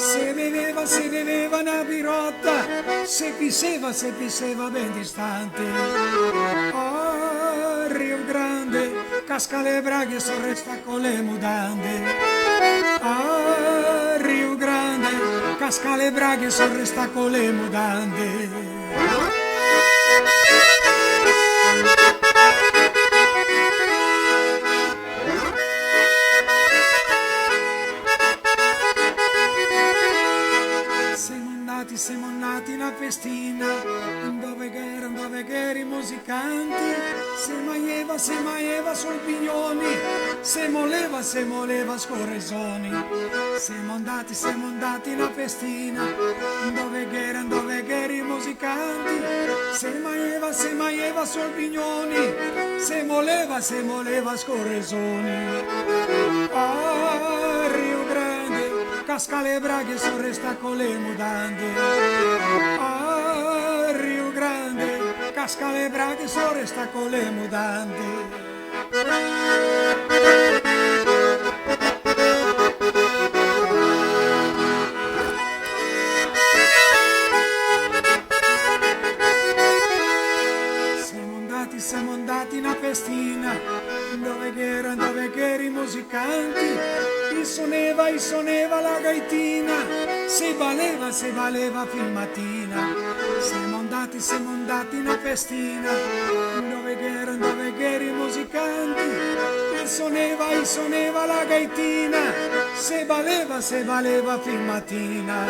Se beveva una pirotta, se piseva ben distante. Oh, Rio Grande, casca le braghe, sorresta con le mutande. Oh, Rio Grande, casca le braghe, sorresta con le mutande. Siamo nati una festina dove che i musicanti se maieva sul pignoni se moleva scorresoni siamo andati una festina dove che i musicanti se maieva sul pignoni se moleva scorresoni ah, Rio Grande casca le braghe, sorresta con le mutande. Ah, Rio Grande, casca le braghe, sorresta con le mutande. Siamo andati una festina dove che i musicanti e suoneva la gaitina se valeva fin mattina siamo andati una festina dove che i musicanti e suoneva la gaitina se valeva fin mattina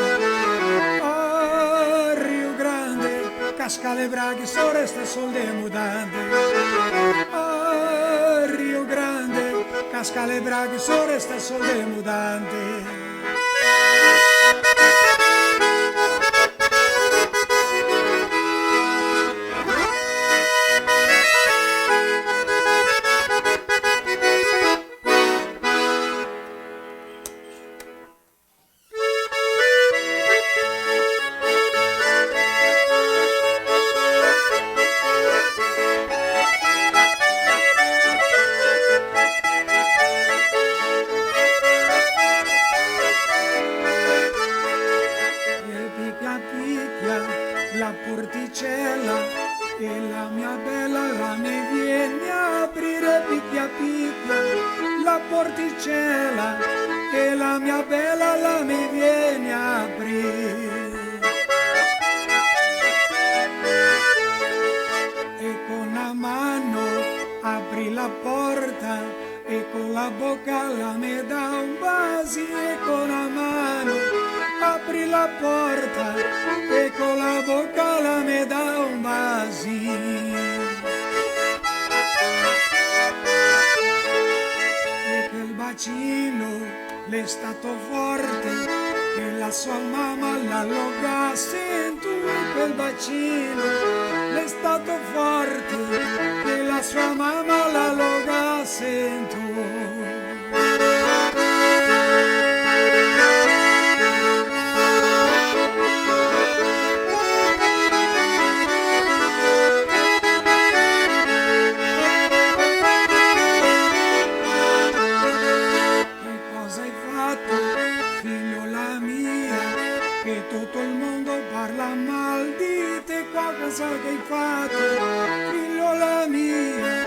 oh, Rio Grande casca le braghe, sorresta sul le mutande. Oh, Rio Grande, casca le braghe, sorresta sul le mutande. La porticella e la mia bella la mi viene a aprire picchia picchia la porticella e la mia bella la mi viene a aprire e con la mano apri la porta e con la bocca la mi dà un bacio e con la mano apri la porta e con la bocca la mi dà un bacio e che il bacino l'è stato forte e la sua mamma la loga sento e quel bacino l'è stato forte e la sua mamma la loga sento che tutto il mondo parla mal di te, qualcosa che hai fatto, figliola mia,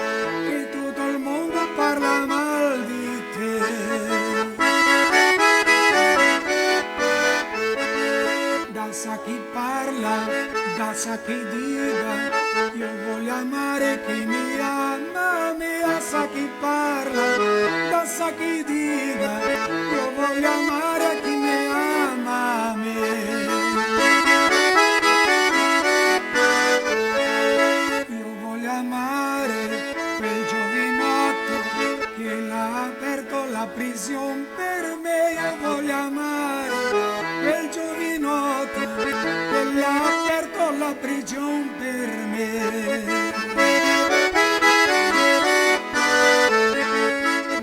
che tutto il mondo parla mal di te. Da sa chi parla, da sa chi dica, io voglio amare chi mi ama, me sa chi parla, da sa chi dica, io voglio amare chi mi ama me. Io voglio amare quel giovinotto che l'ha aperto la prigione per me, io voglio amare quel giovinotto che l'ha aperto la prigione per me.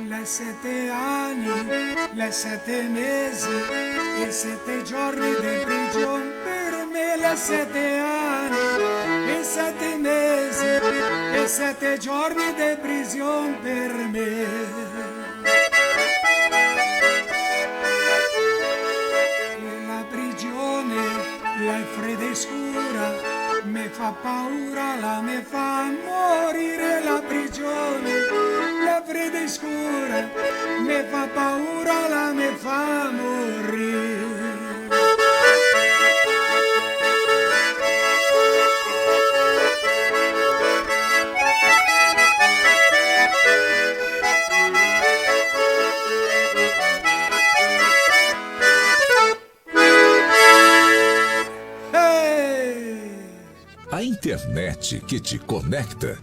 Le 7 anni, le 7 mesi e 7 giorni di prigione per me, le 7 anni e 7 mesi e 7 giorni di prigione per me. la fredda e scura, mi fa paura, la mi fa morire la prigione. La fredda e scura, mi fa paura, la mi fa morire. A internet que te conecta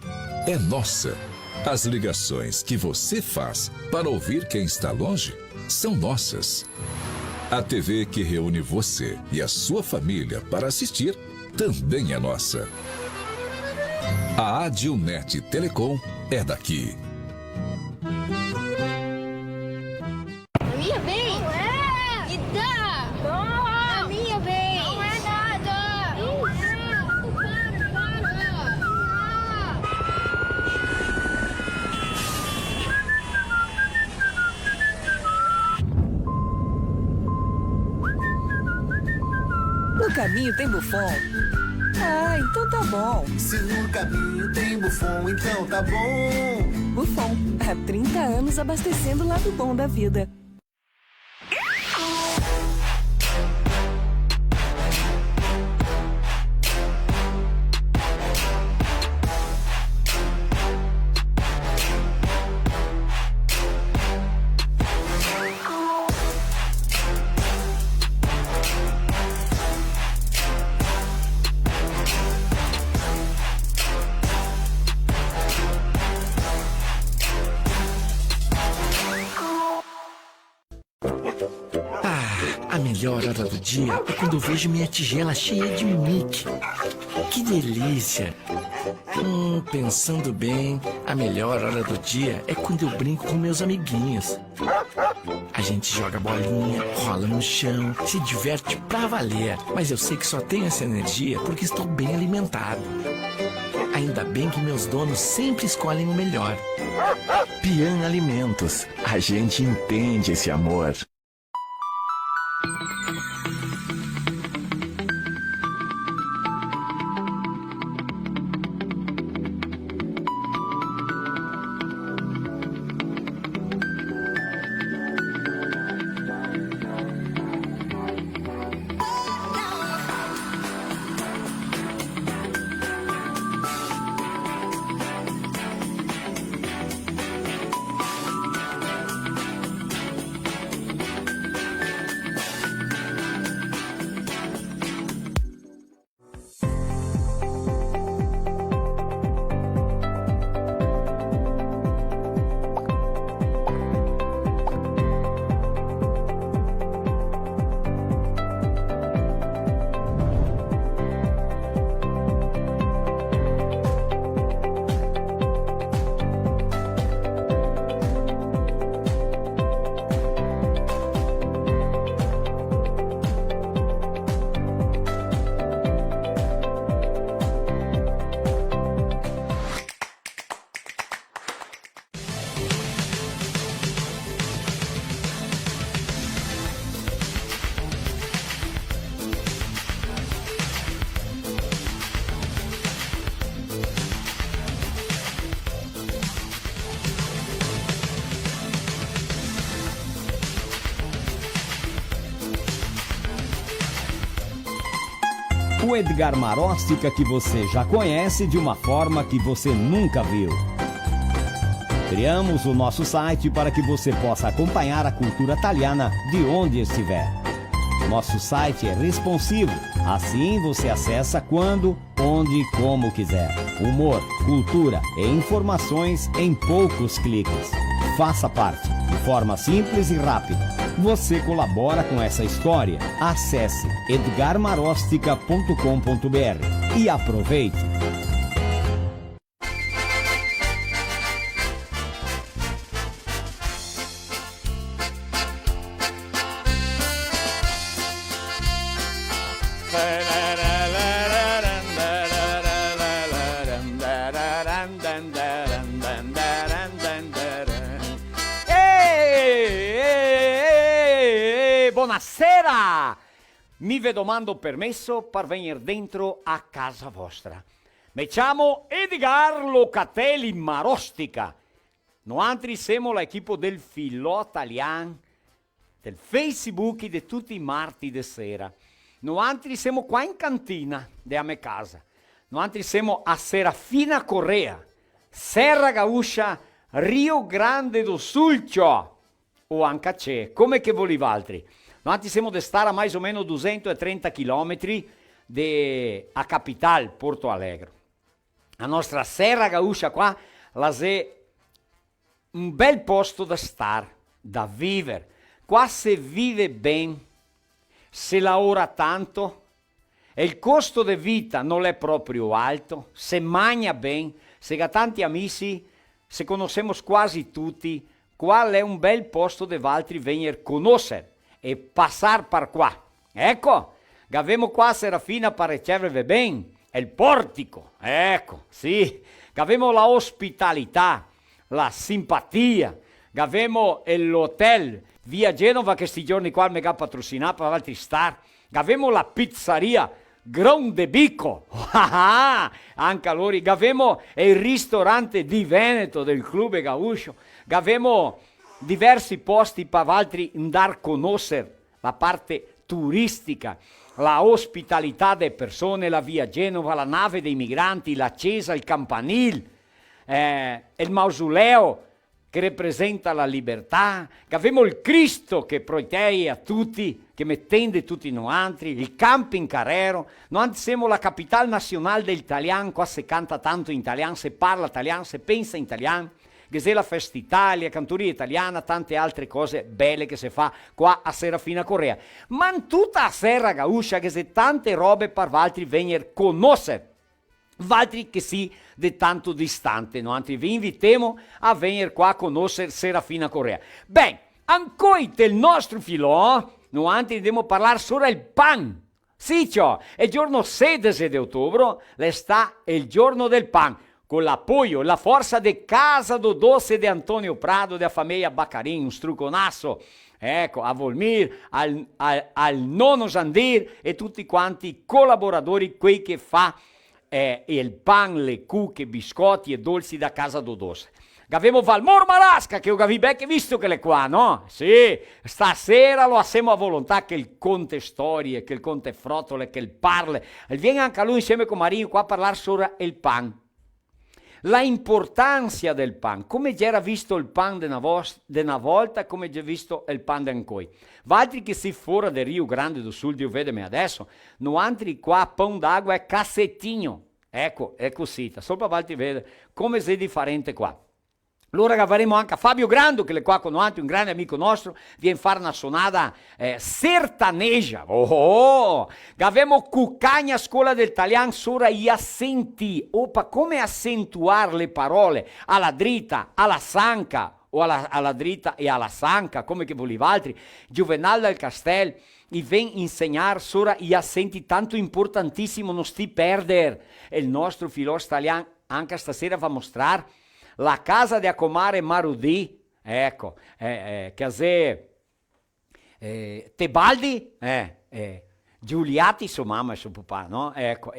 é nossa. As ligações que você faz para ouvir quem está longe são nossas. A TV que reúne você e a sua família para assistir também é nossa. A Adilnet Telecom é daqui. A minha vez? Não é! Me dá! Não! A minha vez! Não é nada! Não é! No caminho tem Buffon. Ah, então tá bom. Se no caminho tem Buffon, então tá bom. Buffon, há 30 anos abastecendo o lado bom da vida. A melhor hora do dia é quando eu vejo minha tigela cheia de Mickey. Que delícia! Pensando bem, a melhor hora do dia é quando eu brinco com meus amiguinhos. A gente joga bolinha, rola no chão, se diverte pra valer. Mas eu sei que só tenho essa energia porque estou bem alimentado. Ainda bem que meus donos sempre escolhem o melhor. Pian Alimentos. A gente entende esse amor. O Edgar Maróstica que você já conhece de uma forma que você nunca viu. Criamos o nosso site para que você possa acompanhar a cultura italiana de onde estiver. Nosso site é responsivo, assim você acessa quando, onde e como quiser. Humor, cultura e informações em poucos cliques. Faça parte, de forma simples e rápida. Você colabora com essa história? Acesse edgarmarostica.com.br e aproveite! Buonasera! mi vi domando permesso per venire dentro a casa vostra. Mi chiamo Edgar Locatelli Marostica. Noi siamo l'equipo del Filò Italiano, del Facebook di tutti i martedì di sera. Noi siamo qua in cantina della mia casa. Noi siamo a Serafina Correa, Serra Gauscia, Rio Grande do Sul, o anche c'è, come che volevi altri. Noi siamo di stare a mais o meno 230 km a capital, Porto Alegre. La nostra Serra Gauscia qua, è un bel posto da stare, da vivere. Qua si vive bene, si lavora tanto, e il costo di vita non è proprio alto, si mangia bene, se ha tanti amici, se conosciamo quasi tutti, qua è un bel posto dove altri venire a conoscere e passare per qua. Ecco, abbiamo qua a Serafina per ricevervi bene, è il portico, ecco, sì, abbiamo la ospitalità, la simpatia, abbiamo l'hotel via Genova che sti giorni qua mi ha patrocinato per altri star, abbiamo la pizzeria Grande Bicco, anche loro, abbiamo il ristorante di Veneto del Club Gauscio, abbiamo diversi posti per altri andare a conoscere la parte turistica, la ospitalità delle persone, la via Genova, la nave dei migranti, la chiesa, il campanile, il mausoleo che rappresenta la libertà, che abbiamo il Cristo che protegge a tutti, che mettende tutti noi altri, il camping Carrero, noi siamo la capitale nazionale dell'italiano, qua si canta tanto in italiano, si parla italiano, si pensa in italiano, che c'è la Festa Italia, cantoria italiana, tante altre cose belle che si fa qua a Serafina Correa. Ma in tutta la Serra Gauscia che c'è tante robe per altri venire a conoscere, altri che si di tanto distante, no? Anzi, vi invitiamo a venire qua a conoscere Serafina Correa. Beh, ancora il nostro filò, noi andiamo a parlare solo del pan. Sì, ciò, è il giorno 16 di ottobre, sta il giorno del pan, con l'appoggio e la forza di Casa do Doce di Antonio Prado, della famiglia Baccarin, un struconasso, ecco, a Volmir, al nonno Zandir e tutti quanti i collaboratori, quei che fa il pan, le cucche, biscotti e dolci da Casa do Doce. Abbiamo Valmor Marasca, che ho becco visto che è qua, no? Sì, stasera lo facciamo a volontà che il conte storie, che il conte frottole, che il parle. E viene anche lui insieme con Mario qua a parlare sopra il pan. La importanza del pan, come già era visto il pan di una volta, come già visto il pan di ancora. Altri che si fuori del Rio Grande do Sul, Dio vedemi adesso, no altri qua pão d'acqua è cassettinho. Ecco, è così, solo per altri vedere come è differente qua. Allora avremo anche Fabio Grando, che è qua con noi, un grande amico nostro, viene a fare una suonata sertaneja. Abbiamo Cuccagna, scuola del italiano, sora gli accenti. Opa, come accentuare le parole alla dritta, alla sanca, o alla dritta e alla sanca, come che volevi altri. Juvenal del Castel, gli viene a insegnare sora gli accenti tanto importantissimo, non sti perdere. E il nostro filosofo italiano anche stasera va a mostrare la casa di Acomare Marudì, ecco, che è Tebaldi, Giuliati, sua mamma e suo papà, no? Ecco,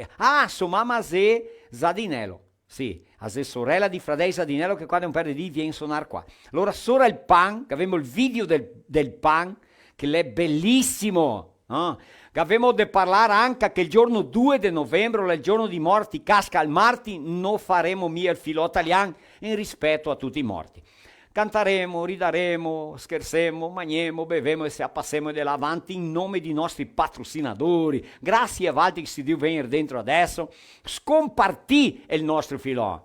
sua mamma è Zadinello, sì, è sorella di Fradei Zadinello che quando è un paio di dì viene a suonare qua. Allora, sora il pan, che abbiamo il video del pan, che è bellissimo, no? Abbiamo da parlare anche che il giorno 2 di novembre, il giorno di morti, casca al martedì, non faremo mia il filo italiano in rispetto a tutti i morti. Cantaremo, ridaremo, scherzeremo, mangiamo, bevemo e se appassiamo dell'avanti in nome dei nostri patrocinatori. Grazie a Valdi che si deve venire dentro adesso. Scompartì il nostro filò.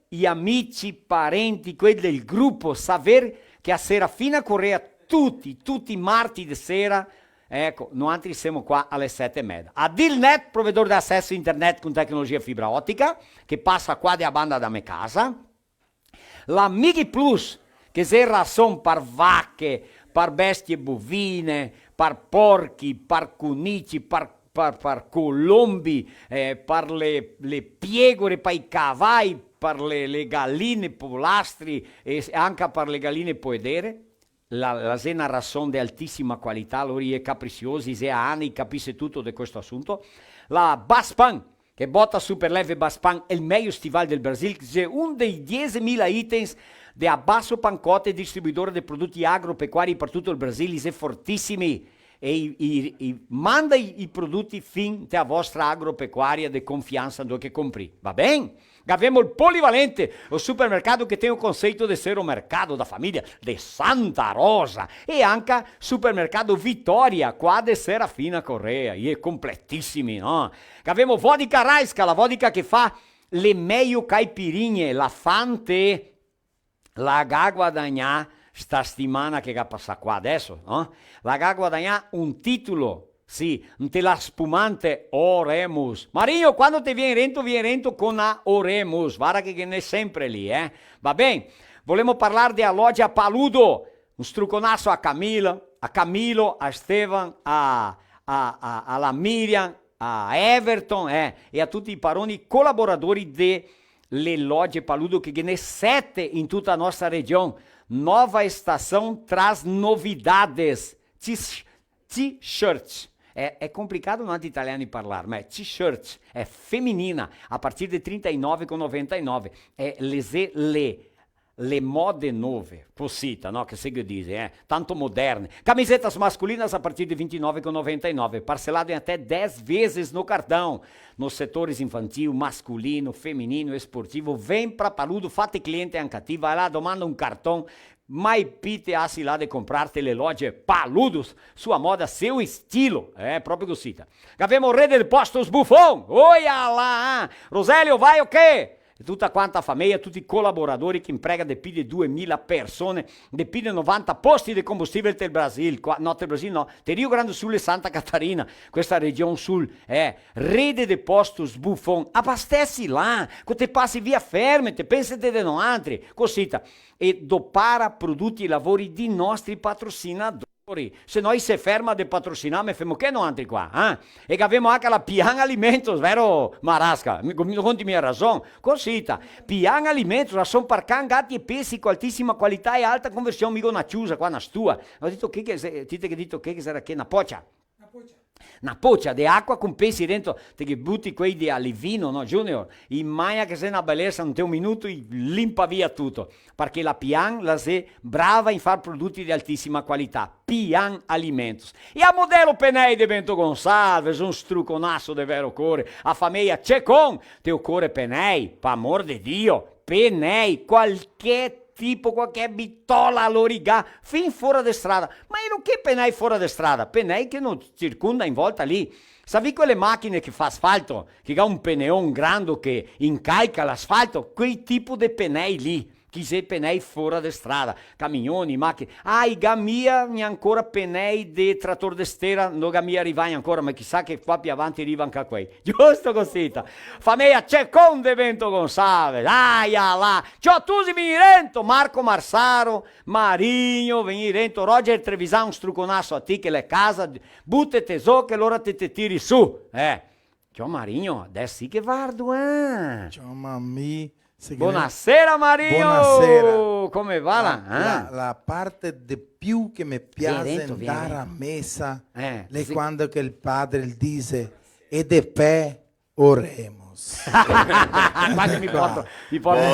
Gli amici, parenti, quelli del gruppo, saper che a Serafina Correa tutti i martedì sera, ecco, noi siamo qua alle 7:30. A Dilnet, provedore di accesso internet con tecnologia fibra ottica, che passa qua da banda da me casa. La Migi Plus, che serra son per vacche, per bestie bovine, per porchi, per cunici, per colombi, per le piegore, per i cavalli, per le galline polastri e anche per le galline poedere. la narrazione di altissima qualità, loro è capricciosi, se ha anni capisce tutto di questo assunto. La Baspan, che botta super leve Baspan, è il meglio stivale del Brasile, c'è uno dei 10.000 itens di Abasso Pancote, distribuidore di prodotti agropecuari per tutto il Brasile, è fortissimi. E manda i prodotti fin a vostra agropecuaria di confianza dove compri, va bene? Abbiamo il Polivalente, il supermercato che tem o conceito di essere un mercato da famiglia di Santa Rosa, e anche supermercato Vittoria, qua di Serafina Correa, e è completissimi, no? Abbiamo vodka Raisca, la vodka che fa le meglio caipirinhe, la Fante, la ga guadagnare sta settimana che va a passare qua adesso, no? La ga guadagnare un titolo, sì, la spumante Oremus. Mario, quando ti viene rento con la Oremus, guarda che è sempre lì, Va bene, volevamo parlare della loggia Paludo, un struconasso a Camilo, a Esteban, alla Miriam, a Everton, e a tutti i paroni collaboratori delle logge Paludo, che ne 7 in tutta la nostra regione. Nova estação traz novidades. T-shirts. É complicado no italiano parlare, ma t-shirts è femminina a partir di 39,99. È le mode nuove, cosita, no? Che segue dice, tanto moderne. Camisetas masculinas a partir de 29,99, parcelado em até 10 vezes no cartão. Nos setores infantil, masculino, feminino, esportivo, vem para Paludo, fate cliente anche, vai lá, domanda um cartão, mai pite assim lá de comprar le loje Paludos, sua moda, seu estilo, proprio cosita. Abbiamo o re del postos Buffon, olha lá, Rosélio, vai o quê? Tutta quanta famiglia, tutti i collaboratori che imprega di più di 2.000 persone, di più di 90 posti di combustibile del Brasile, del Rio Grande Sul e Santa Catarina, questa regione sul, rede de postos Buffon, abastece lá, quando te passi via Fermete, pensate di no altri, cosita, e dopara prodotti e lavori di nostri patrocinatori. Se noi si ferma di patrocinare, famo che non altri qua, E che abbiamo anche la Pian Alimentos, vero Marasca? Mi conti mia ragione, cosita. Pian Alimentos, la son parcan gatti e pesci con altissima qualità e alta conversione, mica una chiusa qua, una stua. Ho detto che sarà che una poccia. Una poccia di acqua con pesci dentro, te che butti quei di Alivino, no Junior? In magna che sei una bellezza, non te un minuto e limpa via tutto. Perché la Pian la sei brava in far prodotti di altissima qualità. Pian Alimentos. E a modello Penei de Bento Gonçalves, un struconasso de vero core. A famiglia Cecon, teu core Penei, per amor di Dio, Penei, qualche tipo, qualche bitola all'origà, fin fuori di strada. Ma io non che Penei fuori di strada? Penei che non circonda in volta lì. Savi quelle macchine che fa asfalto, che ha un peneon grande che incalca l'asfalto? Quei tipo di Penei lì. Chi sei Penei fuori di strada, camioni, macchine. I gamia ancora Penei di trattor de stera, non gamia arrivai ancora, ma chissà che qua più avanti arriva anche a quei. Giusto cosita. Famiglia c'è con De Bento Gonçalves, là. Ciao Tusi Venirento, Marco Marsaro, Marinho Venirento, Roger Trevisan, un struconasso a te che le casa, butte tesò che l'ora te tiri su. Ciao Marinho, adesso sì che vardo, Ciao mamma. Buonasera Mario! Buonasera. Come va la parte di più che mi piace andare a messa è quando che il padre dice e de pe oremos. Guarda, mi porto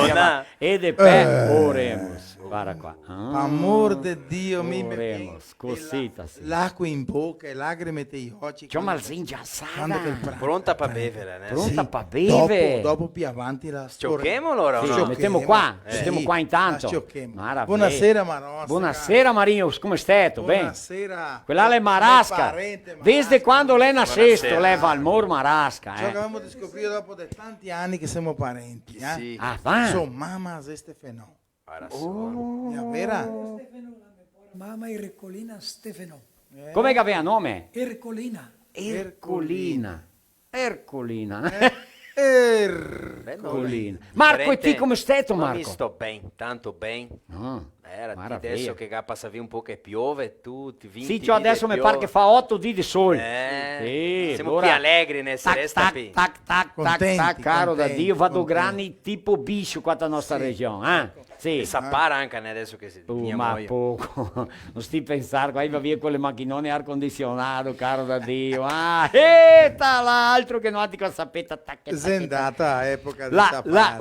chiamare e de pe oremos. Guarda qua. Amor di Dio, oremos. Cosita, sì. L'acqua in bocca e lacrime dei occhi. C'ho malzingia assata. Pronta per bere, Pronta per bere. Dopo più avanti la sciocchiamo allora, sì, mettiamo qua intanto. Buonasera Marosca. Buonasera Marinho, come stai? Buonasera. Quella è Marasca. Desde quando lei nasceste, lei va al Mor Marasca. Ciò che abbiamo scoperto dopo di tanti anni che siamo parenti. Sì. Sono mamma Stefano. Vera? Mamma Ercolina Stefano. Come che aveva nome? Ercolina. Ercolina. Marco, e ti come stai, Marco? Mi sto bene, tanto bene. Adesso che passa via un po' che piove, tu ti vinti. Sì, adesso mi pare che fa 8 di sole. Siamo più allegri nel essere tac, caro da Dio, vado grani tipo bicho qua nella nostra regione. Sì. Sapara anche adesso che si Ma poco, non sti pensare, qua va via con le macchinone air condizionato, caro da Dio. Tra l'altro che non ha di quella sapetta attacca. È andata a epoca di Sapara.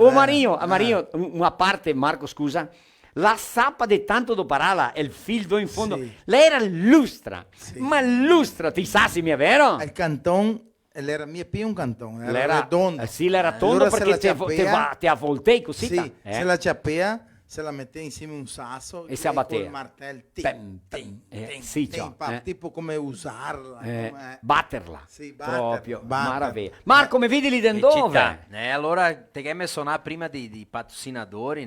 Mario, una parte, Marco, scusa. La sappa di tanto do parala, il fildo in fondo, lei era lustra, ma lustra, ti sassimi, è vero? Il canton, era mia più un canton, era redondo. Sì, era tondo allora perché ti avvoltei così. Sì, se la ciappea, se la mette insieme un sasso e si abbatteva. Col martello, tipo come usarla. Batterla. Sì, proprio, maraviglia. Marco, come vedi lì dove? Allora, te che mi suona prima di patrocinatori,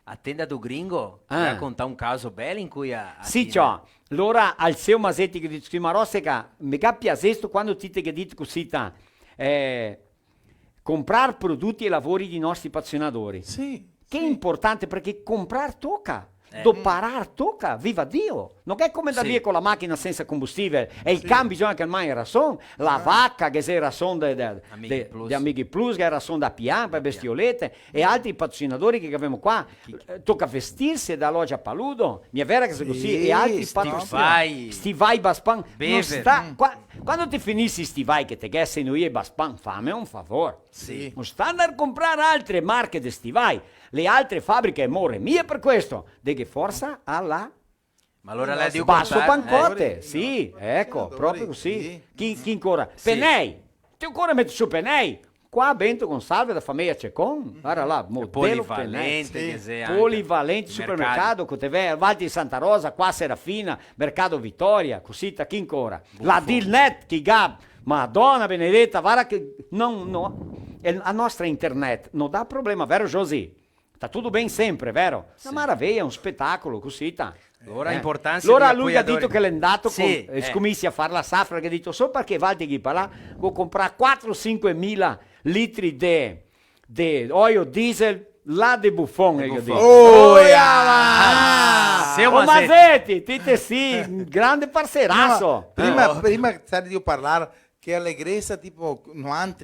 a tenda do gringo, raccontare un caso bello in cui sì, ciò. Allora, al seu masetti che dice Marosseca, mi cappia sesto quando ti che dite così, comprare prodotti e lavori di nostri appassionatori. Sì. Che è importante perché comprare tocca. Parar tocca, viva Dio! Non è come da via con la macchina senza combustibile, e il cambio bisogna che ormai era son, la vacca che era son di Amighi Plus, che era son da pian per bestiolette, e altri patrocinatori che abbiamo qua, tocca vestirsi da loggia paludo, mi è vero che è così, e altri patrocinatori, stivai baspan, quando ti finissi stivai che te che noi e baspan, fammi un favore, non sta andare a comprare altre marche di stivai, le altre fabbriche morre mie per questo, de che forza alla ma allora lei dico basso pancote, sì, ecco, proprio così. Chi ancora? Penei, ti ancora metti su Penei. Qua Bento Gonsalve da famiglia Cecon, guarda là, modello polivalente, polivalente supermercato, con te Val di Santa Rosa, qua Serafina, Mercato Vittoria, così chi ancora? La Dilnet, chi gab, Madonna benedetta, guarda che la nostra internet non dà problema, vero Josi? Sta tutto ben sempre, vero? Una maraviglia, un spettacolo, così. Allora importanza allora lui ha detto che l'è andato scommissi a fare la safra, che ha detto so perché Valdi chi parla, vuoi comprare 4-5 mila litri di olio diesel là di Buffon. Mazetti, Tite sì, grande parcerasso. Prima di io parlare, che allegrezza tipo noi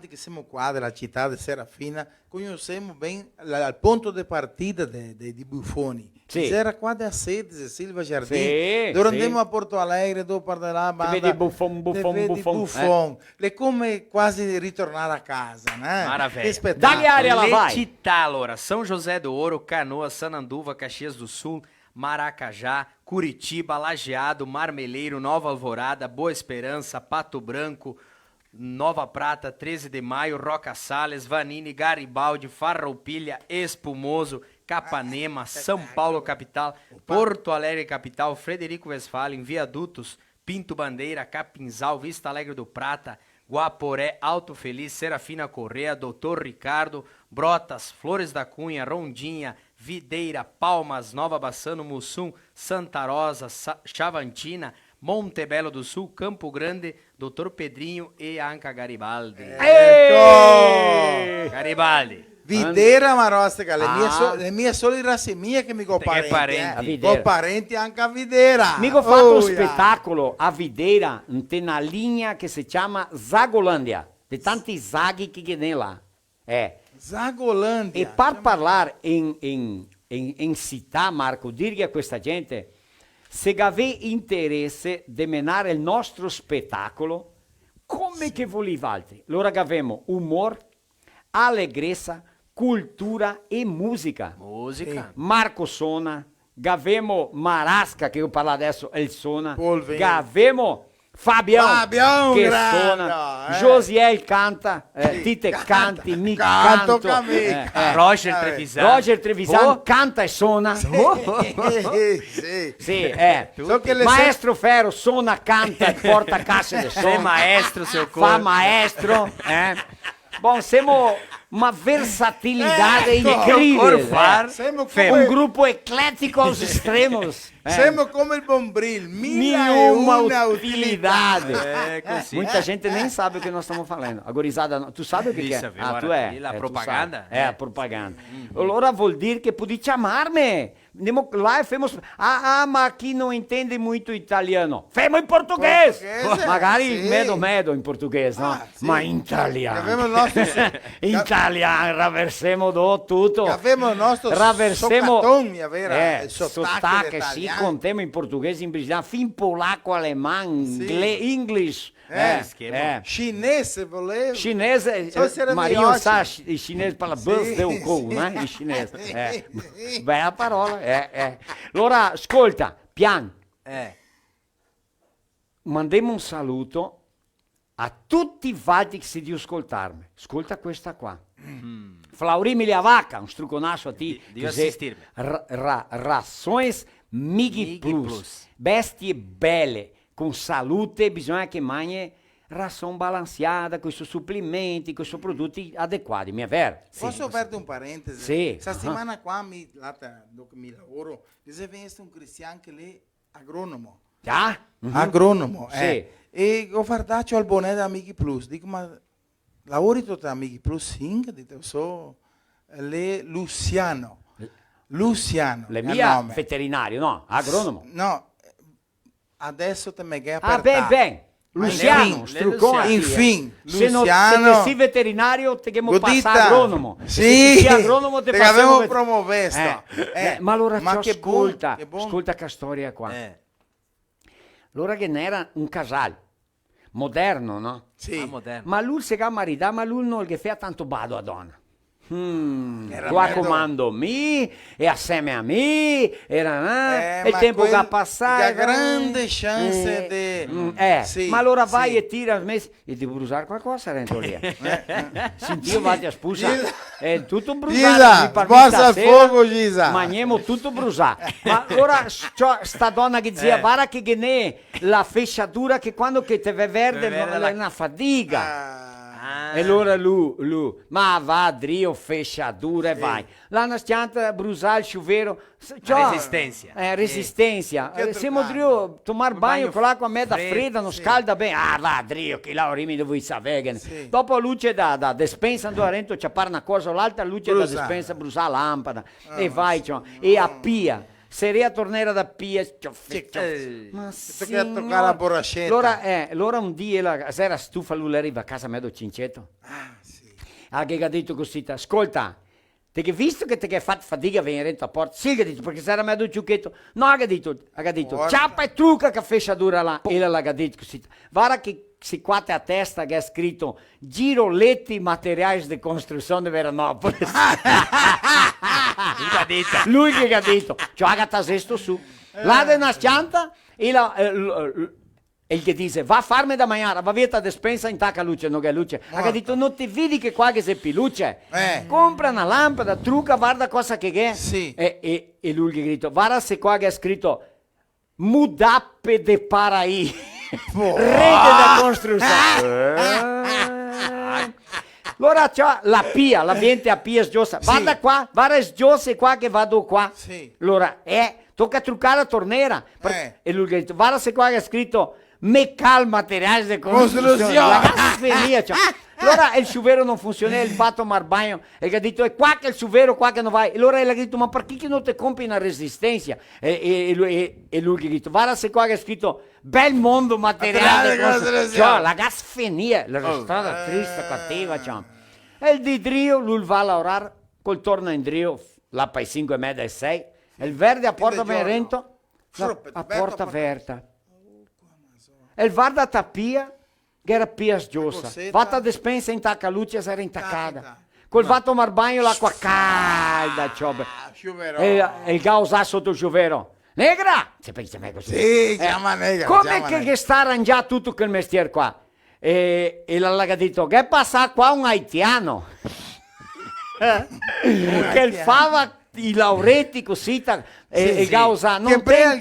che siamo qua della città di Serafina, conosciamo bene il punto di partita di Buffoni. C'era qua da sede Silva Giardini, dove andiamo a Porto Alegre, dove parlerà vedi Buffon. È come quasi ritornare a casa, né? Maravilha. Dagli aria la vai. Città allora, São José do Ouro, Canoas, Sananduva, Caxias do Sul, Maracajá, Curitiba, Lajeado, Marmeleiro, Nova Alvorada, Boa Esperança, Pato Branco, Nova Prata, 13 de Maio, Roca Salles, Vanini, Garibaldi, Farroupilha, Espumoso, Capanema, São Paulo capital, Porto Alegre capital, Frederico Westphalen, Viadutos, Pinto Bandeira, Capinzal, Vista Alegre do Prata, Guaporé, Alto Feliz, Serafina Correa, Doutor Ricardo, Brotas, Flores da Cunha, Rondinha, Videira, Palmas, Nova Bassano, Mussum, Santa Rosa, Chavantina, Montebello do Sul, Campo Grande, Doutor Pedrinho e Anca Garibaldi. Garibaldi. Videira Marosseca, le mie sole rassemie che mi go parenti. Go parenti anche a Videira. Mi ho fatto un spettacolo a Videira, una linea che si chiama Zagolandia, di tanti zaghi che viene là. Zagolandia. E per parlare in città, Marco, dirgli a questa gente, se avete interesse di menare il nostro spettacolo, come che voleva altri. Allora abbiamo umor, allegrezza, cultura e musica. Marco suona, Gavemo Marasca, che io parlo adesso, il suona. Gavemo Fabião che suona, Josiel canta, Tite canti, mi canto. Roger Trevisan canta e suona. Maestro Ferro suona, canta e porta caixa de som. Maestro, seu corpo. Fa maestro. Bom, siamo uma versatilidade incrível. Um grupo eclético aos extremos. Siamo come il Bombril, nenhuma utilidade. Muita gente nem sabe o que nós estamos falando. A gorizada, tu sabe o que é? Tu é. A propaganda? É, a propaganda. Allora vuol dire che puoi chiamarmi. lá femos... ma aqui não entende muito italiano. Femo em português! Magari medo in português, no? Ma in italiano. Avemo il nostro... In italiano, raversemo tutto. Avemo il nostro soccatton, il sotaque, sì, contiamo in português, in brasiliano, fin polacco, alemão, English. Cinese, volevo. Cinese, Marinho sa cinese para bus del cu, né? In cinese. Bella parola, Allora, ascolta, pian. Mandiamo un saluto a tutti i vadici di ascoltarmi. Ascolta questa qua. Flaurimmi la vaca, un struconasso a ti. Devi assistirmi. Rações Mig Plus. Bestie belle, con salute, bisogna che mangi ração balanceada, con i suoi supplementi, con i suoi prodotti adeguati, mi è vero? Posso aperto un parentesi? Sì. Questa settimana qua, dove mi lavoro, deve essere un cristiano che è agronomo. Ah? Agronomo, Sì. E ho guardato al bonè da Amici Plus, dico, ma lavori tu da Amici Plus? Sì, dico, so, le Luciano. Luciano. Le mia veterinario, no? Agronomo. No, adesso te me che Ben. Luciano, struccone. Infine, Luciano. Se sei veterinario, te che mo passa agronomo. Sì, se sei agronomo te abbiamo promosso. Ma allora ascolta che storia qua. Allora che n'era un casal moderno, no? Sì. Moderno. Ma lui si chiama marita, ma lui non che fa tanto bado a donna. Qua comando mi e assieme a me era il tempo che passa la grande chance ma allora vai e tira e devo bruciare qualcosa dentro lì senti io vado a spusare è tutto bruciato passa al fuoco Gisa mangiamo tutto bruciato ma ora sta donna che diceva guarda che ne la fesciatura che quando che te ve verde è una fatica. E allora lui, ma va, Drio, fechadura e vai. Lá na estianta, brusar, chuveiro. Resistência. Siamo Drio, tomar banho, lá com a meda fredda, nos calda bem. Va, Drio, che là orimi devo sapere. Dopo a luce da despensa, andò a rento, c'appare una cosa o l'altra, luce da despensa, brusar a lâmpada. E vai, e a pia. Seria a torneira da pia. Ma sì, toccare la borracetta. Allora un dia era stufa, lui arriva a casa me do Cincetto. Sì. Che ha detto così, ascolta, te che visto che te che hai fatto fatica a venire a porta, sì che ha detto, perché sarà me do Ciucchetto. No, ha detto, ciappa e trucca che fechadura là. E l'ha detto così, guarda che si quate a testa che ha scritto Giroletti Materiais de Construção de Veranópolis. Lui che ha detto, cioè ha sesto su. Là da una scianta e il che dice, va a farmi da mangiare, va via da despensa in tacca luce, non che luce. Ha detto, non ti vedi che qua che sei più luce? Compra una lampada, trucca, guarda cosa che è. Sì. E lui che ha detto, guarda se qua che ha scritto Mudappe de Paraí. Rete da costruzione. Allora c'è la pia, l'ambiente a pia sgiosa. Vada qua, guarda sgiosa qua che vado qua. Sì. Allora, tocca truccare la tornera. E lui ha detto, guarda se qua che ha scritto Mecal Materiais de Costruzione. Allora il ciuvero non funziona, il fatto marbagno. E ha detto, è qua che il ciuvero, qua che non vai. Allora lui ha detto, ma perché che non ti compri una resistenza? E lui ha detto, guarda se qua che è scritto Bel Mondo Materiale de Costruzione. Cioè, la gasfenia, la strada triste, cattiva. Cioè. E il di Drio, lui va a lavorare, col torno in Drio, là per 5:30 e 6. E il verde a porta Benevento, a porta aperta. E il guarda tapia, che era pia sgiosa. Fatta a despensa in tacca luce, era intaccata. Col fatto marbagno, l'acqua calda, e il gausa sotto il ciuvero. Negra! C'è me così. Sì, chiama negra. Come che sta arrangiato tutto quel mestiere qua? E l'ha detto, che passa qua un haitiano? Che fava i laureati così, e gausa non tem,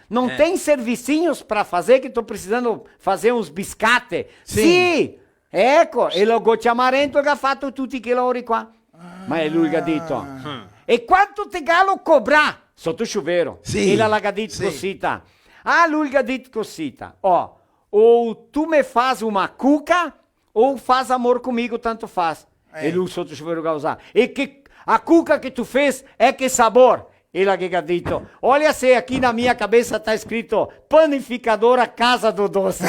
non tem servicinhos para fazer, que estou precisando fazer uns biscate. Sì, ecco, e lo gocciamarento che ha fatto tutti i lavori qua. Ma è lui che ha detto, e quanto te galo cobrar? Sotto chuveiro. Sì. Ele ha detto così. Lui che ha detto così. Ou tu me faz uma cuca, ou faz amor comigo, tanto faz. E lui sotto chuveiro causa. E que a cuca que tu fez é que sabor. Ela que ha detto, olha se aqui na minha cabeça tá escrito panificadora Casa do Doce.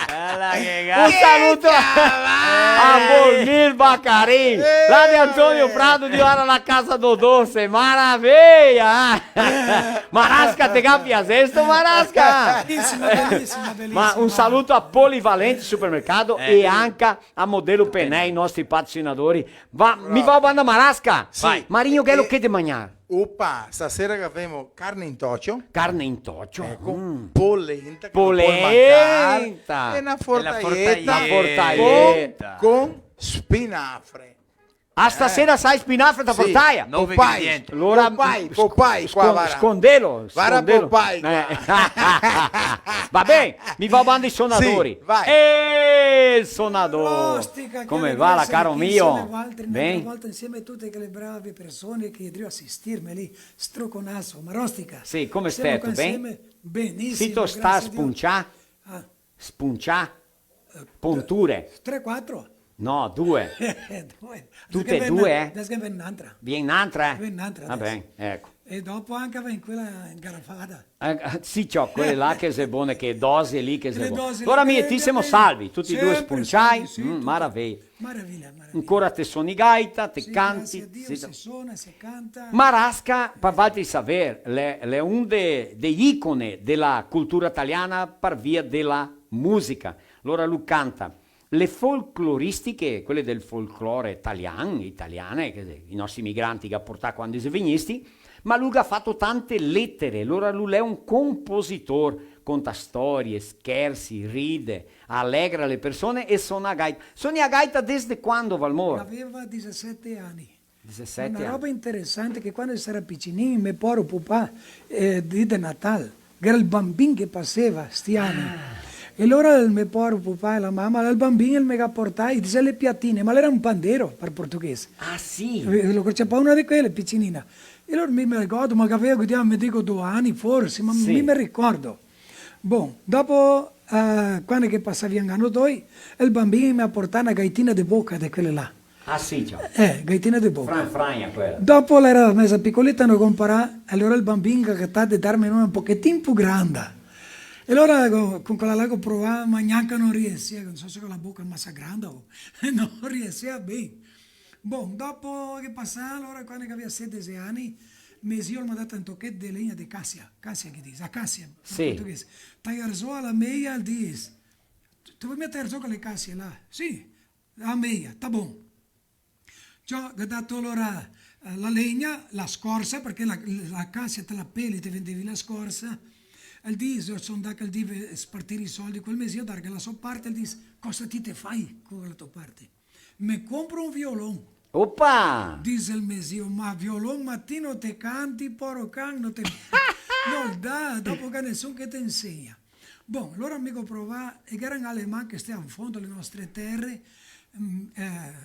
Un saluto a Bormir Bacarim, lá de Antônio Prado de Hora na Casa do Doce, maravilha! Marasca, te capias esto, Marasca? Bellissima, bellissima, bellissima. Ma un saluto a Polivalente Supermercado e anche a Modelo Penè, i nostri patrocinatori. Mi va a banda Marasca? Sì. Marinho, che lo che di mangiare? Opa, stasera abbiamo carne in tocio, Carne in tocio. con polenta, che Polenta. non puoi mancare, e una fortaglietta. Fortaglietta. con spinafre. A stasera sai spinafre da Sì. portaia? Nuovi Popeye. ingredienti. Allora, Popeye, qua, guarda. scondelo. Guarda scondelo. Popeye, qua. Va bene, mi va a banda i suonatori. Sì, vai. E il suonatore. Rostica, che Come allegria va la caro sentissene, mio? Walter, un'altra Bene? volta insieme a tutte quelle brave persone che devono assistirmi lì, stroconasso, ma Rostica. Sì, come siamo stai, qua tu ben? insieme, benissimo. Sito sta grazie a Dio. spuncià? Ah, Spuncià? Punture? 3-4. No, 2. Due. Tutte e due, eh? Das che un'altra. Viene un'altra? Viene un'altra Va adesso. bene, ecco. E dopo anche va in quella ingarrafata. Sì, c'ho quelle là che sono buone, che dosi lì che sono Le buone. dosi Allora le mi bevi, ti siamo bevi. salvi, tutti e due Sempre spunciai, salvi, sì, tutto. maraviglia. Meraviglia, meraviglia. Ancora te suoni gaita, te Sì, canti. grazie a Dio, sì. si suona, si canta. Marasca, per farti sapere, è uno degli iconi della cultura italiana per via della musica. Allora lui canta le folcloristiche, quelle del folklore italiane, che i nostri migranti che ha portato quando si venisti, ma lui ha fatto tante lettere, allora lui è un compositore, conta storie, scherzi, ride, allegra le persone e suona gaita. Suoni a gaita desde quando, Valmor? Aveva 17 anni. 17 Una anni. roba interessante che quando era piccinino, mio povero papà di Natale, era il bambino che passava sti anni. E allora il mio povero papà e la mamma, il bambino mi ha portato, dice le piattine, ma era un pandero per portoghese. Ah sì? Lo c'è una di quelle piccinina. E allora mi ricordo, ma che aveva, mi dico 2 anni forse, ma Sì. mi ricordo. Bon, dopo, quando che passavano 2, il bambino mi ha portato una gaitina di bocca di quelle là. Ah sì, ciao. Gaitina di bocca. Fragna quella. Dopo l'era messa piccoletta, non comparà, allora il bambino ha trattato di darmi una un pochettino più grande. E allora con quella là che provava, ma neanche non riesce, non so se con la bocca è massa grande o non riesce bene. Bon, dopo che passava, allora quando aveva 16 anni, mio zio mi ha dato un tocchetto di legna di cassia che dice, acacia, in Sì. portoghese. Tagliarzò alla meia, il dice, tu vuoi mettere con le cassie là? Sì, a meia, sta buono. Ciò ha dato allora la legna, la scorza, perché la cassia te la peli, ti vendevi la scorza. Il dice, sono andato al deve spartire i soldi quel mese, io darghe la sua parte, il dice, cosa ti te fai con la tua parte? Mi compro un violon. Oppa! Dice il mesio, ma violon mattino te canti, poro can, non te... non dà, dopo che nessuno che ti insegna. Bon, allora amico provà, e che era un alemán che sta in fondo alle nostre terre,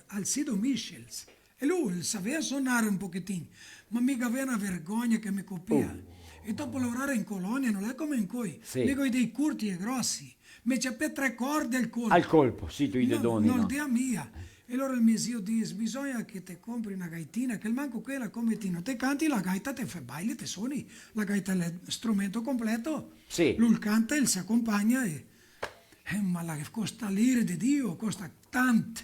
Alcido Michels. E lui sapeva suonare un pochettino, ma mica aveva una vergogna che mi copia. E dopo lavorare in colonia non è come in cui, Sì. dico dei curti e grossi, mi c'è per 3 corde al colpo. Al colpo, sì, tu i dedoni, Non no? idea mia. E allora il mio zio dice, bisogna che te compri una gaitina, che il manco quella come ti non te canti la gaita, te fai baile, te suoni. La gaita è lo strumento completo. Sì. Lui canta e si accompagna ma la costa l'ire di Dio, costa tanto.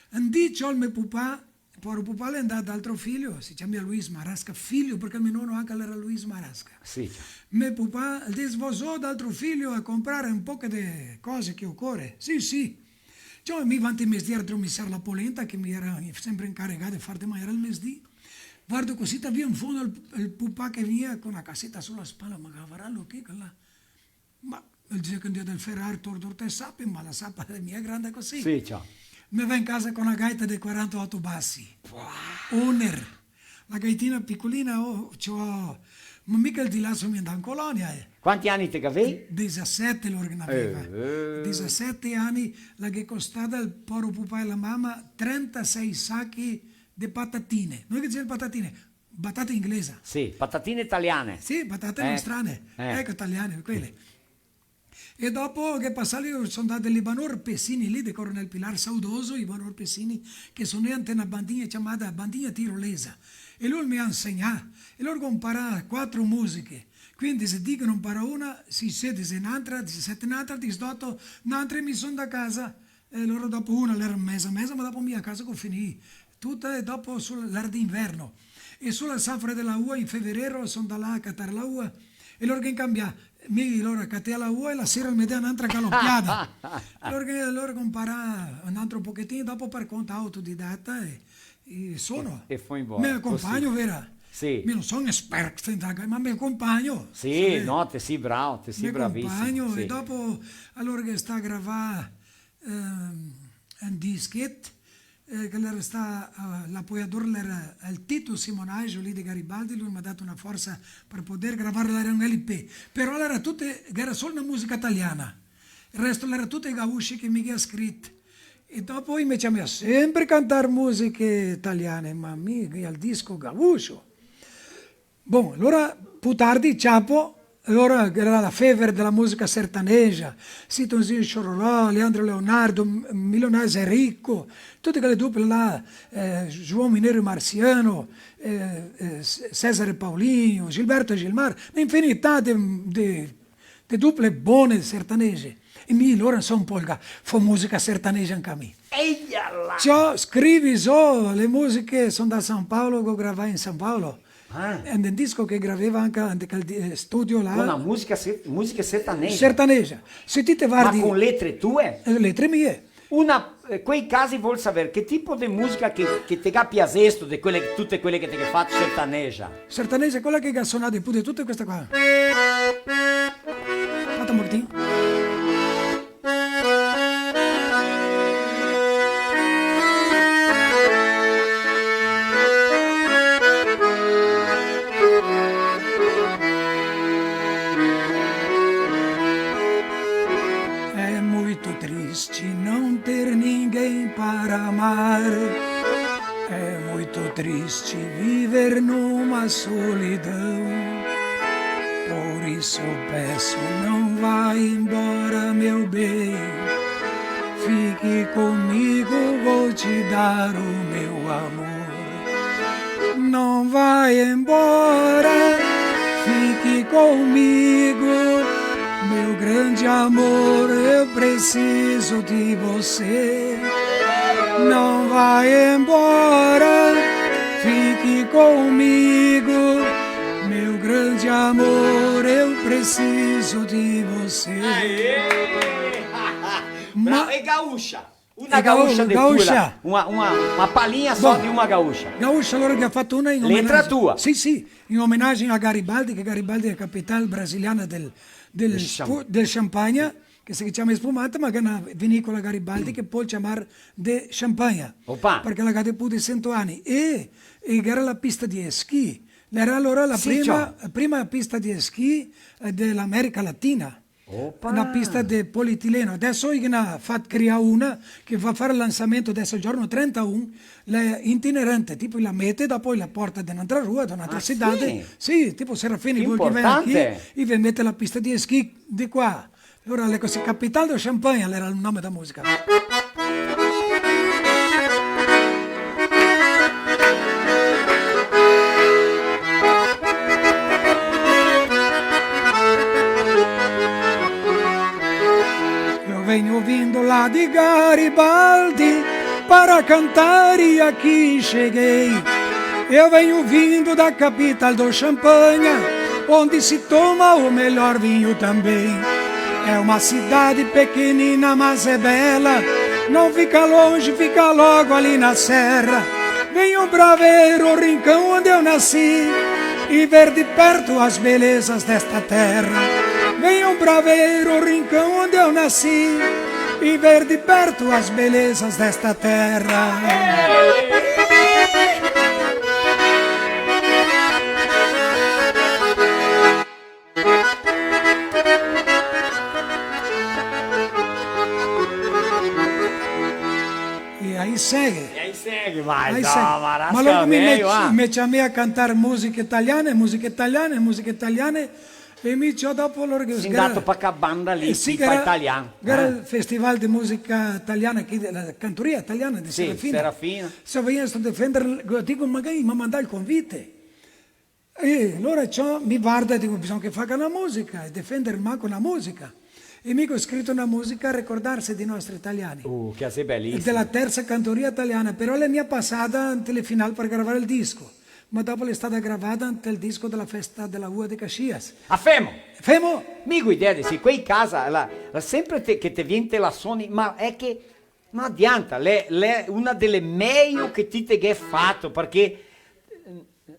Un dì c'ho il mio papà, il povero papà è andato ad altro figlio, si chiama Luis Marasca, figlio perché il mio nonno anche era Luis Marasca. Sì. Mio papà disvosò d'altro figlio a comprare un po' di cose che occorre. Sì, sì. Cioè, mi vanti il mestiere a drommissare la polenta, che mi era sempre incaricato di fare, ma era il mestiere. Guardo così, via in fondo il papà che via con una cassetta sulla spalla, ma cavarallo che là. Ma il giorno che andiamo del Ferrari, torno te sape, ma la sappa è mia grande così. Sì, ciao. Mi va in casa con una gaita di 48 bassi. Owner. La gaitina piccolina, ma mica il di là sono andato in colonia. Quanti anni te avevi? 17 loro che ne aveva. 17 anni, la che costava il povero papà e la mamma 36 sacchi di patatine. Noi che diciamo patatine? Patate inglese. Sì, patatine italiane. Sì, patate nostrane. Ecco, italiane, quelle. E dopo che passati sono andato all'Ivanor Pessini, lì di Coronel Pilar Saudoso, Ivanor Pessini, che suonava una bandinha chiamata bandinha tirolesa. E lui mi ha insegnato, e loro imparano 4 musiche. Quindi se dicono impara una, si siede in un'altra, si siede in un'altra, ti sdotto un'altra e mi sono da casa. E loro dopo una l'era mesa, ma dopo mia casa che finì. Tutta e dopo l'era d'inverno. E sulla safra della UA in febbraio sono da là a cattare la UA. E loro che cambia, mi loro cattea la UA e la sera mi dà un'altra galoppiata. Loro compara un altro pochettino, dopo per conto autodidatta e sono. E foi embora. Mi accompagno, vera? Sì. Io non sono esperto, ma mi accompagno. Sì, no, te sei bravo, te sei bravissimo. Mi accompagno sì. e dopo, allora che sta a gravare un dischetto, che l'appoggiatore era il Tito Simonaggio lì di Garibaldi, lui mi ha dato una forza per poter gravare un LP, però era solo una musica italiana, il resto era tutte gauche che mi ha scritto. E dopo invece mi ha sempre cantare musiche italiane, ma mi al disco gaucho. Bom, allora più tardi Ciapo, allora era la febbre della musica sertaneja, Sitonzinho Chororó, Leandro Leonardo, Milionários é Rico, tutte quelle duple là, João Mineiro e Marciano, Cesare Paulinho, Gilberto Gilmar, un'infinità di duple buone sertaneje. E mi loro sono un po' fa musica sertaneja anche a me. Eia lá! Ciò scrivi le musiche, sono da São Paulo, che gravai in São Paulo. E un disco che gravava anche nel studio là. Una musica sertaneja. Sertaneja. Sentite, guardi. Ma con lettere tue? Lettere mie. Quei casi vuol sapere che tipo di musica che ti ha piaciuto di tutte quelle che ti ha fatto sertaneja? Sertaneja è quella che ha suonato più di tutte queste qua. Fate un mortino. Não ter ninguém para amar, é muito triste viver numa solidão. Por isso eu peço, não vá embora, meu bem. Fique comigo, vou te dar o meu amor. Não vá embora, fique comigo. Meu grande amor, eu preciso de você. Não vá embora, fique comigo. Meu grande amor, eu preciso de você. É gaúcha. Una gaúcha de tua. Uma palhinha só di una gaúcha. Gaúcha, allora che ha fatto una in omaggio. Letra tua. Sì, in omaggio a Garibaldi, che Garibaldi è la capitale brasiliana del champagne, che si chiama spumata, ma che è una vinicola Garibaldi che può chiamare de champagne. Opa. Perché la gade più di 100 anni. E era la pista di schi. Era allora la prima pista di schi dell'America Latina. Opa. Una pista di polietileno. Adesso ha fatto creare una che va a fare il lançamento adesso il giorno 31, itinerante, tipo la mette, dopo la porta da un'altra rua, da un'altra città. Sì, tipo Serafini, voi che viene qui e vi mette la pista di schi di qua. Allora le cose, Capitale del Champagne era il nome della musica. Venho vindo lá de Garibaldi para cantar e aqui cheguei. Eu venho vindo da capital do Champagne, onde se toma o melhor vinho também. É uma cidade pequenina, mas é bela. Não fica longe, fica logo ali na serra. Venho pra ver o rincão onde eu nasci e ver de perto as belezas desta terra. Venham pra ver o rincão onde eu nasci e ver de perto as belezas desta terra. E aí segue. Vai, ma allora mi chamei a cantare musiche italiane. E mi c'ho dopo loro che Sei andato per la banda lì, sì, tipo italiano. Era il festival di musica italiana, la cantoria italiana di Sì, Serafina. Serafina. Se vogliono difendere, dico magari mi manda il convite. E allora mi guarda e dico bisogna che faccia la musica e difendere con la musica. E mi ho scritto una musica a ricordarsi dei nostri italiani. Che sei bellissimo. Della terza cantoria italiana, però la mia passata in telefinale per gravare il disco. Ma dopo è stata gravata nel disco della festa della Ua di Caxias. A Femo! Femo! Mico idea di sì, qui in casa, sempre che ti viene la suoni, ma è che non adianta, è una delle meglio che ti hai fatto, perché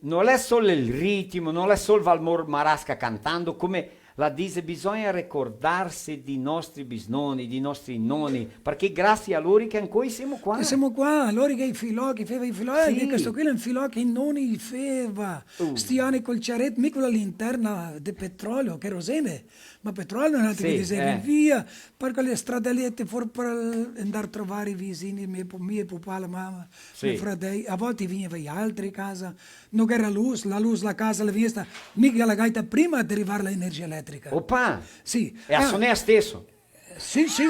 non è solo il ritmo, non è solo Valmor Marasca cantando, come la dice, bisogna ricordarsi di nostri bisnonni, di nostri nonni, perché grazie a loro che ancora siamo qua. E siamo qua, loro che i filò, che faceva i filò, Sì. questo qui è un filò che i nonni faceva, stiani col ciaretto, mica la linterna di petrolio, kerosene, ma petrolio non è che disegni via, perché le stradellette fuori per andare a trovare i vicini, mie papà, la mamma, i fratelli, a volte venivano gli altri a casa, non era la casa, la vista, mica la gaita prima di arrivare l'energia elettrica. Opa! Sì. E a suonare stesso. Sì, sì.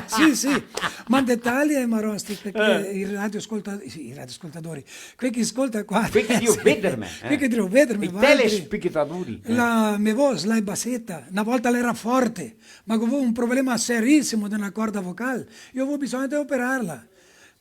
Sì, sì. Ma dettagli è Marosti, perché i radioascoltatori, quelli che ascoltano qua. Quelli che devono vedermi. Quelli che devono vedermi. I telespettatori. La mia voce, la bassetta, una volta l'era forte, ma avevo un problema serissimo nella corda vocale. Io avevo bisogno di operarla.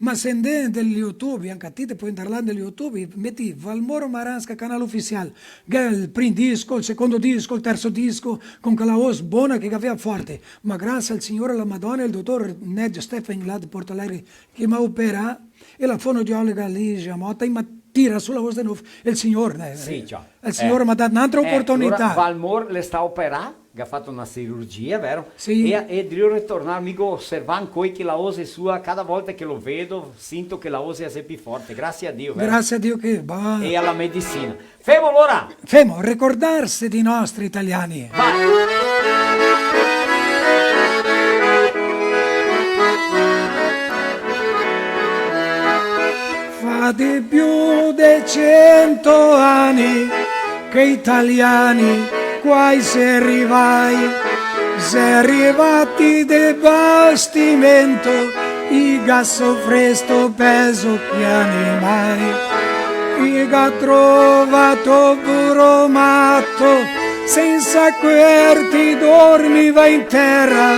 Ma se andate del YouTube, anche a te puoi andare del YouTube, metti Valmoro Marasca, canale ufficiale, il primo disco, il secondo disco, il terzo disco, con quella voce buona che aveva forte. Ma grazie al Signore, alla Madonna e al dottor Ned Stefan là di Porto Alegre che mi ha operato, e la fonoaudiologa Ligia Motta, ma tira sulla voce di nuovo, e il Signore, Sì, già. il Signore mi ha dato un'altra opportunità. Allora Valmor le sta operando, che ha fatto una chirurgia, vero? Sì. E devo ritornare, mica osservando che la voce sua, cada volta che lo vedo, sento che la voce è sempre forte, grazie a Dio, vero? Grazie a Dio che... E alla medicina. Femo allora! Femo, ricordarsi di nostri italiani. Vai! Fa di più di 100 anni che italiani qua si arrivati del bastimento, i gas fresco peso piani mai, i ga trovato bromato, senza querti dormiva in terra,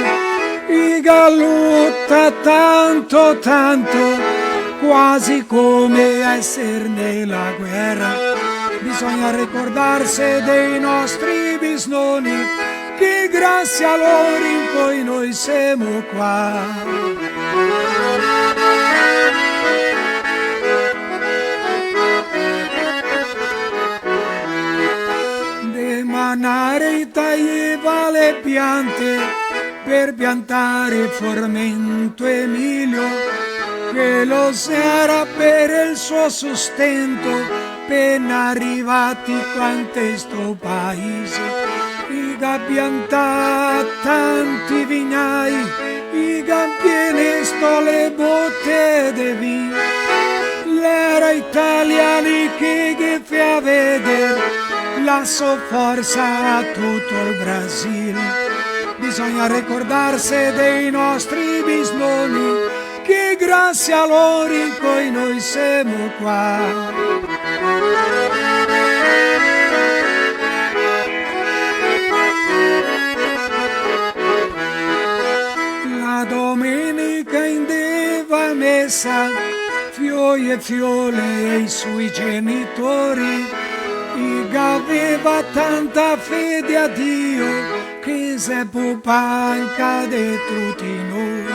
i ga lutta tanto tanto, quasi come essere nella guerra. Bisogna ricordarsi dei nostri bisnonni, che grazie a loro in cui noi siamo qua. De manare taglieva le piante per piantare Formento Emilio, che lo era per il suo sostento, appena arrivati quante sto paese, i ga piantà tanti vignai, i ga piene sto le botte di vino, l'era italiani che fa vedere la sua forza a tutto il Brasile. Bisogna ricordarsi dei nostri bisnonni, che grazie a loro in cui noi siamo qua. La domenica indeva messa, fioi e fiole ai suoi genitori, e aveva tanta fede a Dio che se può panca di tutti noi.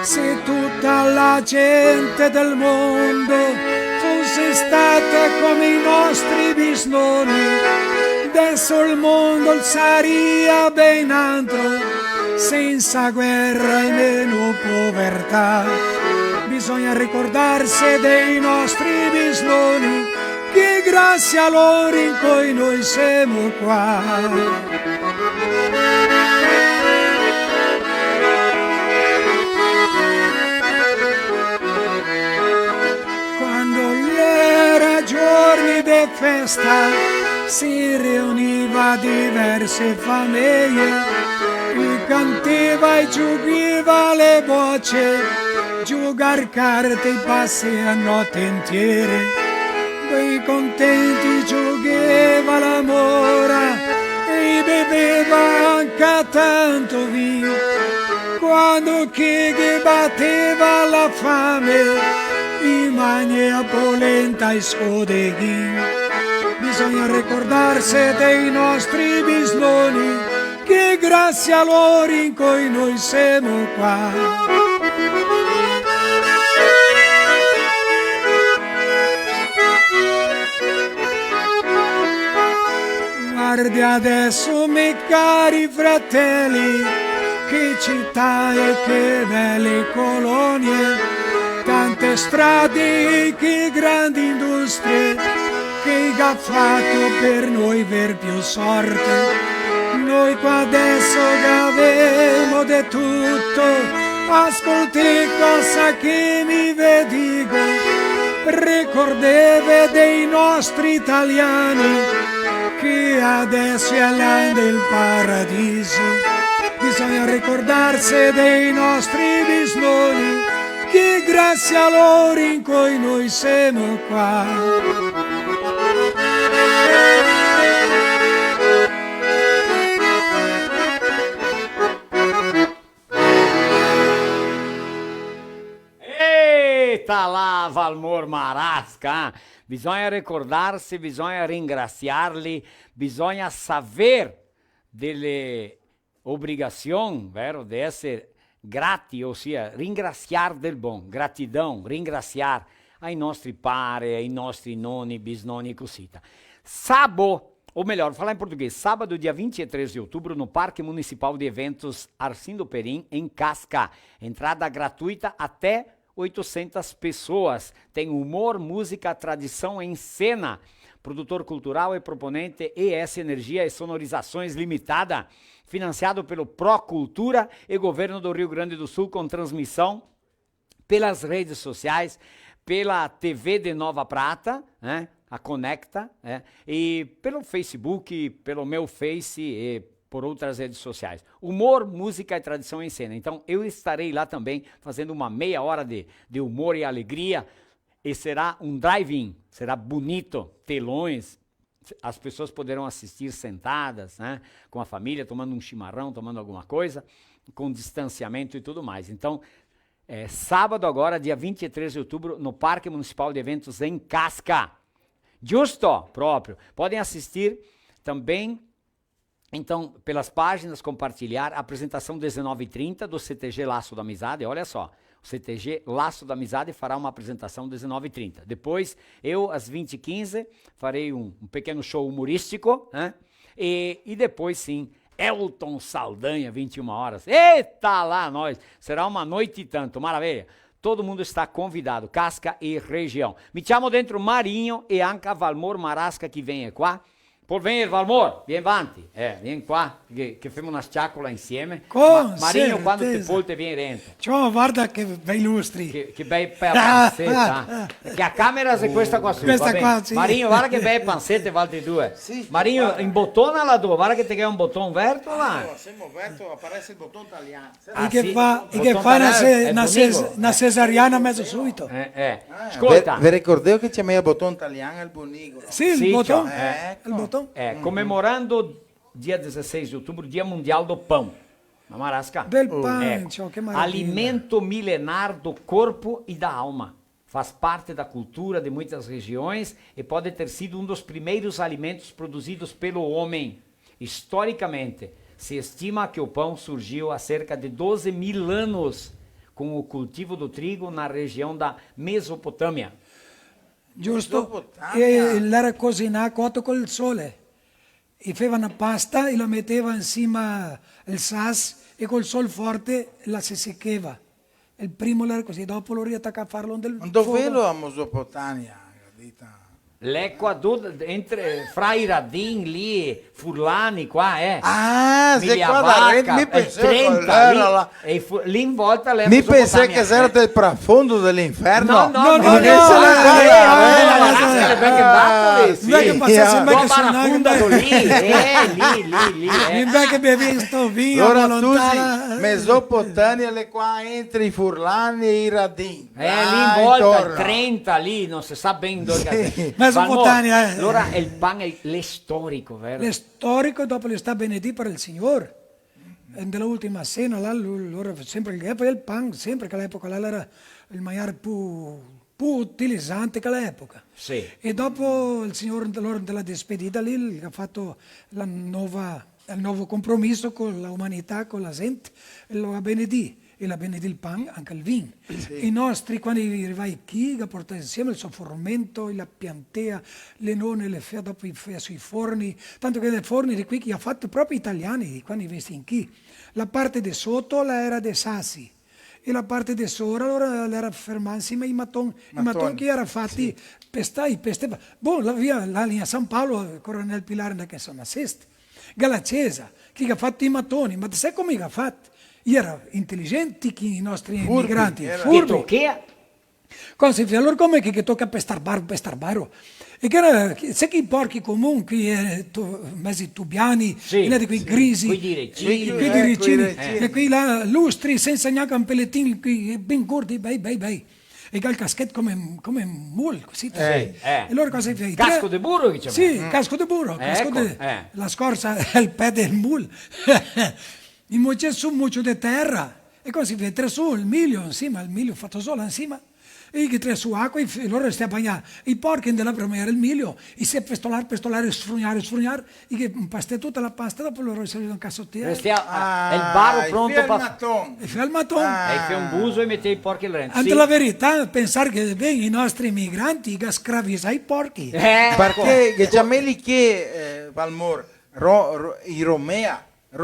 Se tutta la gente del mondo fosse stata come i nostri bisnonni, adesso il mondo sarebbe ben altro, senza guerra e meno povertà. Bisogna ricordarsi dei nostri bisnonni, che grazie a loro in cui noi siamo qua. Giorni di festa si riuniva diverse famiglie, e cantava e giugiva le voci, giugar carte e passi a notte intiere, ben contenti giugava l'amore e beveva anche tanto vino, quando chi batteva la fame, i magni a polenta e scodeghin. Bisogna ricordarsi dei nostri bisnoni, che grazie a loro in cui noi siamo qua. Guardi adesso, miei cari fratelli, che città e che belle colonie, tante strade, che grandi industrie, che ha fatto per noi ver più sorte. Noi qua adesso che avemo di tutto, ascolti cosa che mi vedico, ricordeve dei nostri italiani, che adesso è là del paradiso. Bisogna ricordarsi dei nostri bisnoni, che grazie a loro in cui noi siamo qua. Eita lá, Valmor Marasca! Bisogna ricordarsi, bisogna ringraziarli, bisogna saber delle obbligazioni, vero? Di essere grati, ossia ringraziare del buon, gratidão, ringraziare ai nostri pari, ai nostri nonni, bisnonni e così. Sábado, ou melhor, falar em português, sábado, dia 23 de outubro, no Parque Municipal de Eventos Arcindo Perim, em Casca. Entrada gratuita até 800 pessoas. Tem humor, música, tradição em cena. Produtor cultural e proponente ES Energia e Sonorizações Limitada. Financiado pelo Procultura e Governo do Rio Grande do Sul, com transmissão pelas redes sociais, pela TV de Nova Prata, né? A Conecta, e pelo Facebook, pelo meu Face e por outras redes sociais. Humor, música e tradição em cena. Então, eu estarei lá também fazendo uma meia hora de humor e alegria, e será um drive-in, será bonito, telões, as pessoas poderão assistir sentadas, né, com a família, tomando um chimarrão, tomando alguma coisa, com distanciamento e tudo mais. Então, sábado agora, dia 23 de outubro, no Parque Municipal de Eventos em Casca. Justo, próprio. Podem assistir também, então, pelas páginas, compartilhar a apresentação 19h30 do CTG Laço da Amizade. Olha só, o CTG Laço da Amizade fará uma apresentação 19h30. Depois, eu, às 20h15, farei um pequeno show humorístico, né? E depois, sim, Elton Saldanha, 21 horas. Eita lá, nós! Será uma noite e tanto, maravilha. Todo mundo está convidado, Casca e região. Me chamo dentro Marinho e anche Valmor Marasca, que vem qua. Por venire, Valmor, vieni avanti. Vieni qua, che famo una sciaccola insieme. Marinho, quando ti volte vieni dentro. Ciao, guarda che bei lustri. Che bei pancette, Che a camera è questa qua su, questa qua, sì. Marinho, guarda che bei pancette, altri due. Sì, Marinho, guarda. in bottona là dove, guarda che ti queda un bottone verto là. Se moverto appare il bottone italiano. E che fa una cesariana mezzo subito. Ascolta. Vi ricordo che c'è il bottone italiano al Bonigo. Sì, il bottone. Ecco. Il bottone. Comemorando dia 16 de outubro, Dia Mundial do Pão. Na Marasca. Del pancio, que maravilha. Alimento milenar do corpo e da alma. Faz parte da cultura de muitas regiões e pode ter sido um dos primeiros alimentos produzidos pelo homem. Historicamente, se estima que o pão surgiu há cerca de 12 mil anos com o cultivo do trigo na região da Mesopotâmia. Giusto? E l'era cucinato cotto col sole. E faceva una pasta e la metteva insieme al sas e col sol forte la si seccheva. Il primo l'era così, dopo lo riattacca a farlo del Dove lo a Mesopotamia? L'Equador fra Iradim lì, Furlani qua, Ah, se qua da Miliavaca, mi pensei Trenta, che era là. lì in volta le Mi pensei che era del profondo dell'inferno. No, Perché se la Non è che passasse mai che Baracundo suonava. lì. Non è che bevi sto vino, Allora tu volontà. sì, Mesopotamia, le qua entri i Furlani e i Radin. Lì in volta, 30 lì, non si sa ben dove. Sì. Mesopotamia, Allora il pan è storico, vero? È storico, dopo le sta benedì per il Signore. E nell'ultima cena, là, loro sempre il pan, sempre che all'epoca là era il mangiare più utilizzante che all'epoca. Sì. E dopo il Signore loro della despedita lì ha fatto il nuovo compromesso con l'umanità, con la gente, e lo ha benedì. E la benedì il pan, anche il vino. Sì. I nostri, quando arrivai qui, che portava insieme il suo fermento, la piantea, le nonne, le fea, dopo i fea sui forni, tanto che le forni di qui che ha fatto proprio italiani, quando investi in qui. La parte di sotto la era dei sassi, e la parte di sopra allora era fermata insieme ai mattoni. I mattoni che erano fatti peste. Boh, la via, la linea San Paolo, Coronel Pilare, che sono a Seste. Galacesa, che ha fatto i mattoni, ma sai come ha fatto? Erano intelligenti che i nostri immigranti, furbi. Così, allora come che tocca pestar baro? E che era, sai che i porchi comuni, mezzi tubiani, di quei grisi, quei diricini, e quei là lustri, senza neanche un pellettino, ben corti, bei. E il caschetto come un mulo, così. E loro cosa fai? Casco di burro che c'è? Sì, casco di burro, la scorza è il pè del mulo. E c'è su molto di terra, e così vede tre su il miglio insieme, il miglio fatto solo insieme, e che tre su acqua, e loro si bagnare. I porchi della prima era il miglio, e si pestolare, sfrugnare, e che paste tutta la pasta, dopo loro si vedono cassottiere. Il baro pronto per... E fa il mattone. E fa un buso e mette i porchi al rento. Anche la verità, pensare che i nostri migranti che scravizza i porchi. Perché che già me li che, Valmor, i Romea. E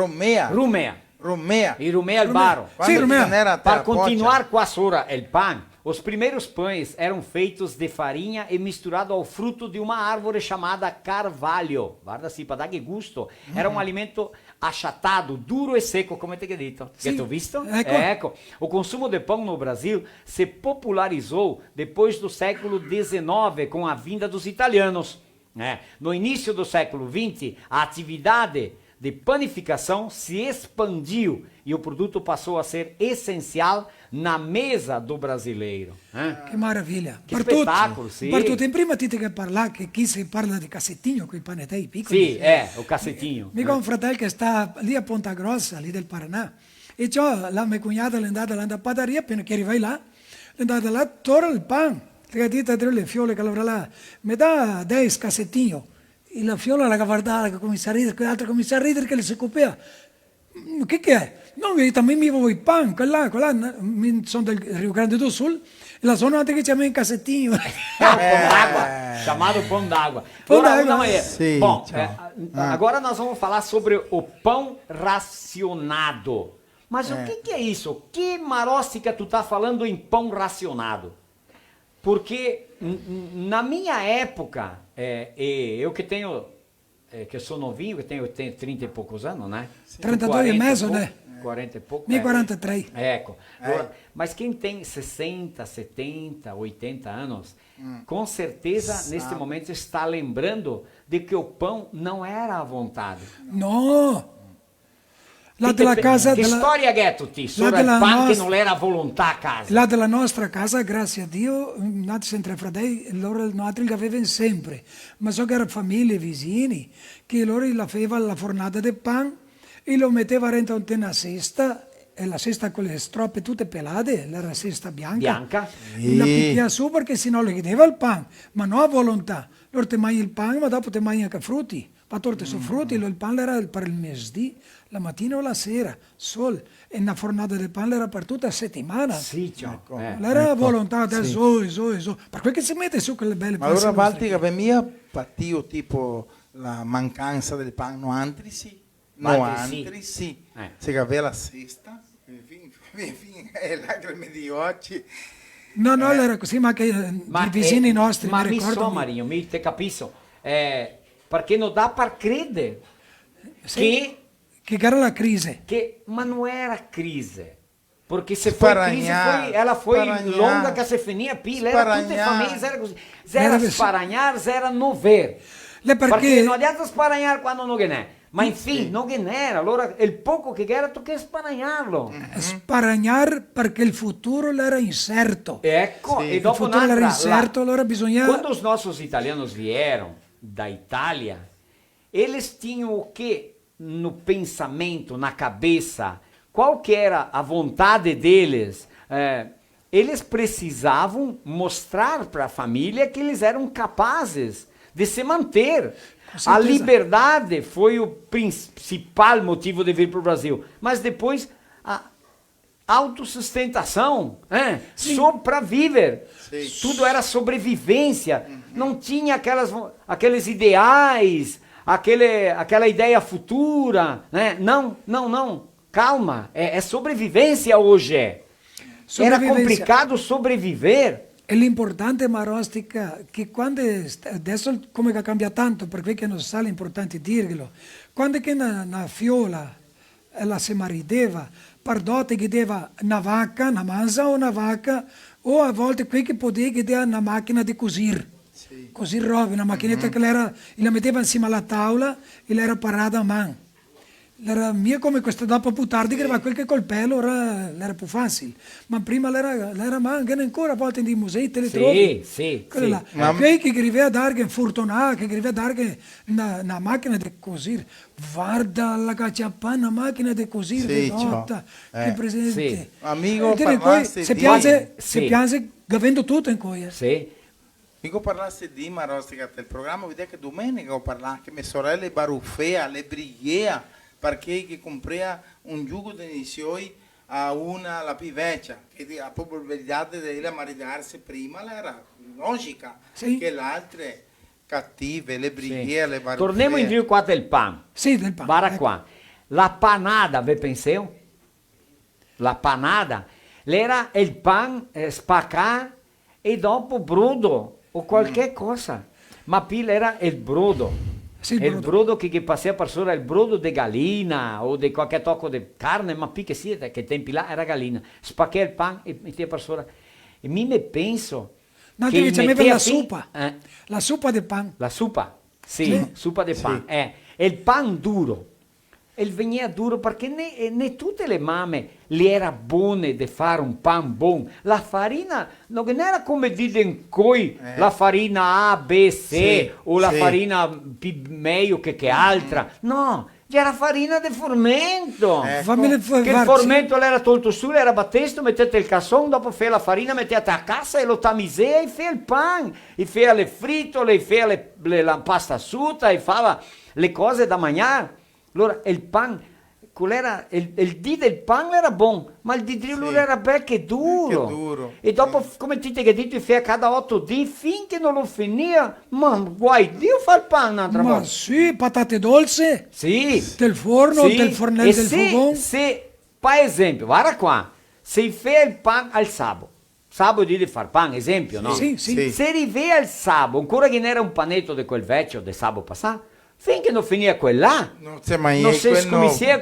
Rumea al baro. Sim, Rumea. Para continuar com a sora, el pan, os primeiros pães eram feitos de farinha e misturado ao fruto de uma árvore chamada carvalho. Guarda-se, para dar que gusto. Era um alimento achatado, duro e seco, como te dito. Sim. Tu visto? Ecco. O consumo de pão no Brasil se popularizou depois do século XIX, com a vinda dos italianos. No início do século XX, a atividade de panificação se expandiu e o produto passou a ser essencial na mesa do brasileiro. Che meraviglia. Che spettacolo, sì. Per tutti. Prima ti che parlare che qui si parla di cassettinho, con i panetei piccoli. Sì, o cassettinho. Mi ho un fratello che sta lì a Ponta Grossa, lì del Paraná, e c'ho la mia cognata, è andata alla padaria, appena che arrivai là, è andata là, torna il pan, le dita tra le fiole che lavora là, mi dà 10 cassettinho. E la fiola la guardava, che comincia a ridere, quell'altro comincia a ridere, che le si copia. Che è? Non, io también mi voy pan, quella, sono del Rio Grande do Sul, e la zona che c'è in cassettinho. Pão d'água, chamado pão d'água. Sim, Bom, agora nós vamos falar sobre o pão racionado. Mas o que é isso? Que maróstica tu tá falando em pão racionado? Porque na minha época, eu que tenho, que sou novinho, que tenho 30 e poucos anos, né? 32 e mezzo, né? 40 e pouco. Mi 43. Mas quem tem 60, 70, 80 anos, com certeza neste momento está lembrando de que o pão não era à vontade. No! Là della casa, che storia è tutti? Solo il pan che non era a volontà a casa. Là della nostra casa, grazie a Dio, nati entre fratelli, loro altri che avevano sempre. Ma so che erano famiglie vicini, che loro la facevano la fornata del pan e lo metteva dentro una cesta, e la cesta con le stroppe tutte pelate, era la cesta bianca. E la picchia su perché sennò le chiedeva il pan, ma non a volontà. Loro ti mangi il pan, ma dopo ti mangi anche frutti. Ma torte su frutti, il pan era per il mesdì, la mattina o la sera, sol. E una fornata di pan era per tutta la settimana. Sì, ciao. Era a volontà, adesso, per quel che si mette su quelle belle ma allora Valtica, per me patio tipo la mancanza del pan, no altri sì. No altri sì. Se aveva la cesta, lacrime di occhi. No, era così, ma che i vicini nostri ma mi mi ricordano. so, Marinho, mi te capisco. Perché non dà per credere Che era la crisi. ma non era crisi. Perché se foi crise, ela foi sparanhar. longa que se finia pila, era tutte Sparanhar. famílias, era così. Era sparanhar, era non ver. Perché Perché non adianta sparanhar quando non è. Ma infine, non era. Allora, il poco che era, tu che sparagnarlo. Sparagnar perché il futuro era incerto. Ecco, Sì. e Il dopo futuro era un'altra, incerto, allora bisognava... quando os nossos italianos vieram da Itália, eles tinham o que no pensamento, na cabeça, qual que era a vontade deles? Eles precisavam mostrar para a família que eles eram capazes de se manter. A liberdade foi o principal motivo de vir para o Brasil. Mas depois a autossustentação, só para viver. Sim. Tudo era sobrevivência. Não tinha aqueles ideais, aquela ideia futura. Né? Não. Calma, é sobrevivência hoje. Era complicado sobreviver. E l'importante, Marostica, che quando, adesso come che cambia tanto, per cui che non sa l'importante dirglielo, quando che una fiola ela si marideva, pardote che deva una vacca, una manza o una vacca, o a volte qui che poteva che deva una macchina di cosir. Sì. Cosir roba, una macchinetta che la metteva insieme alla tavola e l'era parata a mano. Era mia come questa dopo più tardi che era quel che col pelo era più facile, ma prima l'era manca ancora a volte nei musei te le trovi. Sì. Quei che arriva a dare fortunato, che arriva a dare una macchina di cosire, guarda la cacciapana, una macchina di cosire, che presente. Sì. Amico, se piange avendo tutto in coia. Sì. Amico parlasse di Marostica del programma, vedi che domenica ho parlato che mie sorelle Barufea, le briglia, perché che comprea un giugo di inizioi a una la più vecchia, che la probabilità di lei maridarsi prima era logica, che le altre cattive, le briglie, le barufee. Torniamo in giù qua del pan. Sì, del pan. Para qua. La panada, vi penseu? La panada, era il pan spaccato e dopo brodo o qualche cosa. Ma pila era il brodo. Sì, il brodo che passava per sopra il brodo di gallina o di qualche tocco di carne, ma che sia, che tempi là era gallina. Spacchè il pan e metteva per sopra. E mi penso no, che ci aveva la suppa. La suppa di pan. La suppa, sì. Suppa di pan. E il pan duro. E veniva duro perché né tutte le mamme le era buone di fare un pan buono. La farina non era come dite in coi la farina A, B, C o la farina meglio che altra. No, era farina di formento. Che il formento l'era tolto su, l'era battesto, mettete il cassone, dopo fai la farina, mettete a casa e lo tamisea e fai il pan. E fai le fritole, e fai la pasta asciutta, e fa le cose da mangiare. Allora il pan, il dì del pan era buono, ma il dì era becco e duro. E dopo, come ti che dite, fai a cada 8 dì, finché non lo finia, ma guai, Dio fa il pan un'altra volta. Ma sì, patate dolci, del forno, del fornello del fogone. Se, per esempio, guarda qua, se fai il pan al sabato di fare pan, esempio, no? Sì. Se rivei al sabato, ancora che non era un panetto di quel vecchio del sabato passato, finché non finia quella, non si scomicia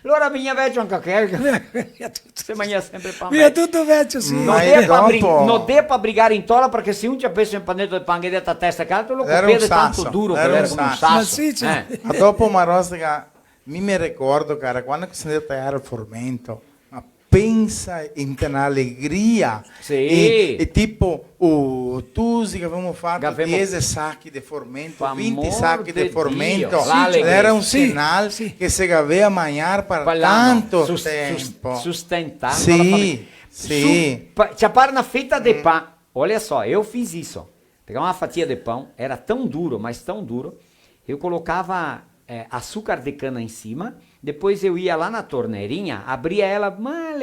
allora veniva vecchio anche che si mangia sempre pan. Via tutto vecchio, sì. Non deve per brigare in tola perché se un ci avesse un panetto di pan che detta a testa che altro lo vede tanto duro, era come un sasso. Ma sì, Ma dopo Marostica, mi ricordo, cara, quando si andava a tagliare il formento, pensa in un'allegria e tipo tu che avevamo fatto 10 sacchi di formento, 20 sacchi di formento, era un segnale che si aveva a mangiare per tanto tempo. Sustentando sì. C'è una fetta di pan, olha só, eu fiz isso, pegava uma fatia de pão, era tão duro, mas tão duro, eu colocava açúcar de cana em cima, depois eu ia lá na torneirinha, abria ela mal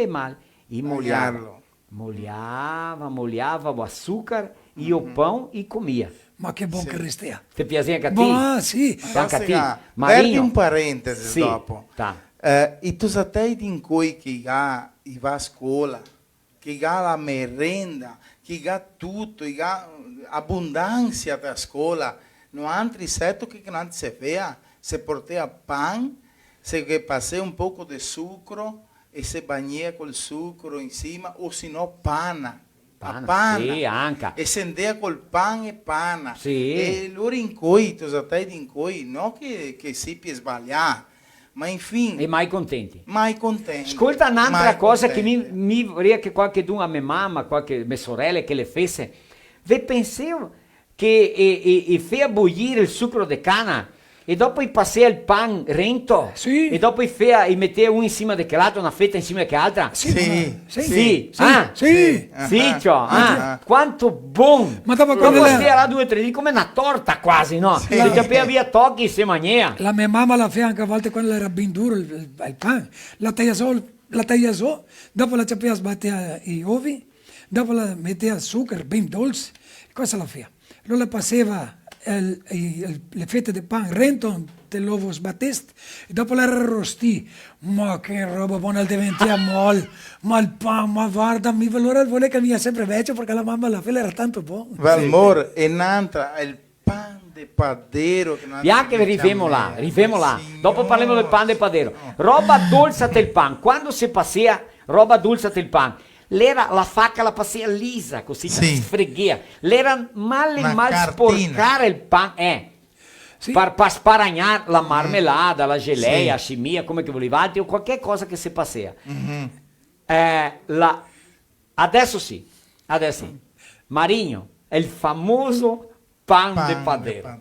e molhava o açúcar e o pão e comia. Ma che buon che restea. Ti piaceva cattivo? Ah, sì. Perdi un parentesi dopo. Tá. E tu sapete in cui che va a scuola che ha la merenda, che ha tutto, che ha abbondanza da scuola. Non altri certo che non si vea, se portea pan, se passei un poco di sucro e se bagnia col sucro in cima, o se no pana. Pana. Sì, anche. E scendeva col pan e pana. Sì. E loro in coi, non che si può sbagliare, ma infine... E mai contenti. Mai contenti. Ascolta un'altra mai cosa contenti. che mi vorrei che qualcuno, a mia mamma, qualche mie sorelle che le fesse, ve pensavo che e fea bollire il sucro di canna e dopo passei il pan rento e dopo e metteva uno in cima di che l'altro, una fetta in cima di che l'altra. Sì. Quanto buon! Ma dopo quando quando là 2 o 3 di come una torta quasi, no? Sì. E già per via tocchi se mangia. La mia mamma la fa anche a volte quando era ben duro il pan. La taglia su, dopo la sapeva sbattere i uovi, dopo la metteva zucchero ben dolce. Cosa la fa? Allora passava le fette di pan rento dell'uovo sbatteste e dopo la arrostì. Ma che roba buona diventa ma il pan, ma guarda, mi vuole che mi è sempre vecchio perché la mamma la fila era tanto buono. Valmor, e un'altra, il pan de padero. Bianca, rifemo là. Dopo parliamo del pan de padero. Roba dolce del pan. Quando si passea roba dolce del pan, la facca la passea lisa, così sfreghia. L'era mal sporcare il pan, per sparagnare la marmelada, la geleia, la scimmia, come che volevate, o qualche cosa che si passea. Adesso sì. Marinho è il famoso pan de padero.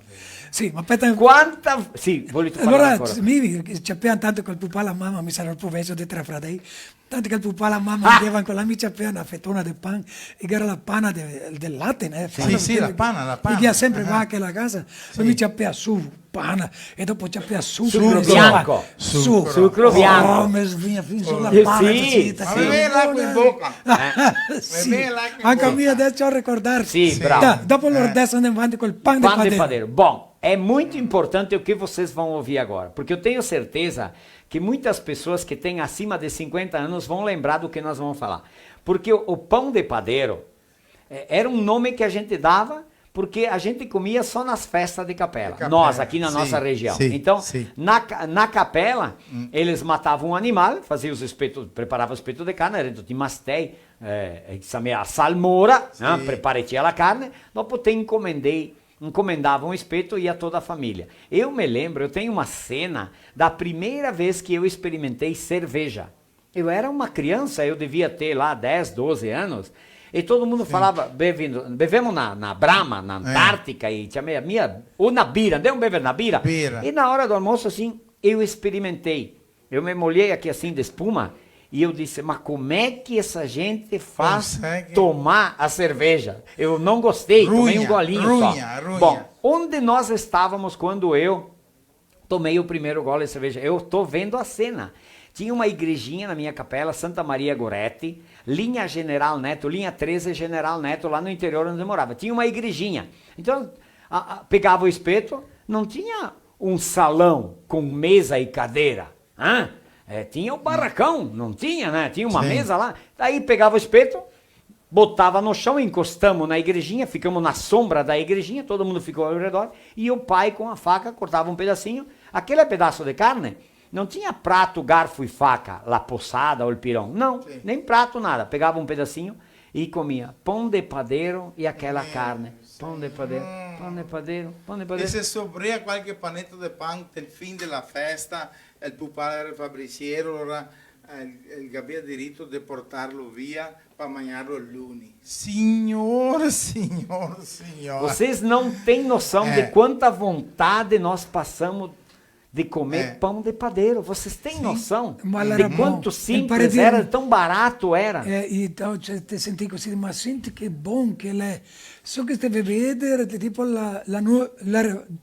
Sì, ma aspetta. Quanta... Sì, volete parlare allora, ancora? mi c'appia tanto col pupà la mamma, mi sarà il poveggio di tre fratelli, tanto che il pupà la mamma mi dava ancora, mi c'appia una fettona di pan, e era la pana del latte, né? La pana. E che sempre va anche alla casa, mi c'appia su pana, e dopo c'appia sucro bianco. Sucro bianco. Oh, mi svia fin sulla pana. Sì. Ma mi viene l'acqua in bocca. Anche a me adesso ho ricordarsi. Sì, bravo. Dopo loro adesso andiamo avanti col pan de padero. Bom, é muito importante o que vocês vão ouvir agora, porque eu tenho certeza que muitas pessoas que têm acima de 50 anos vão lembrar do que nós vamos falar. Porque o pão de padeiro era um nome que a gente dava porque a gente comia só nas festas de capela. Nós, aqui na nossa região. Então, na capela, eles matavam um animal, faziam os espetos, preparavam o espeto de carne, era tutti mastei, a salmoura, preparetia a carne, dopo te encomendavam um espeto e ia toda a família. Eu me lembro, eu tenho uma cena da primeira vez que eu experimentei cerveja. Eu era uma criança, eu devia ter lá 10, 12 anos, e todo mundo falava, bebemos na Brahma, na Antártica, e chamei a minha, ou na bira, deu um beber na bira. E na hora do almoço, assim, eu experimentei. Eu me molhei aqui assim de espuma, e eu disse, mas como é que essa gente faz tomar a cerveja? Eu não gostei, tomei um golinho só. Bom, onde nós estávamos quando eu tomei o primeiro gole de cerveja? Eu estou vendo a cena. Tinha uma igrejinha na minha capela, Santa Maria Goretti, linha General Neto, linha 13 General Neto, lá no interior onde eu morava. Tinha uma igrejinha. Então, pegava o espeto, não tinha um salão com mesa e cadeira. Tinha o barracão, não tinha, né? Tinha uma mesa lá. Daí pegava o espeto, botava no chão, encostamos na igrejinha, ficamos na sombra da igrejinha, todo mundo ficou ao redor, e o pai com a faca cortava um pedacinho. Aquele pedaço de carne, não tinha prato, garfo e faca, la poçada ou o pirão. Não, nem prato, nada. Pegava um pedacinho e comia pão de padeiro e aquela carne. Pão de padeiro, pão de padeiro, pão de padeiro. E se sobria qualche panetto de pan del fin della festa, il pupà era fabriciero, allora ele aveva diritto di portarlo via para mangiarlo il lunedì. Signor. Vocês não têm noção de quanta vontade nós passamos de comer pão de padeiro. Vocês têm noção de quanto simples era, tão barato era? E então te senti così, ma senti che buon che è. So che deve vedere tipo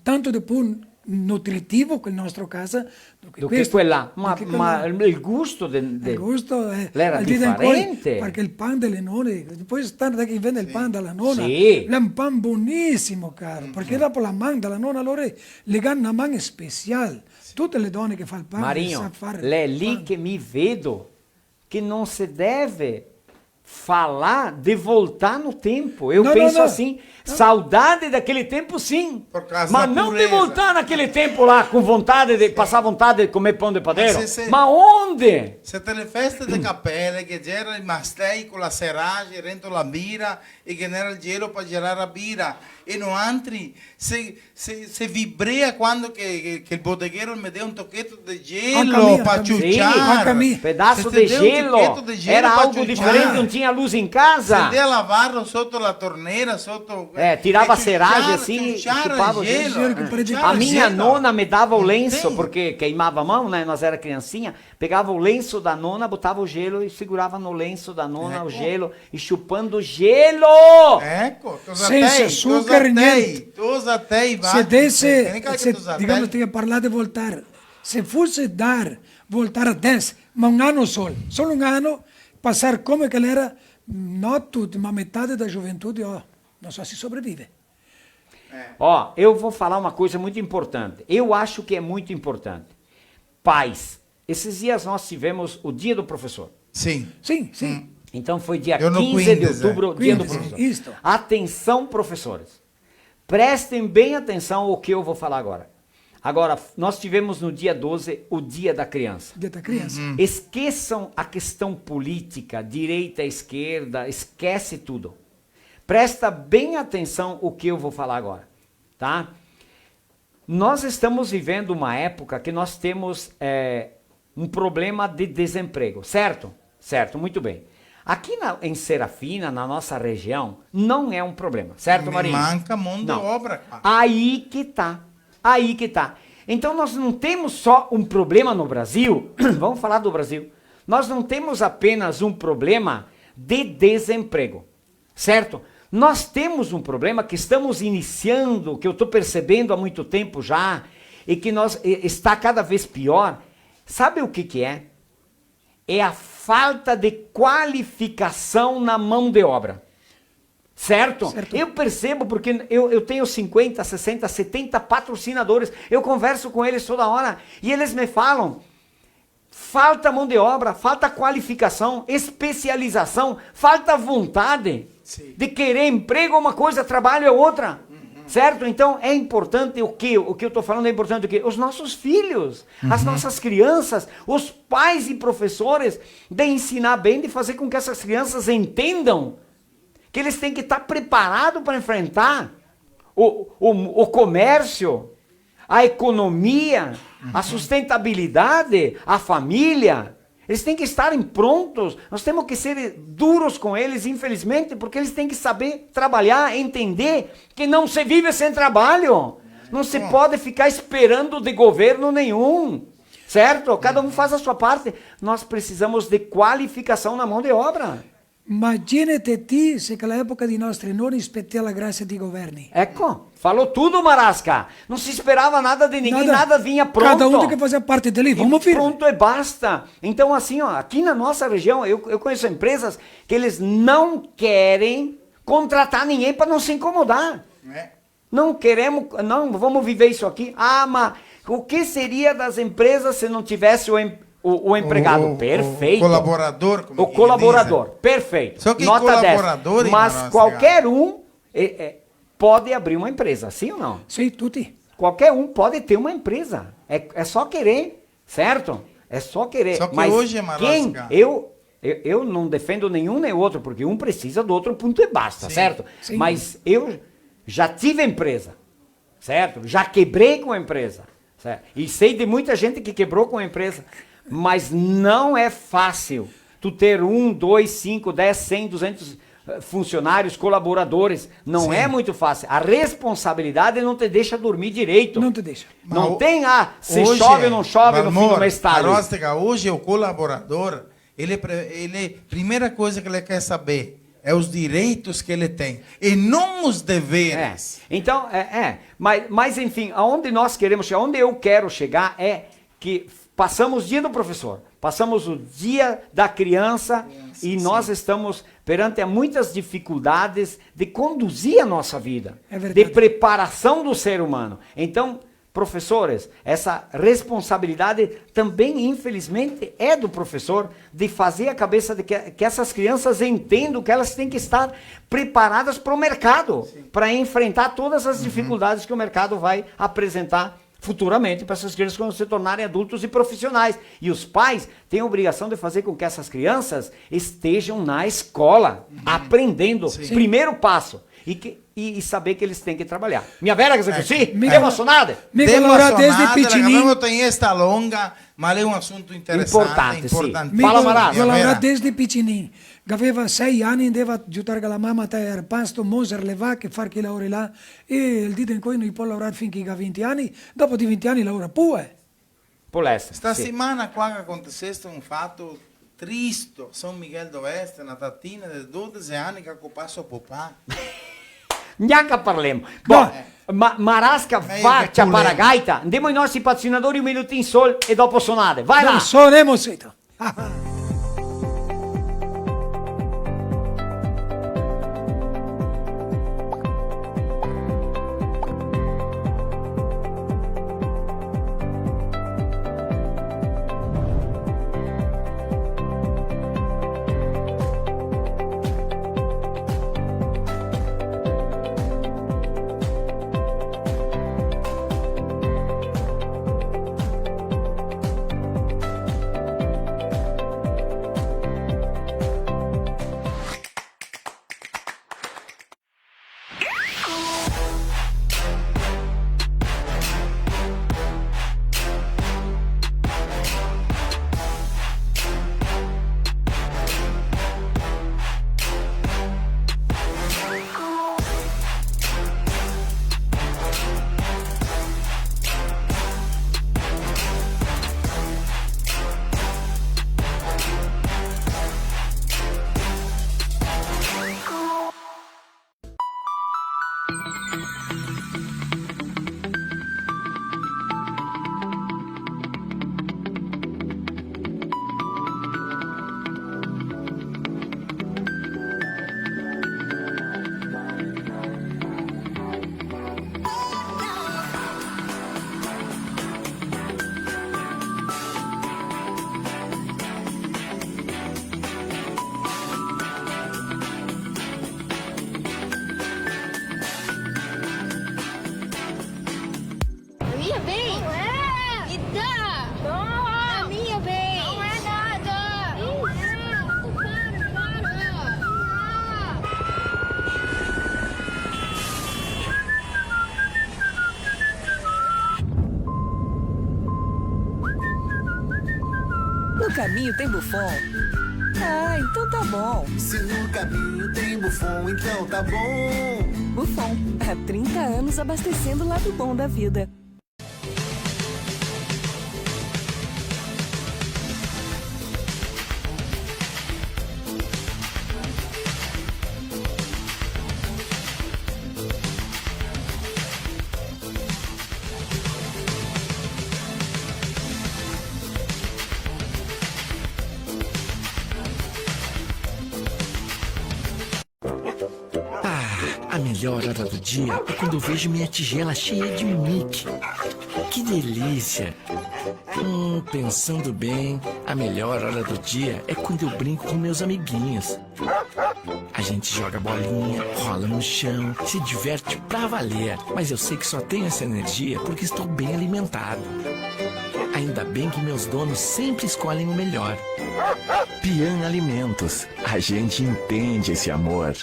tanto di più nutritivo che il nostro casa do che quella, ma il gusto il gusto era differente, perché il pan delle nonne, poi stanno da chi vende il pan dalla nonna, è un pan buonissimo, caro, perché dopo la man dalla nonna allora le danno una man speciale. Tutte le donne che fanno il pan Marinho, sanno fare è lì che mi vedo che non si deve falar de voltar no tempo. Eu penso assim, saudade daquele tempo, sim. Mas não de voltar naquele tempo lá com vontade de passar vontade de comer pão de padeiro. Mas onde? Se te le feste de capelle che c'era il mastei con la serragem dentro la birra e che n'era il gelo per gelare la birra e no altri se vibrea quando che il bodeguero me deu un tocchetto di gelo para chuchar. Pedaço de gelo. Era algo diferente, não tinha luz em casa. Se a lavarlo sotto la torneira, sotto... tirava a seragem assim e chupava o gelo. A minha nona me dava o lenço, porque queimava a mão, né? Nós era criancinha. Pegava o lenço da nona, botava o gelo e segurava no lenço da nona o gelo e chupando gelo. Ecco, senza açúcar, niente. Se desse, digamos, tinha parlato di voltare, se fosse voltare a 10, ma un anno solo un anno, passare come che era, não tudo, ma metade da juventude, não só se sobrevive. Ó, eu vou falar uma coisa muito importante. Eu acho que é muito importante. Pais, esses dias nós tivemos o Dia do Professor. Sim. Sim. Então foi dia 15 de outubro, Dia do Professor. Isto. Atenção, professores. Prestem bem atenção ao que eu vou falar agora. Agora, nós tivemos no dia 12 o Dia da Criança. Dia da Criança. Esqueçam a questão política, direita, esquerda, esquece tudo. Presta bem atenção o que eu vou falar agora, tá? Nós estamos vivendo uma época que nós temos um problema de desemprego, certo? Certo, muito bem. Aqui em Serafina, na nossa região, não é um problema, certo, Marinho? Manca mão de obra. Aí que tá. Então nós não temos só um problema no Brasil, vamos falar do Brasil. Nós não temos apenas um problema de desemprego, certo? Nós temos um problema que estamos iniciando, que eu estou percebendo há muito tempo já, e que está cada vez pior. Sabe o que é? É a falta de qualificação na mão de obra. Certo? Eu percebo porque eu tenho 50, 60, 70 patrocinadores, eu converso com eles toda hora e eles me falam, falta mão de obra, falta qualificação, especialização, falta vontade de querer emprego uma coisa, trabalho é outra. Certo? Então é importante o que eu estou falando é importante o que? Os nossos filhos, as nossas crianças, os pais e professores, de ensinar bem, de fazer com que essas crianças entendam que eles têm que estar preparados para enfrentar o comércio, a economia, a sustentabilidade, a família. Eles têm que estarem prontos. Nós temos que ser duros com eles, infelizmente, porque eles têm que saber trabalhar, entender que não se vive sem trabalho. Não se pode ficar esperando de governo nenhum. Certo? Cada um faz a sua parte. Nós precisamos de qualificação na mão de obra. Imagina-te ti se naquela época di nostri nonni aspettava a grazia di governi. Ecco, falou tudo, Marasca. Não se esperava nada de ninguém, nada vinha pronto. Cada um tem que fazer parte dele, vamos vir. Pronto e basta. Então assim, ó, aqui na nossa região, eu conheço empresas que eles não querem contratar ninguém para não se incomodar. Não queremos, não vamos viver isso aqui. Ah, mas o que seria das empresas se não tivesse o empregado? Perfeito. O colaborador, como o colaborador, perfeito. Só que nota 10. colaborador, mas qualquer um pode abrir uma empresa, sim ou não? Sim, tutti. Qualquer um pode ter uma empresa. É só querer, certo? É só querer. Só que mas hoje, Marasca, eu não defendo nenhum nem outro, porque um precisa do outro, ponto e basta, certo? Sim. Mas eu já tive empresa, certo? Já quebrei com a empresa, certo? E sei de muita gente que quebrou com a empresa. Mas não é fácil tu ter 1, 2, 5, 10, 100, 200 funcionários, colaboradores. Não é muito fácil. A responsabilidade não te deixa dormir direito. Não te deixa. Não tem se chove ou não chove no fim do mês. Hoje o colaborador, primeira coisa que ele quer saber é os direitos que ele tem e não os deveres. Então, mas enfim, aonde nós queremos chegar, onde eu quero chegar é que passamos o dia do professor, passamos o dia da criança e nós estamos perante muitas dificuldades de conduzir a nossa vida, de preparação do ser humano. Então, professores, essa responsabilidade também, infelizmente, é do professor de fazer a cabeça de que essas crianças entendam que elas têm que estar preparadas para o mercado, para enfrentar todas as dificuldades que o mercado vai apresentar futuramente para essas crianças quando se tornarem adultos e profissionais. E os pais têm a obrigação de fazer com que essas crianças estejam na escola, aprendendo. Primeiro passo. E saber que eles têm que trabalhar. Minha Vera, que sì? Fica emocionada? Desde pequenininho. Eu tenho esta longa, mas é um assunto interessante. Importante. Fala, Marasca. Io lavoravo desde piccinini. Aveva 6 anni, andava a aiutare la mamma a tagliare pasto, moser le vacche, fare quei lavori là. E il dito in cui non può lavorare finché ha 20 anni. Dopo di 20 anni lavora pure. Può essere. Sta settimana qua che acontecesse un fatto triste. São Miguel d'Oeste, una tattina di 12 anni che ha occupato papà. Neanche parliamo. Marasca, faccia paragaita. Andiamo ai nostri patrocinatori un minuto in sol e dopo suonate. Vai là. Suoniamo sito. minha vez? Não é! Me dá! Não! É minha vez! Não é nada! Não é! Para! No caminho tem Buffon? Ah, então tá bom. Se no caminho tem Buffon, então tá bom. Buffon, há 30 anos abastecendo o lado bom da vida. A melhor hora do dia é quando eu vejo minha tigela cheia de Mickey. Que delícia! Pensando bem, a melhor hora do dia é quando eu brinco com meus amiguinhos. A gente joga bolinha, rola no chão, se diverte pra valer. Mas eu sei que só tenho essa energia porque estou bem alimentado. Ainda bem que meus donos sempre escolhem o melhor. Pian Alimentos. A gente entende esse amor.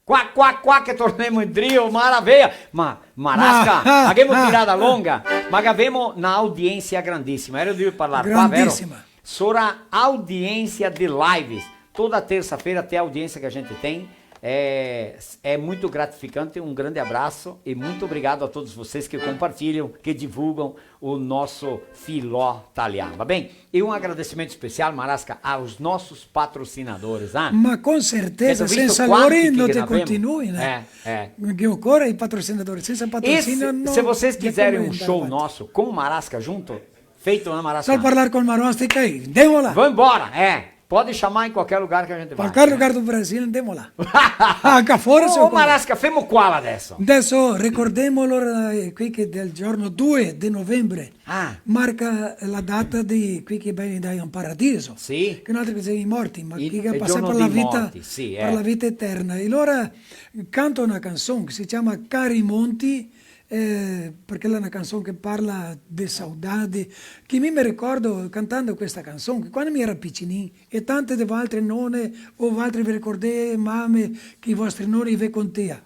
Qua che torniamo in trio, maravilha! Ma Marasca, abbiamo tirata longa, ma abbiamo una audiência grandissima. Era de falar, grandissima. Sora audiência de lives. Toda terça-feira tem a audiência que a gente tem. É muito gratificante, um grande abraço e muito obrigado a todos vocês que compartilham, que divulgam o nosso Filó Italiano, tá bem? E um agradecimento especial, Marasca, aos nossos patrocinadores, ah? Ma con certeza, senza loro non te continui, né? Che ancora i patrocinadori, senza patrocínio não. Se vocês quiserem um show nosso com o Marasca junto, feito na Marasca. Só falar com o Marasca aí, vamos lá. Vamos embora, Pode chamar em qualquer lugar que a gente vai. Qualquer lugar do Brasil, andiamo là. Cá fora, Ô, Marasca, femo qual adesso? Adesso ricordiamo qui che del giorno 2 di novembre marca la data di qui che viene da un paradiso. Sì. Che non altro che i morti, ma chi che il passa giorno per la dei vita, morti, sì, per la vita eterna. E allora canto una canzone che si chiama Cari Monti, perché è una canzone che parla di saudade, che mi ricordo cantando questa canzone, che quando mi era piccinino, e tante di altre nonne o altre vi ricordate, mamme, che i vostri nonni vi contea.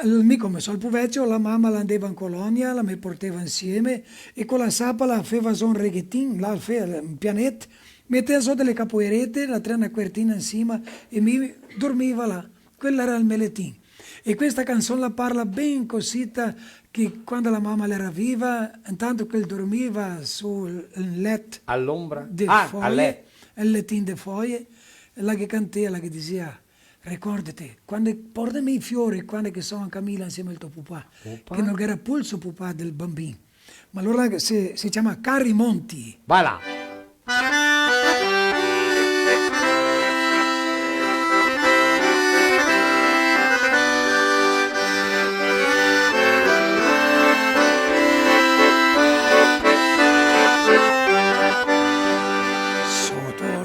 Mi come sono vecchio, la mamma l'andava in colonia, la mi portava insieme, e con la sapala faceva un reggaetin, là, un pianeta, metteva sotto le capoeirette, la trena quertina insieme, e mi dormiva là. Quello era il meletin. E questa canzone la parla ben cosita che quando la mamma era viva, intanto che dormiva sul letto all'ombra di a foglie, letto. il lettino di foglie, la che cantava, la che diceva, ricordati, quando portami i fiori, quando che sono a Camilla insieme al tuo papà, che non era pulso papà del bambino. Ma allora si chiama Cari Monti. Vai là.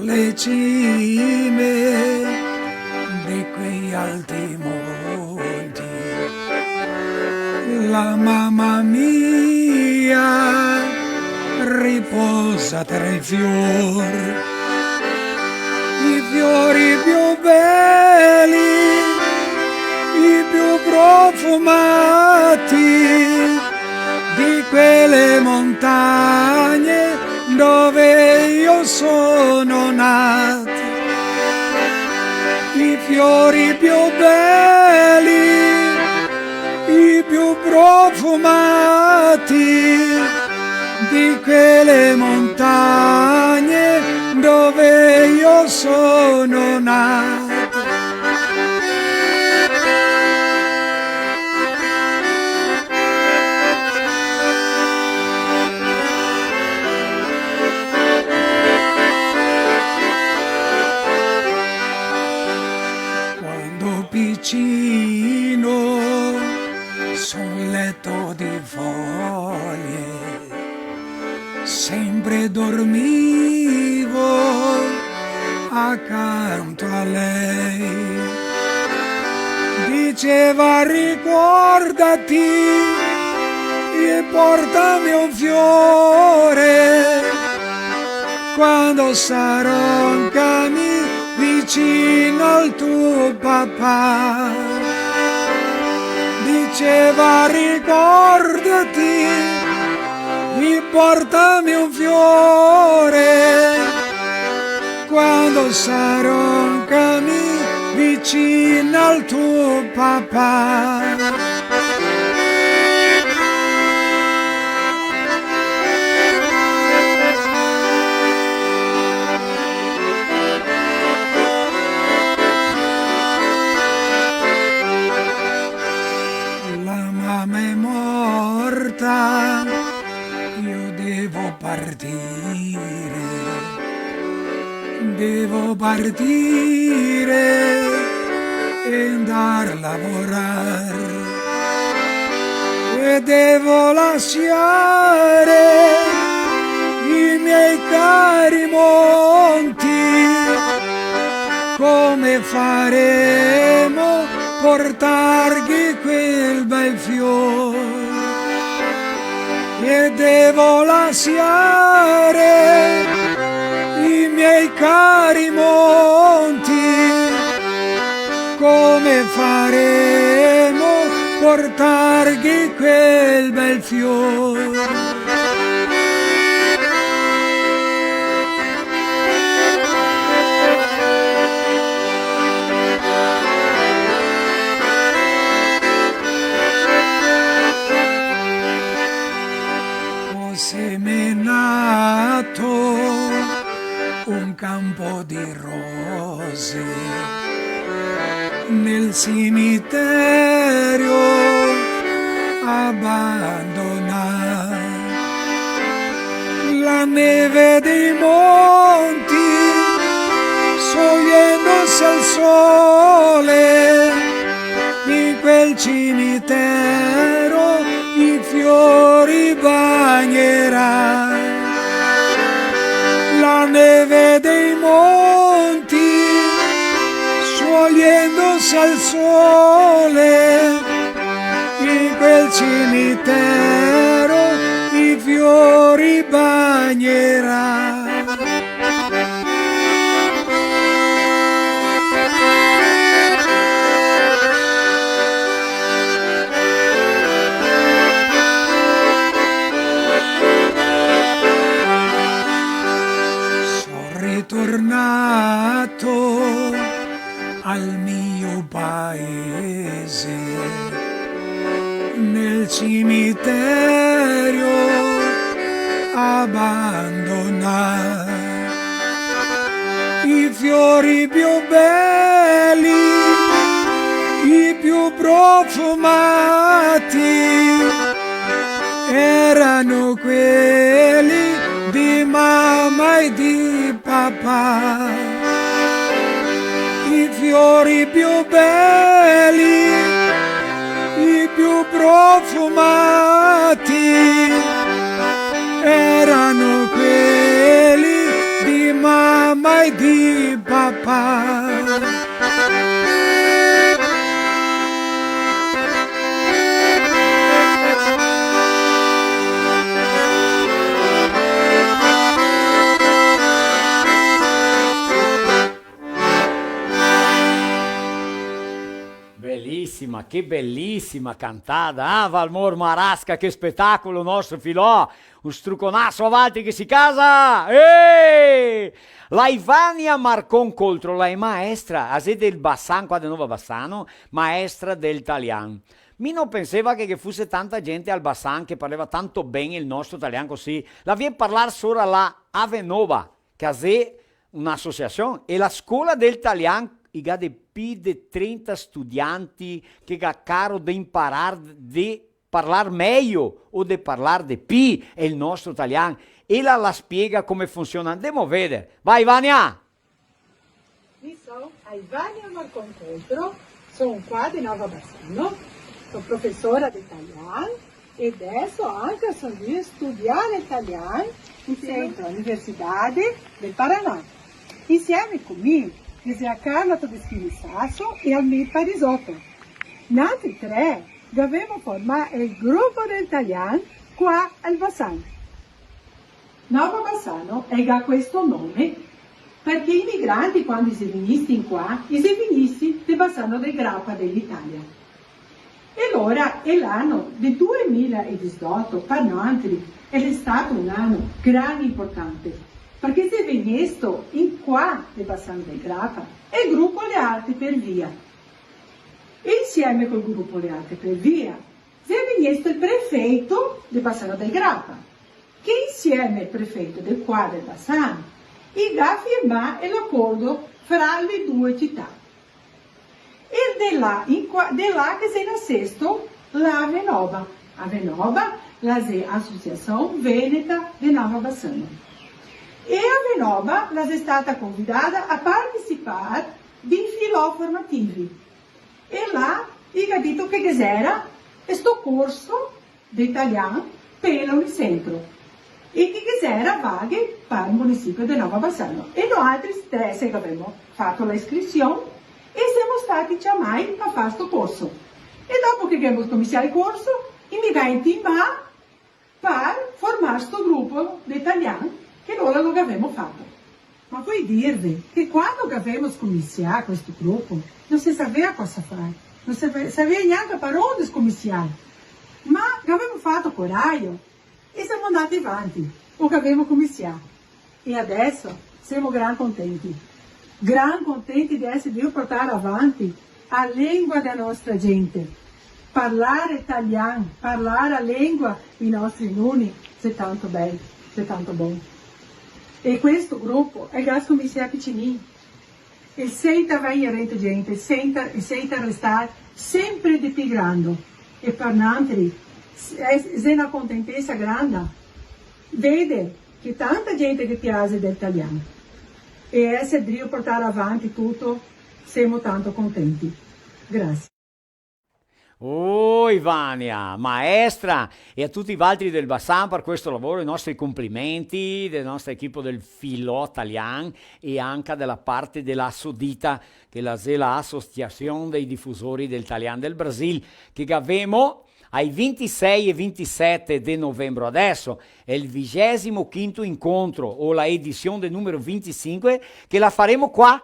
Le cime di quei alti monti, la mamma mia riposa tra i fiori più belli, i più profumati di quelle montagne dove io sono nato. I fiori più belli, i più profumati di quelle montagne dove io sono nato. Piccino sul letto di foglie sempre dormivo accanto a lei, diceva ricordati e portami un fiore quando sarò in cammino vicino al tuo papà. Diceva ricordati e portami un fiore quando sarò in cammino vicino al tuo papà. Io devo partire e andare a lavorare e devo lasciare i miei cari monti. Come faremo portargli quel bel fiore? E devo lasciare i miei cari monti. Come faremo portargli quel bel fiore? Seminato un campo di rose nel cimitero abbandonato. La neve dei monti Sfogliandosi al sole in quel cimitero i fiori bagnerà. La neve dei monti sciogliendosi al sole in quel cimitero i fiori bagnerà. Tornato al mio paese, nel cimitero abbandonato, i fiori più belli, i più profumati, erano quelli di mamma e di papà. I fiori più belli, i più profumati, erano quelli di mamma e di papà. Che bellissima cantata, Valmor Marasca, che spettacolo nostro Filò, un struconasso avanti che si casa, La Ivania Marcon Coltro, la è maestra, a del Bassan, qua di Nova Bassano, maestra del italiano. Mi non pensava che fosse tanta gente al Bassan che parlava tanto bene il nostro italiano così, la viene parlare solo la Avenova, che ha un'associazione, e la scuola del italiano, i ha più di 30 studianti che ha caro di imparare di parlare meglio o di parlare di più è il nostro italiano. E la spiega come funziona. Andiamo a vedere. Vai Vania! Io sono Ivania Marcon Coltro, sono qua di Nova Bassano, sono professora di italiano e adesso anche sono venuta a studiare italiano insieme all'Università del Paraná. Insieme con me che a Carla Todeschini Sasso e al mio Parisotto. Noi tre abbiamo formato il gruppo del italiano qua al Bassano. Nova Bassano ha questo nome perché i migranti quando si venissero qua, si venissero del Bassano del Grappa dell'Italia. E allora l'anno del 2018 per noi è stato un anno grande importante. Perché se veniste in qua del Bassano del Grappa e il gruppo Le Alte per Via. E insieme col gruppo Le Alte per Via, se veniste il prefetto del Bassano del Grappa, che insieme al prefetto del qua del Bassano, ha firmato l'accordo fra le due città. E di là che si è nascesto la Avenova. Avenova, l'associazione veneta di Nova Bassano. E a Venova è stata convidata a partecipare di filò formativi. E là ha detto che era questo corso di italiano per l'Unicentro. E che era vaghe per il municipio di Nova Bassano. E noi tre abbiamo fatto l'iscrizione e siamo stati chiamati a fare questo corso. E dopo che abbiamo cominciato il corso, mi ha intimato per formare questo gruppo di italiani che noi lo abbiamo fatto. Ma vuoi dirvi che quando abbiamo cominciato questo gruppo non si sapeva cosa fare, non si sapeva neanche per dove cominciare, ma abbiamo fatto coraggio e siamo andati avanti, o che abbiamo cominciato. E adesso siamo gran contenti di essere portare avanti la lingua della nostra gente, parlare italiano, parlare la lingua dei nostri nonni, è tanto bello, è tanto buono. E questo gruppo è grazie a cominciare piccinino. E senza venire gente, senza restare sempre di più grande. E per noi è una contentezza grande. Vede che tanta gente che piace dell'italiano. E essere Dio portare avanti tutto siamo tanto contenti. Grazie. Oi Vania, maestra, e a tutti gli altri del Bassan per questo lavoro, i nostri complimenti della nostra equipe del Filo Italian e anche della parte della Sodita, che è l'Associazione dei diffusori del Italiano del Brasile, che abbiamo ai 26 e 27 di novembre. Adesso è il 25º incontro o la edizione del numero 25 che la faremo qua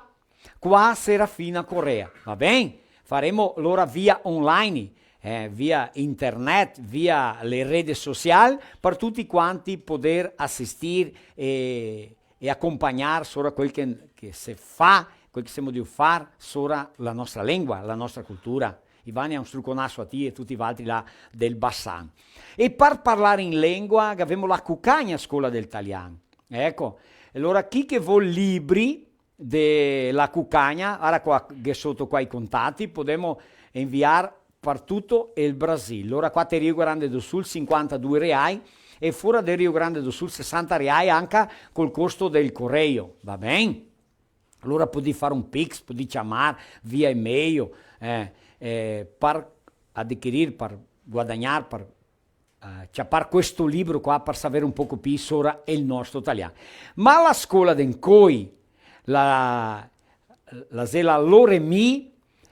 a Serafina Correa, va bene? Faremo l'ora via online, via internet, via le reti sociali, per tutti quanti poter assistere e accompagnare sopra quel che si fa, quel che siamo di fare sopra la nostra lingua, la nostra cultura. Ivani è un struconasso a te e tutti gli altri là del Bassan. E per parlare in lingua abbiamo la Cucagna Scuola del Italiano. Ecco, allora chi che vuole libri della Cucagna, ora qua che sotto qua i contatti, possiamo inviare per tutto il Brasile. Ora qua te Rio Grande do Sul 52 reai e fuori del Rio Grande do Sul 60 reai anche col costo del correio, va bene? Allora puoi fare un pix, puoi chiamare via email per adquirir, per guadagnare, per chiappare questo libro qua per sapere un poco più sopra il nostro italiano. Ma la scuola d'Encoi, la Zela Loremi,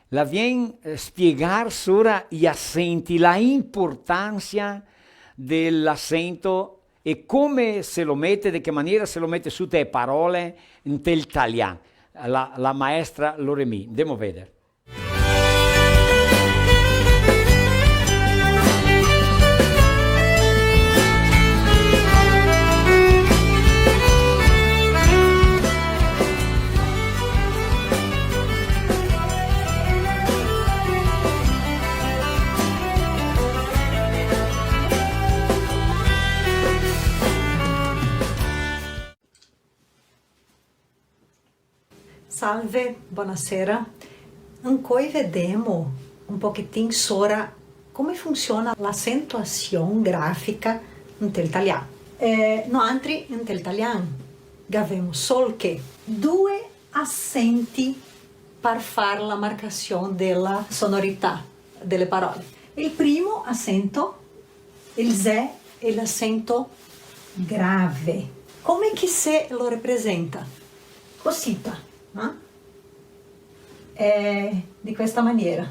la viene spiegare sopra gli accenti, la importanza dell'accento e come se lo mette, di che maniera se lo mette su te parole in te italiano. La maestra Loremi, andiamo a vedere. Salve, buonasera. Noi vediamo un pochettino sopra come funziona l'accentuazione grafica nell'italiano. Noi nell'italiano abbiamo solo che due accenti per fare la marcazione della sonorità delle parole. Il primo accento, il Z, è l'accento grave. Come che se lo rappresenta? Cosita. Di questa maniera,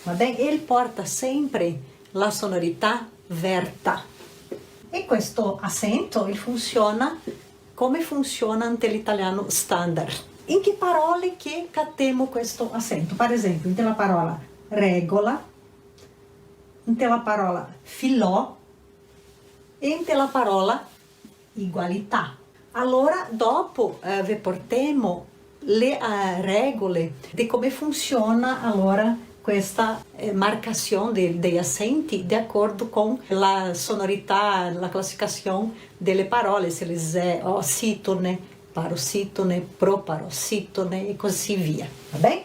va bene? E porta sempre la sonorità verta. E questo accento funziona come funziona nell'italiano standard. In che parole che cattiamo questo accento? Per esempio, nella parola regola, nella parola filò e nella parola ugualità. Allora, dopo vi portiamo le regole di come funziona allora questa marcazione degli accenti di accordo con la sonorità, la classificazione delle parole, se le Z, ossitone, parossitone, proparossitone e così via. Va bene?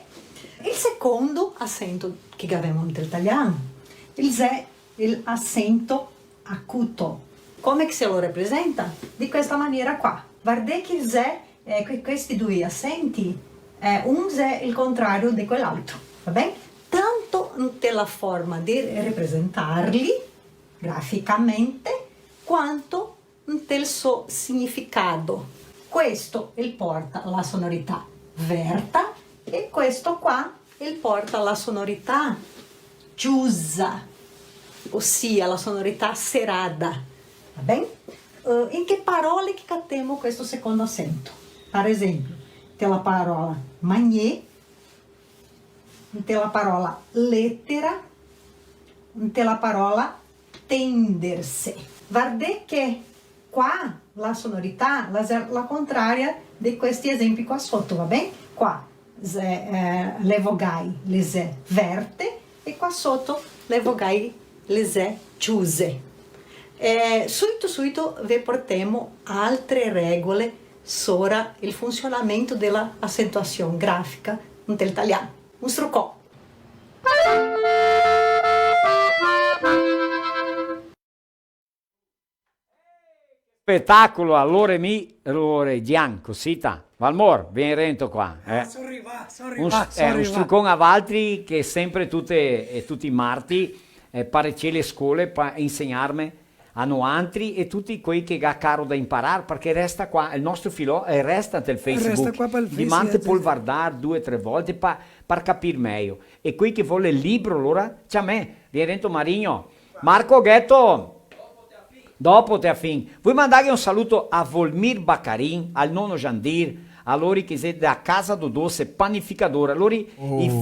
Il secondo accento che abbiamo nell'italiano, il Z, il accento acuto. Come se lo rappresenta? Di questa maniera qua. Guardate che il Z, questi due accenti, un Z è il contrario di quell'altro, va bene? Tanto nella forma di rappresentarli graficamente, quanto nel suo significato. Questo porta la sonorità verta e questo qua porta la sonorità chiusa, ossia la sonorità serrata, va bene? In che parole che cattiamo questo secondo accento? Per esempio, nella parola magné, nella parola lettera, nella parola tendersi. Guardate che qua la sonorità è la contraria di questi esempi qua sotto, va bene? Qua le vogali le Z verte e qua sotto le vogali le Z chiuse. Subito vi portiamo altre regole sopra il funzionamento della accentuazione grafica nell'italiano. Un struccò. Spettacolo, allora Gian, cosita. Valmor, vieni rento qua. Sono arrivato. Un struccone a Valtri che sempre tutti i marti parece le scuole per insegnarmi a altri e tutti quei che ha caro da imparare perché resta qua, il nostro filo resta nel Facebook. Resta qua per il Di mante polvardare 2 o 3 volte per capire meglio. E quei che vuole il libro, allora, c'è a me, vieni rento Marigno. Marco Ghetto. Dopo te affin. Vuoi mandare un saluto a Volmir Baccarin, al nonno Jandir, a loro che siete da Casa do Doce Panificadora. Loro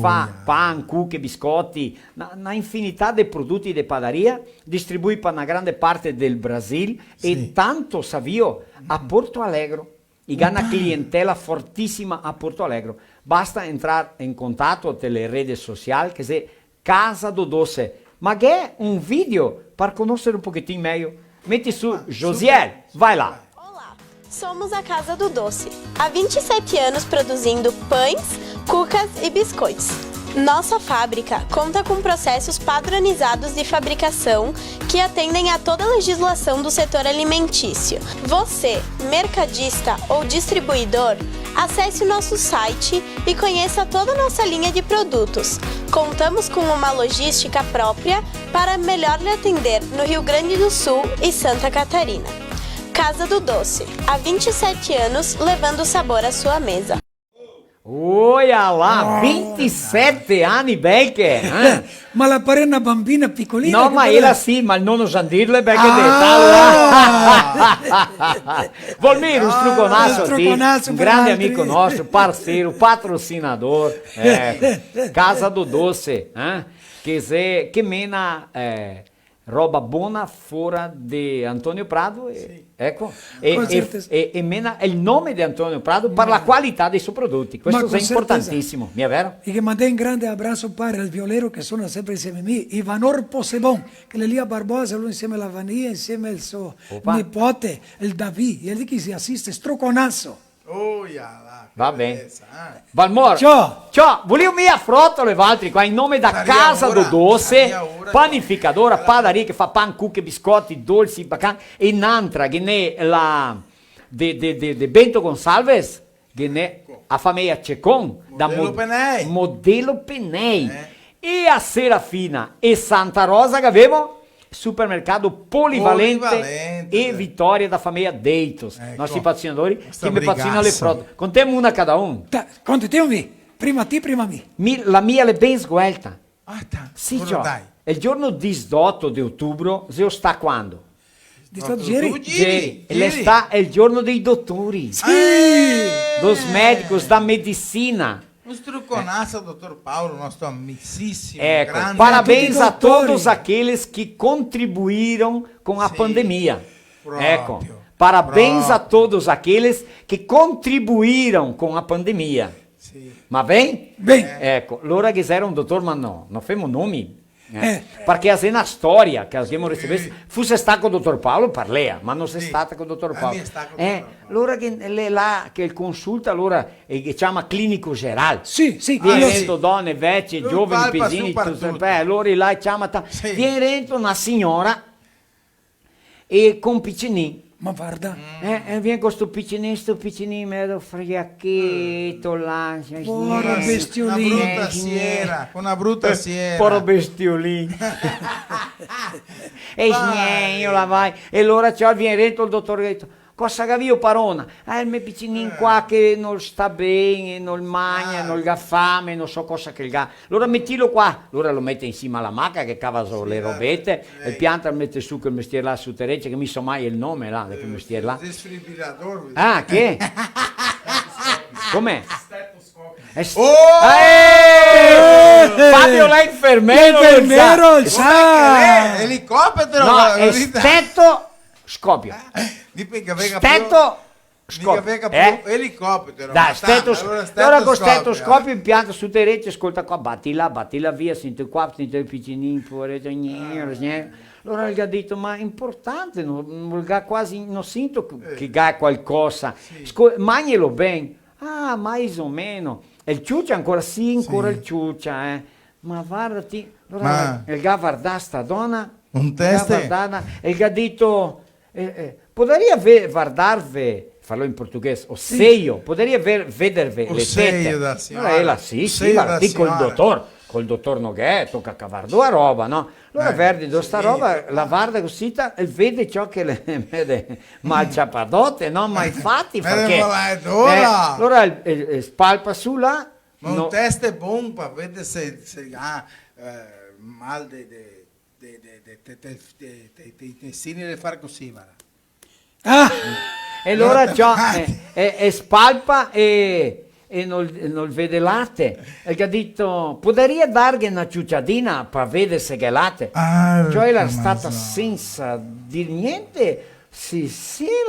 fa pan, cucche, biscotti, una infinità di prodotti di padaria, distribuiti per una grande parte del Brasile e tanto savio a Porto Alegre. E ha una clientela fortissima a Porto Alegre. Basta entrare in contatto con le reti sociali che è Casa do Doce. Ma che è un video per conoscere un pochettino meglio. Metti su, Josiel, vai lá. Olá, somos a Casa do Doce. Há 27 anos produzindo pães, cucas e biscoitos. Nossa fábrica conta com processos padronizados de fabricação que atendem a toda a legislação do setor alimentício. Você, mercadista ou distribuidor, acesse o nosso site e conheça toda a nossa linha de produtos. Contamos com uma logística própria para melhor lhe atender no Rio Grande do Sul e Santa Catarina. Casa do Doce, há 27 anos levando sabor à sua mesa. Olha lá, 27 anni Becker. Ma la pare una bambina piccolina. No, ma era sì, ma il nonno Sandirle Becker Volmir, un struconasso, un grande amico nostro, parceiro, patrocinador, Casa do Doce, che mena roba buona fuori di Antonio Prado, ecco, e mena il nome di Antonio Prado per la qualità dei suoi prodotti. Questo è importantissimo, mi è vero? E che manda un grande abbraccio per il violero che sono sempre insieme a me, Ivanor Posebon, che è lì a Barbosa, lui insieme alla Vania, insieme al suo nipote, il David, e lì che si assiste, struconasso. Va bene. Valmor, ciao. Volevo mia frottole Valtri qua in nome da Casa do Doce, panificadora, padaria che fa pan, cucche, biscotti, dolci, bacan e un'altra che ne la de Bento Gonçalves, che ne a famiglia Cecon da Modelo Penei. E a Serafina e Santa Rosa che avevo supermercato polivalente e Vittoria da famiglia Deitos, nostri patrocinadori che mi patrocinano le frotte. Contiamo una cada un. Contiamo prima te, prima me. La mia è ben sguelta. Sì, il giorno 18 di ottobre, se sta quando? 18 ieri. È il giorno dei dottori. Sì. Dos médicos da medicina. Un struconaço, doutor Paulo, nosso amicíssimo. Grande. Parabéns a todos aqueles que contribuíram com a pandemia. Parabéns a todos aqueles que contribuíram com a pandemia. Ma bem? Bem. Loro che era un dottor, ma no, non abbiamo nomi. Perché è una storia che abbiamo ricevuto. Fosse stato con il dottor Paolo, parlea, ma non sei stata con il dottor Paolo. Allora che è là che il consulta, allora che chiama clinico generale. Sì. Viene dentro donne, vecchie, giovani, piccini, allora là chiama viene dentro una signora e con piccini. Ma guarda. Viene con sto piccinino, mezzo friacchetto là. Poro bestiolino. Una brutta siera. Poro bestiolino. E snegno la vai. E allora viene dentro il dottore e ha detto, cosa che parona? Il mio piccinino qua che non sta bene, non mangia, non ha fame, non so cosa che ha. Allora mettilo qua. Allora lo mette insieme alla macca che cava le robette, e il pianta mette su quel mestiere là su Tereccia, che mi so mai il nome là, di quel mestiere là. Ah, che? Com'è? Fabio l'infermiero sa! Elicottero! No, è stetoscopio. Elicottero. Allora con stetoscopio impianta su Tereccia, ascolta qua, batti là via, sento qua, sento il piccinino, allora gli ha detto, ma è importante, quasi non sento che ha qualcosa, mangialo bene. Ah, mais o meno. Il ciuccia ancora ancora il ciuccia, Ma guardati, allora il ga guarda sta donna, un test, e gli ha detto, Poderia guardarvi, falou in portoghese, o seio, poderia vedervi O le seio tette. da senhora. Ela, sì, O sì, seio da guarda, signora. col dottor Noghe, tocca cavare due roba, no? Allora Verdi, sta sì. roba, la guarda così e vede ciò che le vede malciappadotte, non mai fatti, perché... allora spalpa su là, Ma un test è buono per vedere se ha mal dei intestini da fare così. E allora già spalpa e non vede latte. E che ha detto, poteria dargli una ciucciadina per vedere se è latte. Cioè era stata senza dir niente. Sì,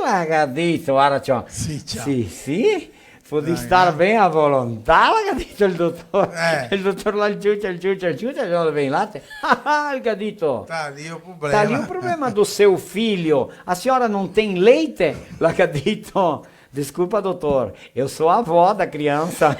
l'ha detto, guarda, cioè. Sì. Può di stare bene a volontà, l'ha detto il dottore. Il dottor la ciuccia, non deve in latte. Il detto. Tá lì o problema. Tá lì o problema do seu filho. A senhora não tem leite? L'ha detto. Desculpa, doutor, eu sou a avó da criança.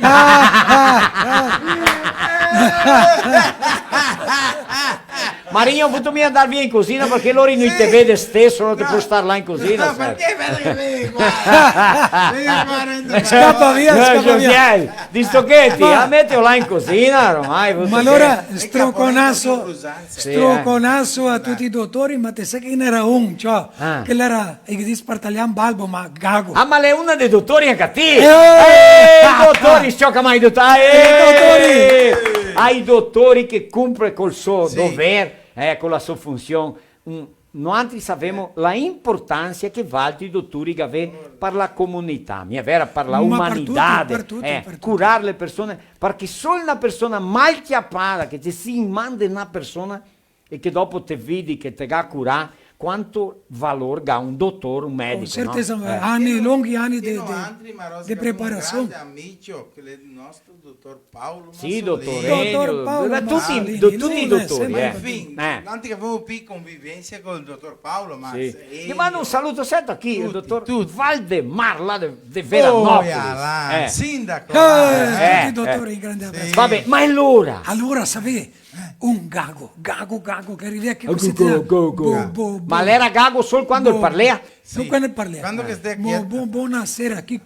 Marinho, tu mi andare via in cucina perché loro in TV de stesso non ti può stare là in cucina. No, perché vieni qua? Scappa via. Di Stocchetti, la metto là in cucina ormai. Ma allora stroconasso a tutti i dottori, ma te sai che ne era un, cioè, che l'era, e che di spartagliam balbo, ma gago. Ma lei è una dei dottori anche a te. Dottori, sciocca mai dottori. Ai dottori che cumpre col suo dovere, con la sua funzione. Noi sappiamo la importanza che valgono i dottori che avete per la comunità, mia vera, per la umanità, per tutti. curare le persone, perché solo una persona mal chiappata, che ti si manda una persona e che dopo te vedi che ti ha curato, quanto valore ha un dottore, un medico. Con certeza, no? lunghi anni di preparazione. Amico, che è il nostro dottor Paolo Sì, Masolini. Dottor Paolo tutti i dottori. Anche che avevo più convivenza con il dottor Paolo, ma Gli mando un saluto setto a chi? Il dottor Valdemar, là di Veranopoli. Sindaco. Tutti i dottori in grande abbraccio. Vabbè, ma è l'ora. Allora, sapete, un gago che arriva che Ma l'era gago solo quando parlea? Sì. Quando parlea. Quando che stai buonasera, che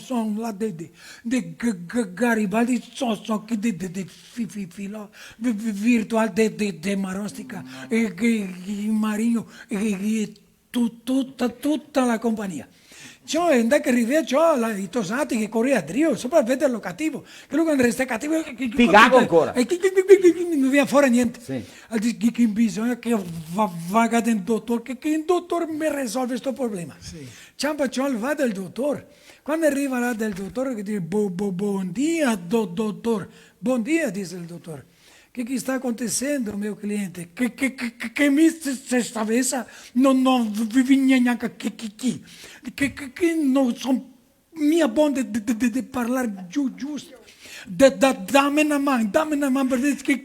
sono là di Garibaldi, sono di filo virtual di Marostica e Marino e tutta la compagnia. Cioè, andare che arriva, i tosati che corria a trio, sopra a vederlo cattivo, che lui quando resta cattivo, Pigago ancora. E non viene fuori niente. Sì. Che bisogna che vada del dottore, che il dottore mi risolve questo problema. Sì. Ciampa va del dottore. Quando arriva là del dottore, che dice, buon dia, dottor. Buon dia, dice il dottore. Che sta acontecendo, mio cliente? Che mi sta vesa non vive neanche che non sono mia buona di parlare giusto. Dammi una mano per dire che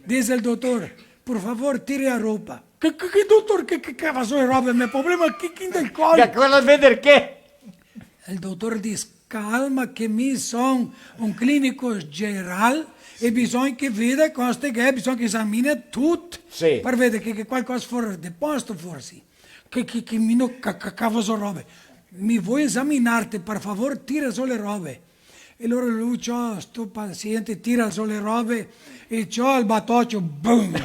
dice il dottore, per favore, tiri la roba. Che dottore, che fa sulle robe? Il mio problema è che del collo. Che quello veder che? Il dottore dice, calma che mi sono un clinico generale e bisogna che veda cosa che è, bisogna che esamini tutto per vedere che qualcosa fuori di posto forse, che mi non cavo su robe. Mi vuoi esaminarti, per favore, tira su le robe. E allora lui, sto paziente, tira su le robe e c'ho il batoccio, boom! Il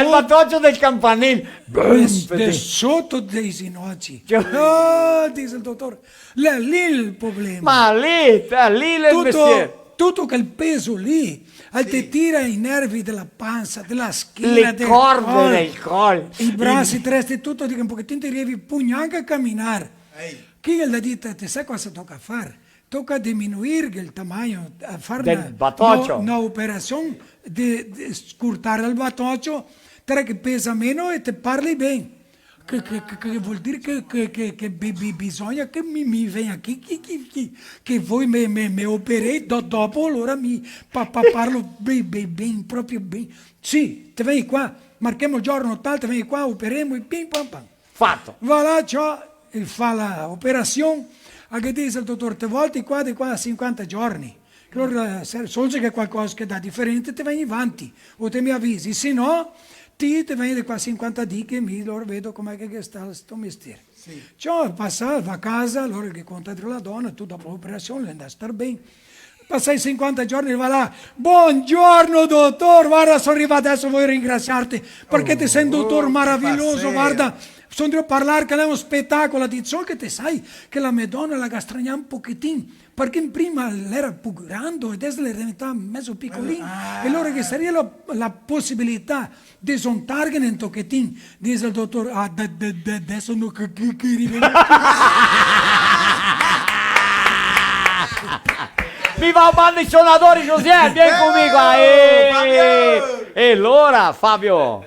batoccio del campanile, boom! Sotto dei ginocchi. Dice il dottore, lì il problema. Ma lì è il mestiere. Tutto quel peso lì, ti tira i nervi della panza, della schiena, le corde del collo, i bracci, tresti, tutto, dico un pochettino ti arrivi pugno anche a camminare. Chi gli ha detto, ti sai cosa tocca fare? Tocca diminuire il tamaño, fare una operazione di scurtare il batoccio, che pesa meno e ti parli bene. Che vuol dire che bisogna che mi venga qui, che voi mi operate, dopo allora mi parlo ben, proprio bene. Sì, ti vieni qua, marchiamo il giorno tal, ti vieni qua, operiamo e pim pam pam. Fatto. Va là, e fa l'operazione, anche dice il dottore, ti volti qua di qua a 50 giorni. Allora, se c'è qualcosa che dà differente, ti vieni avanti, o te mi avvisi, se no... ti vedi qua 50 di che loro vedo com'è che sta sto mestiere. Ciò passa, va a casa, loro che contattano la donna, tu dopo l'operazione andai a star bene. Passai 50 giorni, va là, buongiorno dottor, guarda sono arrivato adesso, voglio ringraziarti perché ti sei un dottor meraviglioso, guarda, sono andato a parlare che è uno spettacolo, di ciò che te sai che la Madonna la gastragna un pochettino, perché prima era più grande e adesso è diventata mezzo piccolina, e allora che sarebbe la possibilità di sontargene un tocchettino, dice il dottor, adesso non Viva il bando di suonatori, José, vieni conmigo. E allora, Fabio,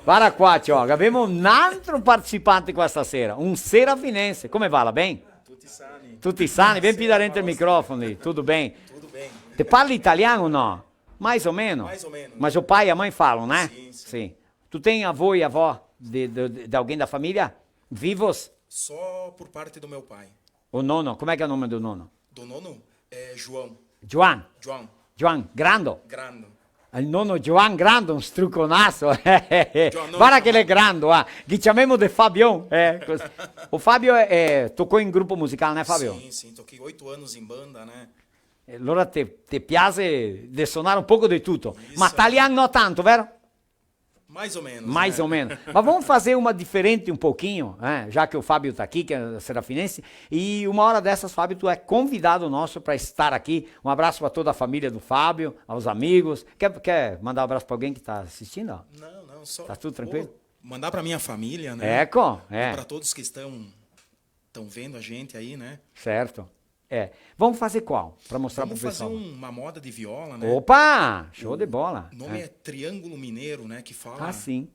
guarda qua, abbiamo un altro partecipante questa sera, un serafinense. Come va, bem? Tutti sani, vem più dentro il microfono lì, tutto bem? Tudo bem. Te parli italiano ou não? Mais ou menos? Mais ou menos. Mas o pai e a mãe falam, né? Sim. Tu tem avô e avó de alguém da família? Vivos? Só por parte do meu pai. O nono, como é que é o nome do nono? Do nono é João. João. João. João, Grando. Grando. Il nonno João Grando, un strucconasso. João, Guarda che è grande, che chiamiamo de Fabião. O Fabio toccò in gruppo musicale, né, Fabio? Sim, toquei 8 anos em banda, né? Allora ti piace di suonare un poco di tutto. Ma italiano non tanto, vero? Mais ou menos. Mais né? ou menos. Mas vamos fazer uma diferente um pouquinho, já que o Fábio está aqui, que é serafinense. E uma hora dessas, Fábio, tu é convidado nosso para estar aqui. Um abraço para toda a família do Fábio, aos amigos. Quer mandar um abraço para alguém que está assistindo? Não, só. Tá tudo tranquilo? Vou mandar para minha família, né? Para todos que estão vendo a gente aí, né? Certo. Vamos fazer qual? Para mostrar para o pessoal. Vamos fazer uma moda de viola, né? Opa! Show de bola. O nome é Triângulo Mineiro, né? Que fala sim.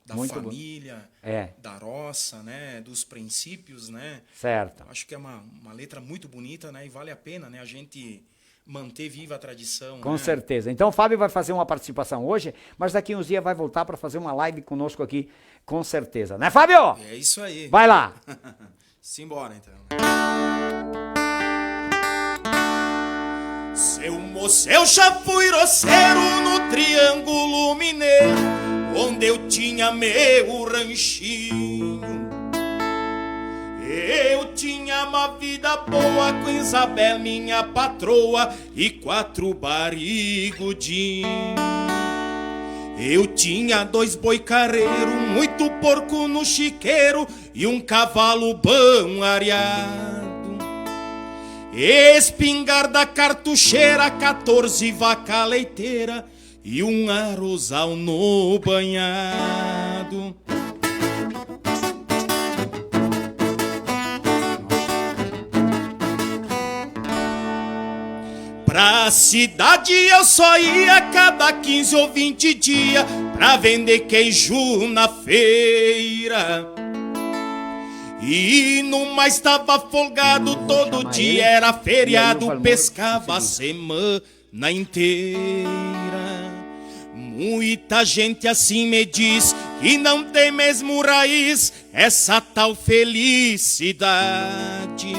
da Muito família, da roça, né? Dos princípios, né? Certo. Acho que é uma letra muito bonita, né? E vale a pena, né? A gente manter viva a tradição. Com né? certeza. Então o Fábio vai fazer uma participação hoje, mas daqui uns dias vai voltar para fazer uma live conosco aqui, com certeza. Né, Fábio? É isso aí. Vai lá. Simbora, então. Seu moço, eu já fui roceiro no Triângulo Mineiro, onde eu tinha meu ranchinho. Eu tinha uma vida boa com Isabel, minha patroa, e 4 barrigudinhos. Eu tinha 2 boi carreiro, muito porco no chiqueiro e um cavalo bom areado. Espingarda cartucheira, 14 vaca leiteira e um arrozal no banhado. Pra cidade eu só ia cada 15 ou 20 dias pra vender queijo na feira. E no mais estava folgado, todo dia era feriado, pescava a semana inteira. Muita gente assim me diz que não tem mesmo raiz essa tal felicidade.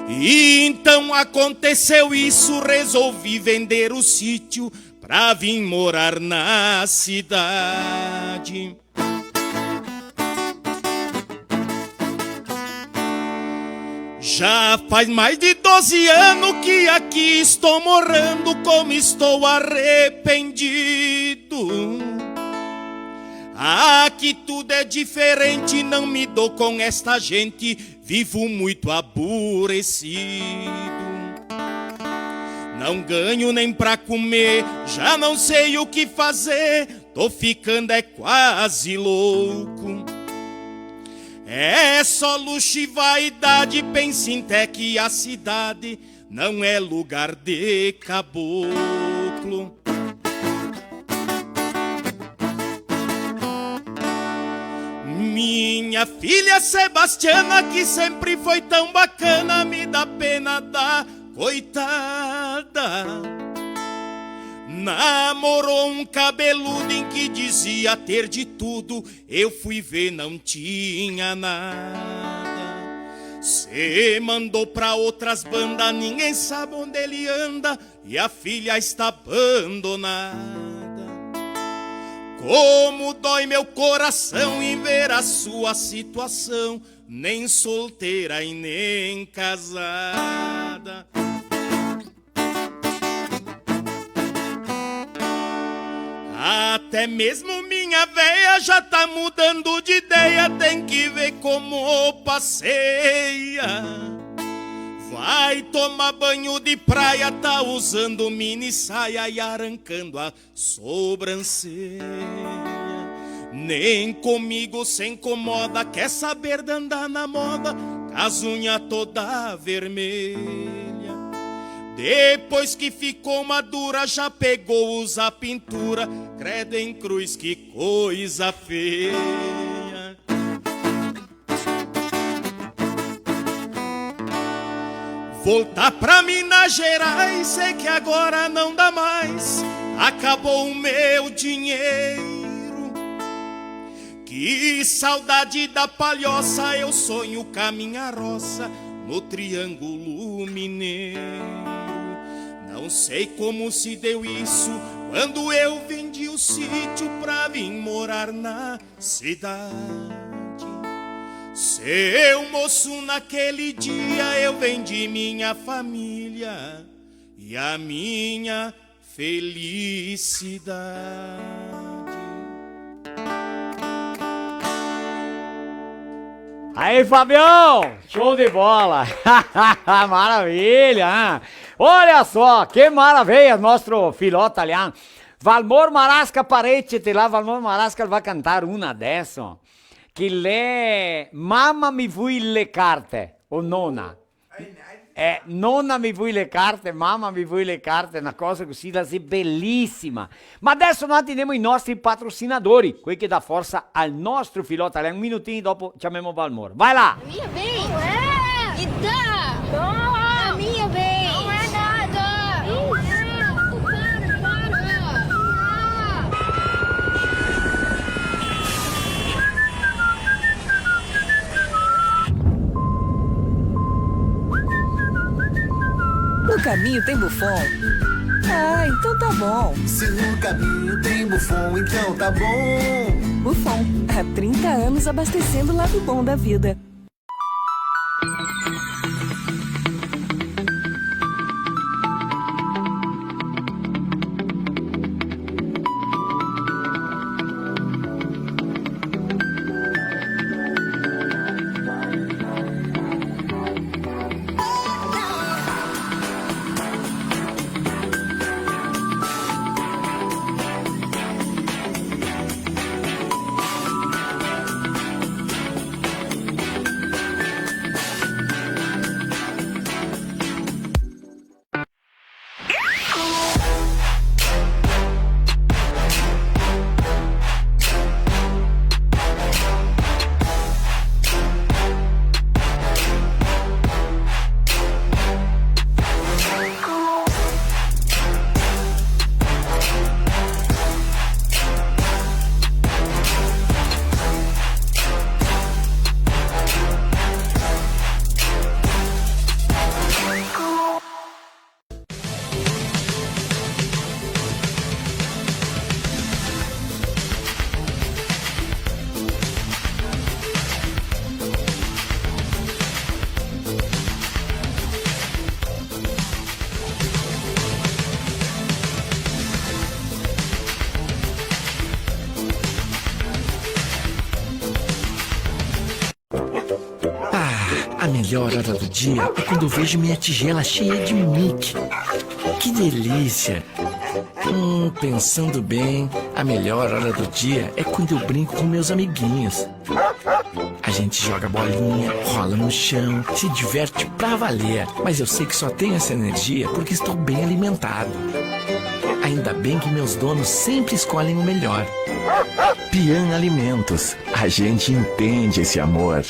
E então aconteceu isso, resolvi vender o sítio pra vir morar na cidade. Já faz mais de 12 anos que aqui estou morando, como estou arrependido. Aqui tudo é diferente, não me dou com esta gente, vivo muito aborrecido. Não ganho nem pra comer, já não sei o que fazer, tô ficando quase louco. É só luxo e vaidade, pensa em até que a cidade não é lugar de caboclo. Minha filha Sebastiana, que sempre foi tão bacana, me dá pena da coitada. Namorou um cabeludo em que dizia ter de tudo, eu fui ver, não tinha nada. Cê mandou pra outras bandas, ninguém sabe onde ele anda, e a filha está abandonada. Como dói meu coração em ver a sua situação, nem solteira e nem casada. Até mesmo minha véia já tá mudando de ideia, tem que ver como passeia. Vai tomar banho de praia, tá usando mini saia e arrancando a sobrancelha. Nem comigo se incomoda, quer saber de andar na moda, as unhas toda vermelha. Depois que ficou madura, já pegou usa pintura, credo em cruz, que coisa feia. Voltar pra Minas Gerais, sei que agora não dá mais, acabou o meu dinheiro. Que saudade da palhoça, eu sonho com a minha roça no Triângulo Mineiro. Não sei como se deu isso, quando eu vendi o sítio pra vir morar na cidade. Seu moço, naquele dia eu vendi minha família e a minha felicidade. Aí, Fabião! Show de bola! Maravilha! Olha só, que maravilha, nosso filho italiano. Valmor Marasca Parecchete lá, Valmor Marasca vai cantar uma dessa, que lê Mamma mi vuoi le carte, o nonna. Nonna mi vuoi le carte, mamma mi vuoi le carte, una cosa così, bellissima. Ma adesso noi attendiamo i nostri patrocinatori, quelli che dà forza al nostro filota. Un minutino dopo chiamiamo Valmor. Vai là! A minha vez? Não é! E dá! A minha vez! Não é nada! No caminho tem Buffon? Ah, então tá bom. Se no caminho tem Buffon, então tá bom. Buffon, há 30 anos abastecendo o lado bom da vida. A melhor hora do dia é quando eu vejo minha tigela cheia de Mickey. Que delícia! Pensando bem, a melhor hora do dia é quando eu brinco com meus amiguinhos. A gente joga bolinha, rola no chão, se diverte pra valer. Mas eu sei que só tenho essa energia porque estou bem alimentado. Ainda bem que meus donos sempre escolhem o melhor. Pian Alimentos. A gente entende esse amor.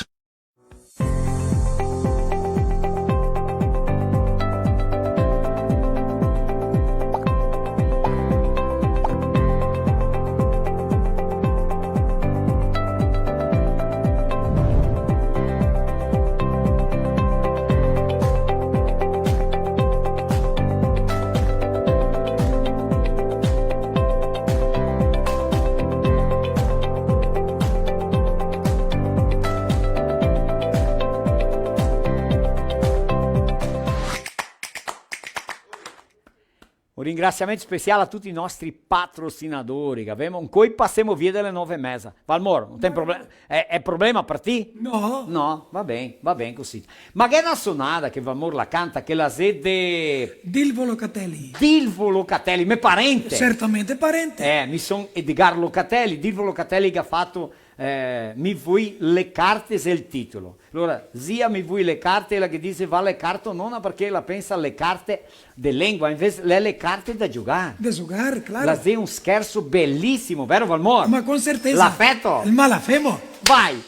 ringraziamento speciale a tutti i nostri patrocinatori che abbiamo, con cui passiamo via delle 9:30. Valmor, non tem problema? È problema per te? No. No, va bene così. Ma che è una sonata che Valmor la canta, che la sede... Dilvo Locatelli. Dilvo Locatelli, mio parente. Certamente parente. Mi sono Edgar Locatelli, Dilvo Locatelli che ha fatto Mi vuoi le carte e il titolo. Allora, zia mi vuoi le carte, la che dice va le carte non perché la pensa alle carte di lingua, invece le carte da giocare. Da giocare, claro. La zia è un scherzo bellissimo, vero Valmor? Ma con certeza. L'affetto? Ma la femo. Vai!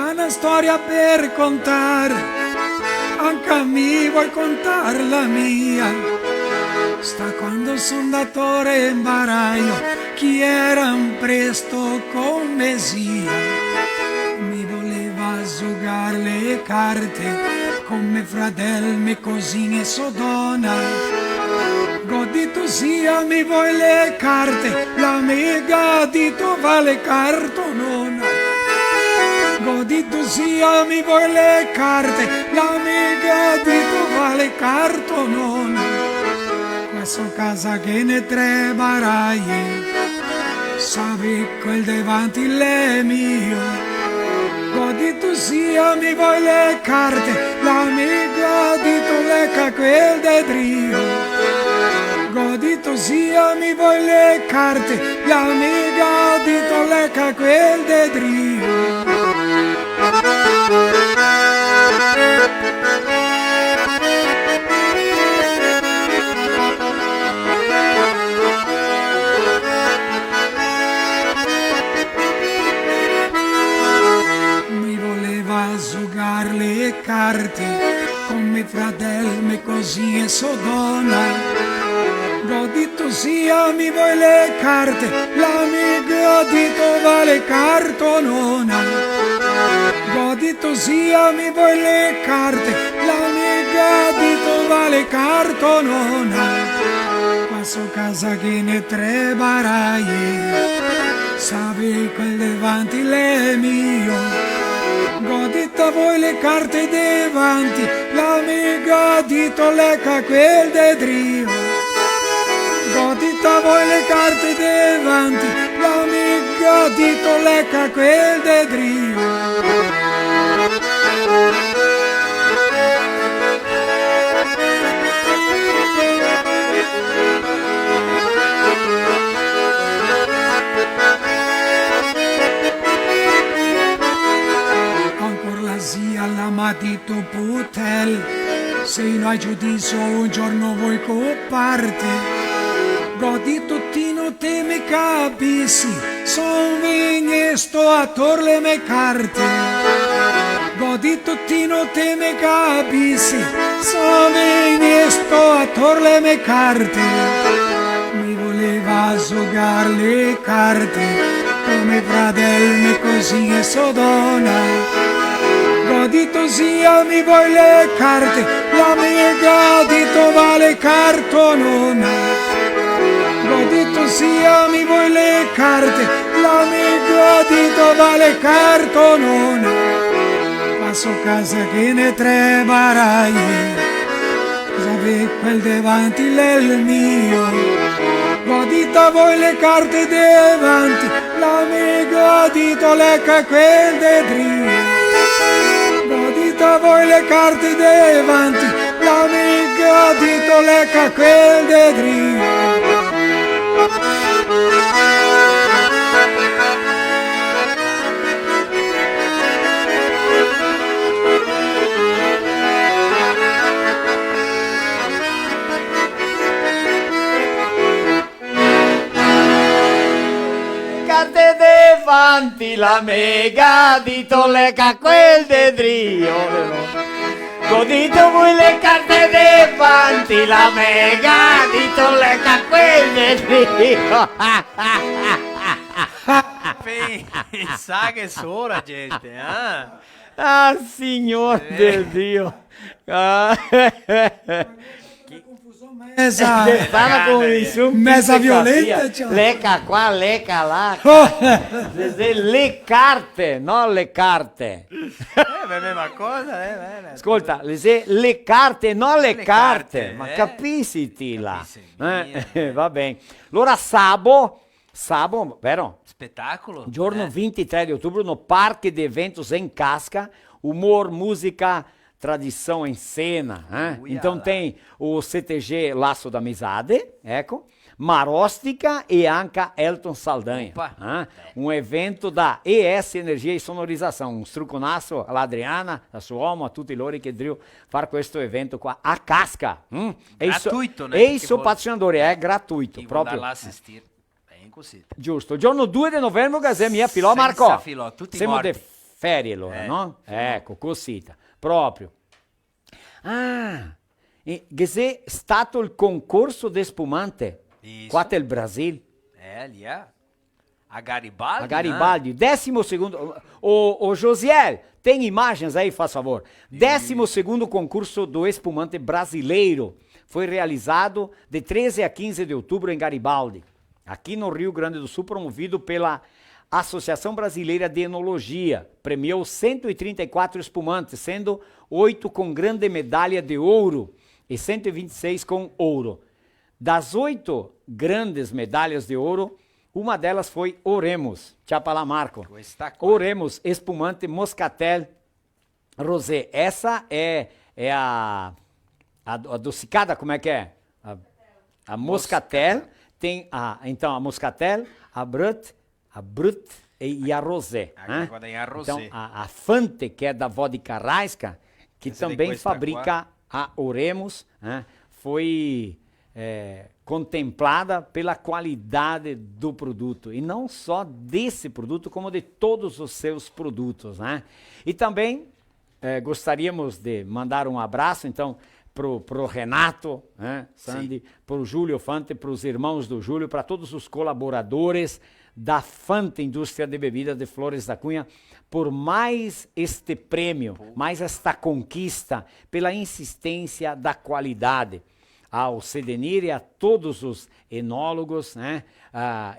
Una storia per contare, anche a me vuoi contare la mia. Sta quando son datore in baraio, chi era un presto come sia. Mi voleva giocare le carte, come fratelli, così e sodona. Godito sia mi vuoi le carte, l'amica dito vale cartonona. Godito sia mi vuoi le carte, l'amica dito vale cartonona. Questa casa che ne tre baraie, sapi quel davanti l'è mio. Godito sia mi vuoi le carte, l'amica dito lecca quel dedrio. Godito sia mi vuoi le carte, l'amica dito lecca quel dedrio. Mi voleva giocare le carte come fratelli così e sodona. Godito sia mi vuoi le carte, l'amica dito vale cartonona. Godito sia mi vuoi le carte, l'amica dito vale cartonona. Questa casa che ne tre baraie, sapi quel davanti l'è mio. Godita voi le carte davanti, l'amica dito lecca quel dedrio. Godita voi le carte davanti, l'amica dito lecca quel dedrio. Ancora la zia l'ha matito putel, se non hai giudizio un giorno vuoi coparte. Godito ti non te me capisci, son vigne sto a torle me carte. Godito ti non te me capisci, son vigne sto a torle me carte. Mi voleva giocare le carte, come fratelli così e sodona. Godito sia mi vuoi le carte, l'amica dito vale cartonona. Godito sia mi vuoi le carte, l'amica dito vale cartonona. Passo casa che ne tre baraie, sape quel davanti l'è il mio. Godita voi le carte davanti, l'amica dito lecca quel dedrio. Godita voi le carte davanti, l'amica dito lecca quel dedrio. Carte davanti, la mega dito lecca quel dedrio. Godito voi le carte davanti, la mega dito lecca quel dedrio. Pensa che sola gente, eh? Signor del Dio. Mesa violenta, tio. Leca qua, leca là. Le carte, non le carte. É a mesma coisa, né? Ascolta, le carte, non le carte. Ma capisci là? Va bene. Allora Sabo, vero? Espetáculo. Giorno 23 di ottobre no Parque de Eventos em Casca, humor, música, tradição em cena. Então tem o CTG Laço da Amizade, ecco, Marostica e anche Elton Saldanha. Um evento da ES Energia e Sonorização. Um struconasso alla Adriana, a suo uomo, a tutti loro che devono fare questo evento qua a Casca. Gratuito, né? E il suo patrocinatore è gratuito. Proprio. Lá assistir. Bem cosita. Giusto. Giorno 2 di novembre, Gazé, mia filò, Marco. Filò, tutti Siamo morti. de ferie allora, no? Ecco, cosita. Proprio. Gazé, stato il concorso di spumante. Isso. Qua del Brasil. Ali a Garibaldi. A Garibaldi. 12º. O Josiel, tem imagens aí, faz favor. 12º concurso do espumante brasileiro. Foi realizado de 13 a 15 de outubro em Garibaldi, aqui no Rio Grande do Sul, promovido pela Associação Brasileira de Enologia. Premiou 134 espumantes, sendo 8 com grande medalha de ouro e 126 com ouro. Das 8 grandes medalhas de ouro, uma delas foi Oremos. Tchau para lá, Marco. Oremos, espumante Moscatel Rosé. Essa é a adocicada, como é que é? A Moscatel. Tem então a Moscatel, a Brut e a Rosé. Então a Fante, que é da vodka Raiska, que também fabrica a Oremos, foi contemplada pela qualidade do produto. E não só desse produto, como de todos os seus produtos. E também gostaríamos de mandar um abraço, então, pro Renato, Sandy, pro Júlio Fante, pros irmãos do Júlio, para todos os colaboradores da Fante Indústria de Bebidas de Flores da Cunha, por mais este prêmio, mais esta conquista, pela insistência da qualidade. Ao Cedenir e a todos os enólogos,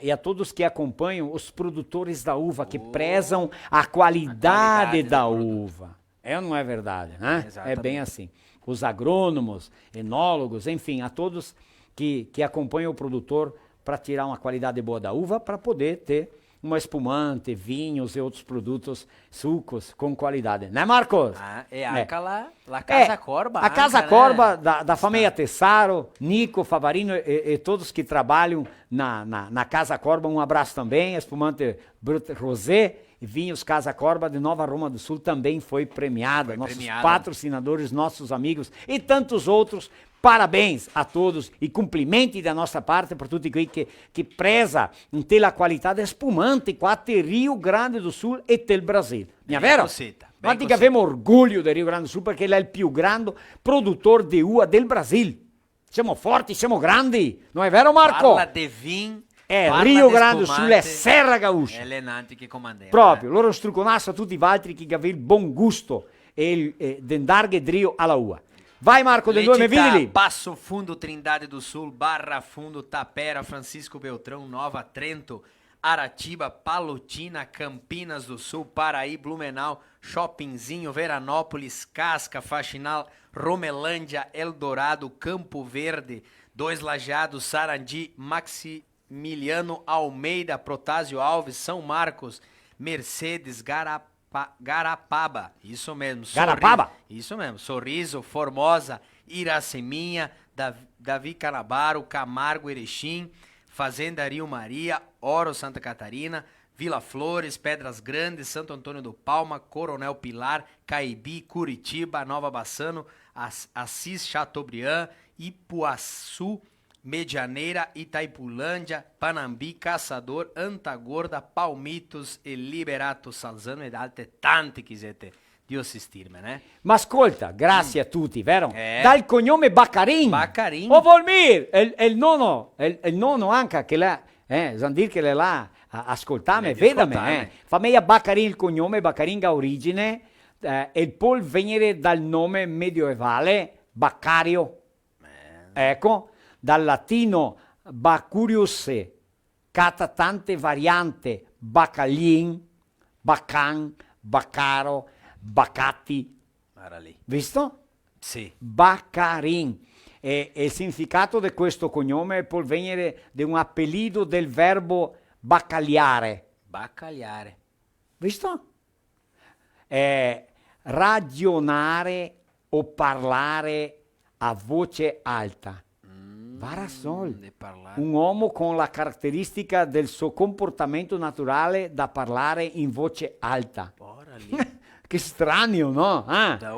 e a todos que acompanham os produtores da uva, que prezam a qualidade da uva. É ou não é verdade? É bem assim. Os agrônomos, enólogos, enfim, a todos que acompanham o produtor para tirar uma qualidade boa da uva, para poder ter uma espumante, vinhos e outros produtos, sucos com qualidade. Né, Marcos? Aquela Casa Corba. A Casa Corba, da família Tessaro, Nico, Favarino e todos que trabalham na Casa Corba. Um abraço também. Espumante Brut Rosé e vinhos Casa Corba de Nova Roma do Sul também foi premiada. Nossos patrocinadores, nossos amigos e tantos outros. Parabéns a todos e cumprimenti da nossa parte por tutti quelli che preza pela qualità espumante qua del Rio Grande do Sul e del Brasil. Non è vero? Noi abbiamo orgoglio del Rio Grande do Sul perché è il più grande produttore di uva del Brasil. Siamo forti, siamo grandi. Non è vero, Marco? Parla de vinho. Rio Grande do Sul è Serra Gaúcha. È Lenante che comanda. Proprio, loro struconasso a tutti gli altri che avevano il buon gusto e d'andare drio alla uva. Vai, Marco, de novo, me vili. Passo Fundo, Trindade do Sul, Barra Fundo, Tapera, Francisco Beltrão, Nova Trento, Aratiba, Palotina, Campinas do Sul, Paraí, Blumenau, Shoppingzinho, Veranópolis, Casca, Faxinal, Romelândia, Eldorado, Campo Verde, Dois Lajeados, Sarandi, Maximiliano Almeida, Protásio Alves, São Marcos, Mercedes, Garapaba, isso mesmo. Garapaba? Isso mesmo. Sorriso, Formosa, Iraceminha, Davi Canabaro, Camargo, Erechim, Fazenda Rio Maria, Oro, Santa Catarina, Vila Flores, Pedras Grandes, Santo Antônio do Palma, Coronel Pilar, Caibi, Curitiba, Nova Bassano, Assis Chateaubriand, Ipuaçu, Medianeira, Itaipulândia, Panambi, Caçador, Antagorda, Palmitos e Liberato Salzano ed altre tante che siete di assistirmi, né? Ma ascolta, grazie a tutti, vero? Dal cognome Baccarin. Baccarin. O Volmir, il nonno anche che l'ha, Zandir che l'è là, ascoltami, vedami, famiglia Baccarin, il cognome Baccarin ha origine, il può venire dal nome medievale Baccario. Ecco, dal latino bacurius, cata tante varianti, bacaglin, bacan, bacaro, bacati. Guarda lì. Visto? Sì. Baccarin. E il significato di questo cognome può venire da un appellido del verbo baccagliare. Baccagliare. Visto? Ragionare o parlare a voce alta. Varasol. Un uomo con la caratteristica del suo comportamento naturale da parlare in voce alta. Che strano, no?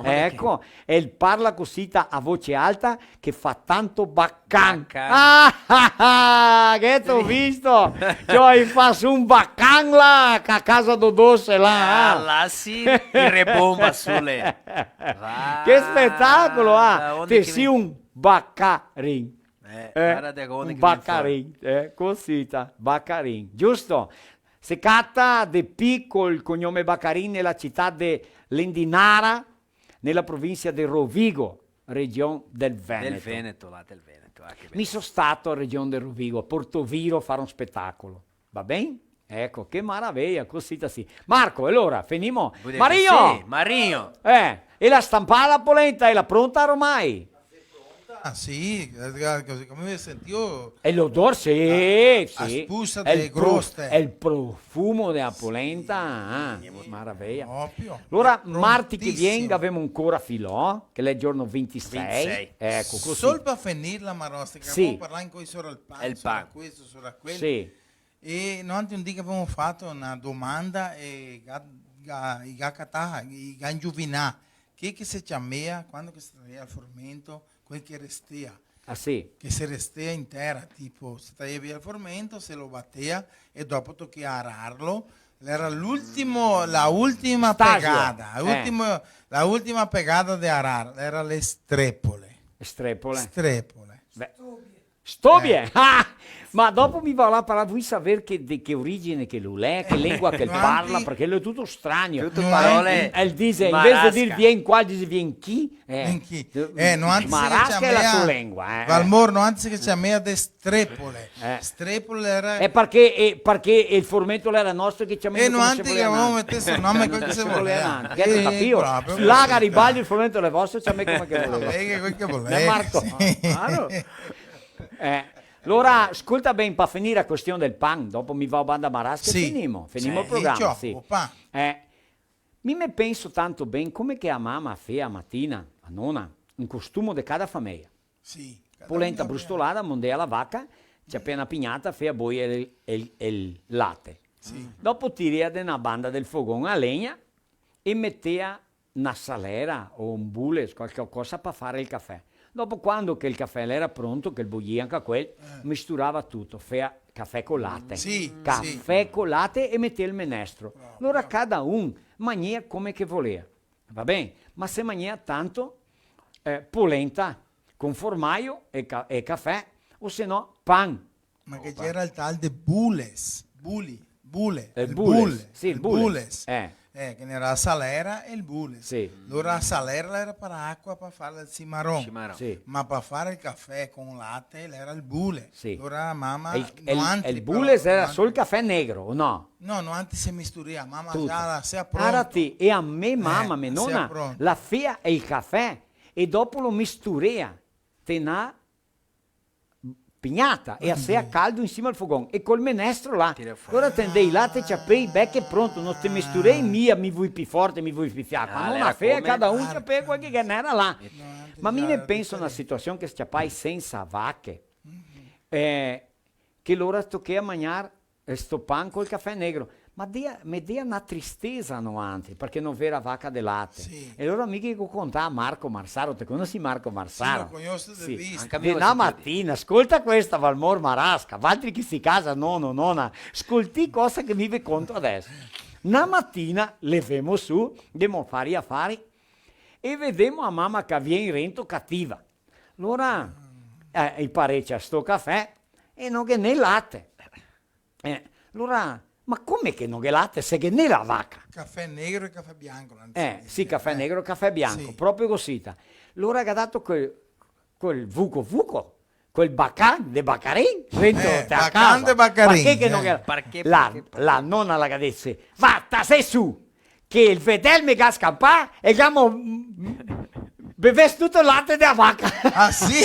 Ecco, e parla così a voce alta che fa tanto baccan. Che t'ho visto? Cioè, fa su un baccan là, a casa d'Odosse là. Là si rebomba sulle. Che spettacolo, Te sì un baccarin. Un baccarin, cosita, baccarin, giusto? Si tratta di piccolo il cognome Baccarin nella città di Lendinara, nella provincia di Rovigo, regione del Veneto. Del Veneto, là del Veneto. Mi sono stato a regione del Rovigo, a Portoviro a fare un spettacolo. Va bene? Ecco, che meraviglia, cosita sì. Marco, allora, finimo. Mario! Sì, Mario! E la stampata la polenta è la pronta ormai? Ah sì, come sentivo. E l'odore, sì, sì. Spuzza È di il groste. È il profumo della proprio meraviglia. Proprio. Allora, martedì che viene abbiamo ancora filò, che è il giorno 26. Ecco, così. Solo per finire la marostica, Sì. abbiamo parlato in questo il pan, Il pan. questo, sopra quello. Sì. E noi un giorno abbiamo fatto una domanda e i gangiuvinà, che si chiamava quando si traeva il fermento, quel che restea. Ah sì? Che se restea intera, tipo si tagliava via il fermento, se lo batteva e dopo tocca ararlo. Era la ultima Stagio. pegada, la ultima pegada di arar, era le strepole. Strepole? Strepole. Beh. Stobie! Ah! Ma dopo mi va là per vuoi sapere di che origine che lui è, che lingua che parla, perché lui è tutto strano. Tutte parole E dice, in marasca. vez di dire vieni qua, dice vieni chi? Non anzi Marasca è la sua lingua. Valmor, non anzi che chiamava de strepole. Strepole era... È perché il formato era nostro che chiamava non anzi che avevamo messo il nome quel che si voleva. Che non capivo. Là Garibaldi il formato le vostre chiamava come che voleva. Quel che voleva. Marco. Allora, ascolta bene, per finire la questione del pan, dopo mi va a banda marasca e finimo il programma. Sì. Mi penso tanto bene come che a mamma fa a mattina, a nonna, un costume di cada famiglia. Sì. Polenta brustolata, mondea la vacca, c'è appena pignata, fa a voi il latte. Sì. Dopo tira una banda del fogone a legna e mettea una salera o un bule, qualche cosa per fare il caffè. Dopo quando che il caffè era pronto, che il bollì anche quel, misturava tutto, faceva caffè con latte. Caffè con latte e metteva il menestro. Allora cada un mangia come che voleva. Va bene? Ma se mangia tanto polenta con formaio e caffè, o se no pan. Ma che c'era il tal de bules. Bule. Il bules. Sì, il bules. Che era la salera e il bules. Sì. Allora la salera era per acqua per fare il cimarron. Sì. Ma per fare il caffè con latte era il bule. Sì. Allora la mamma... Il bules era solo il caffè negro, o no? No, non antes si misturia. Mamma Tutto. già sia pronto. Arati, e a me mamma, me sia nonna, pronto. la fea e il caffè e dopo lo misturea. Tenà pignata e a sé a caldo insieme al fogone e col menestro là. Allora tendei il latte, ciapei, becche pronto, non te misturei mia, mi vuoi più forte, mi vuoi più fiacco. Ma non a fea, cada un ciapei quel che era là. Ma mi ne penso una situazione che sciapai senza vacche, che l'ora tocchei a mangiare sto pan col caffè negro. Ma mi dia una tristezza no anzi, perché non vera vacca de latte. Sì. E allora mica che contà Marco Marsaro, te conosci Marco Marsaro? Sì, lo conosco di vista. Di una mattina, ascolta questa Valmor Marasca, altri che si casa nonno, nonna, ascolti cosa che mi vi conto adesso. Una mattina levemo su, andiamo a fare affari e vediamo a mamma che viene in rento cattiva. Allora, il parecchia sto caffè e non che né latte. Allora... Ma come che non è latte se che né la vacca? Caffè negro e caffè bianco. Sì, caffè negro e caffè bianco, sì. proprio così. Allora ha dato che quel vuco, quel bacan de Baccarin, dentro a Bacan casa. de Baccarin, Perché che non era? Perché? La nonna la disse, vatta, sei su, che il vedel mi ga scappare e gamo beves tutto il latte della vacca. Ah sì?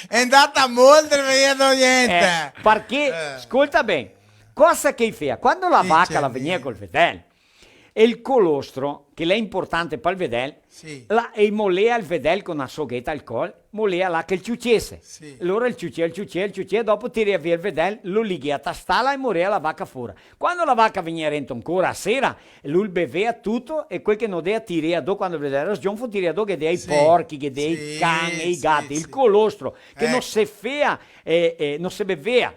È andata molto vedendo niente. Perché, ascolta bene, cosa che fa? Quando la vacca la veniva col vedel, e il colostro, che è importante per il vedel, e molea il vedel con una soghetta al col, molea là che il ciucesse. Allora il ciucce, dopo tira via il vedel, lo lighi a tastala e morea la vacca fuori. Quando la vacca veniva rento ancora a sera, lui beveva tutto e quel che non dea tirea do, quando il vedel era sgionfo, tirea do che dea i porchi, che dea i cani e i gatti, il colostro, che non si fea, non si bevea.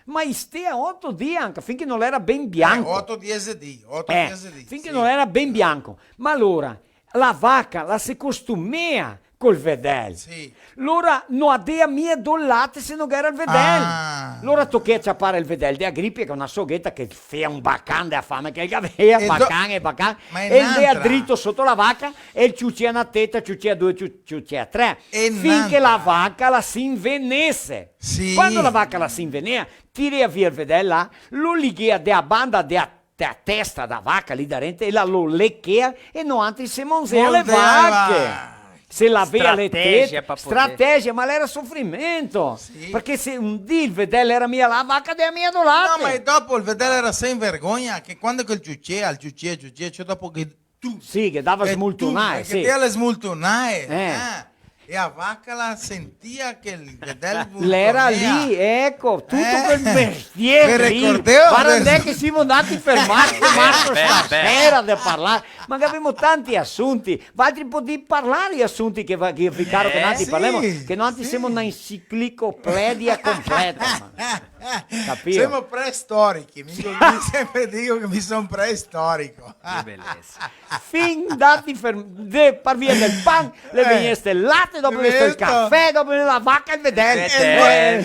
Ma stea 8 giorni anche, finché non era ben bianco. 8-10 di. Finché non era ben bianco. Ma allora, la vacca la si costumea col vedel. Allora non aveva mia dollate se non era il vedel. Allora tocca a ciappare il vedel della gripe con una soghetta che fa un bacan della fame che aveva, bacan. E andava dritto sotto la vacca e il ciuccia una tetta, ciuccia 2, ciuccia 3. Finché la vacca la si invenesse. Quando la vacca la si invenea, tira via il vedel là, lo lighia della banda della testa da vacca lì da rente e la lo lecchea e non altri se monzea le vacche. Se la aveva le tette, strategia, ma era soffrimento. Perché se un dì il vedel era mia, la vacca della mia dolate. No, ma dopo il vedel era sem vergogna, che quando quel ciuccia, cioè dopo che tu... Sì, che dava smultonare, Che te le smultonare, e a vacca la sentia che il vedel l'era lì, ecco, tutto quel mestiere lì. Guarda che siamo andati fermati Marco stasera da parlare, ma che abbiamo tanti assunti, altri potevi parlare gli assunti che ficarono che noi parliamo, che noi siamo una enciclopedia completa. Capito? Siamo preistorici, sempre dico che mi sono preistorico. Che bellezza. Fin dati per via del pan, le veniste il latte, dopo veniste il caffè, dopo la vacca e il vedel.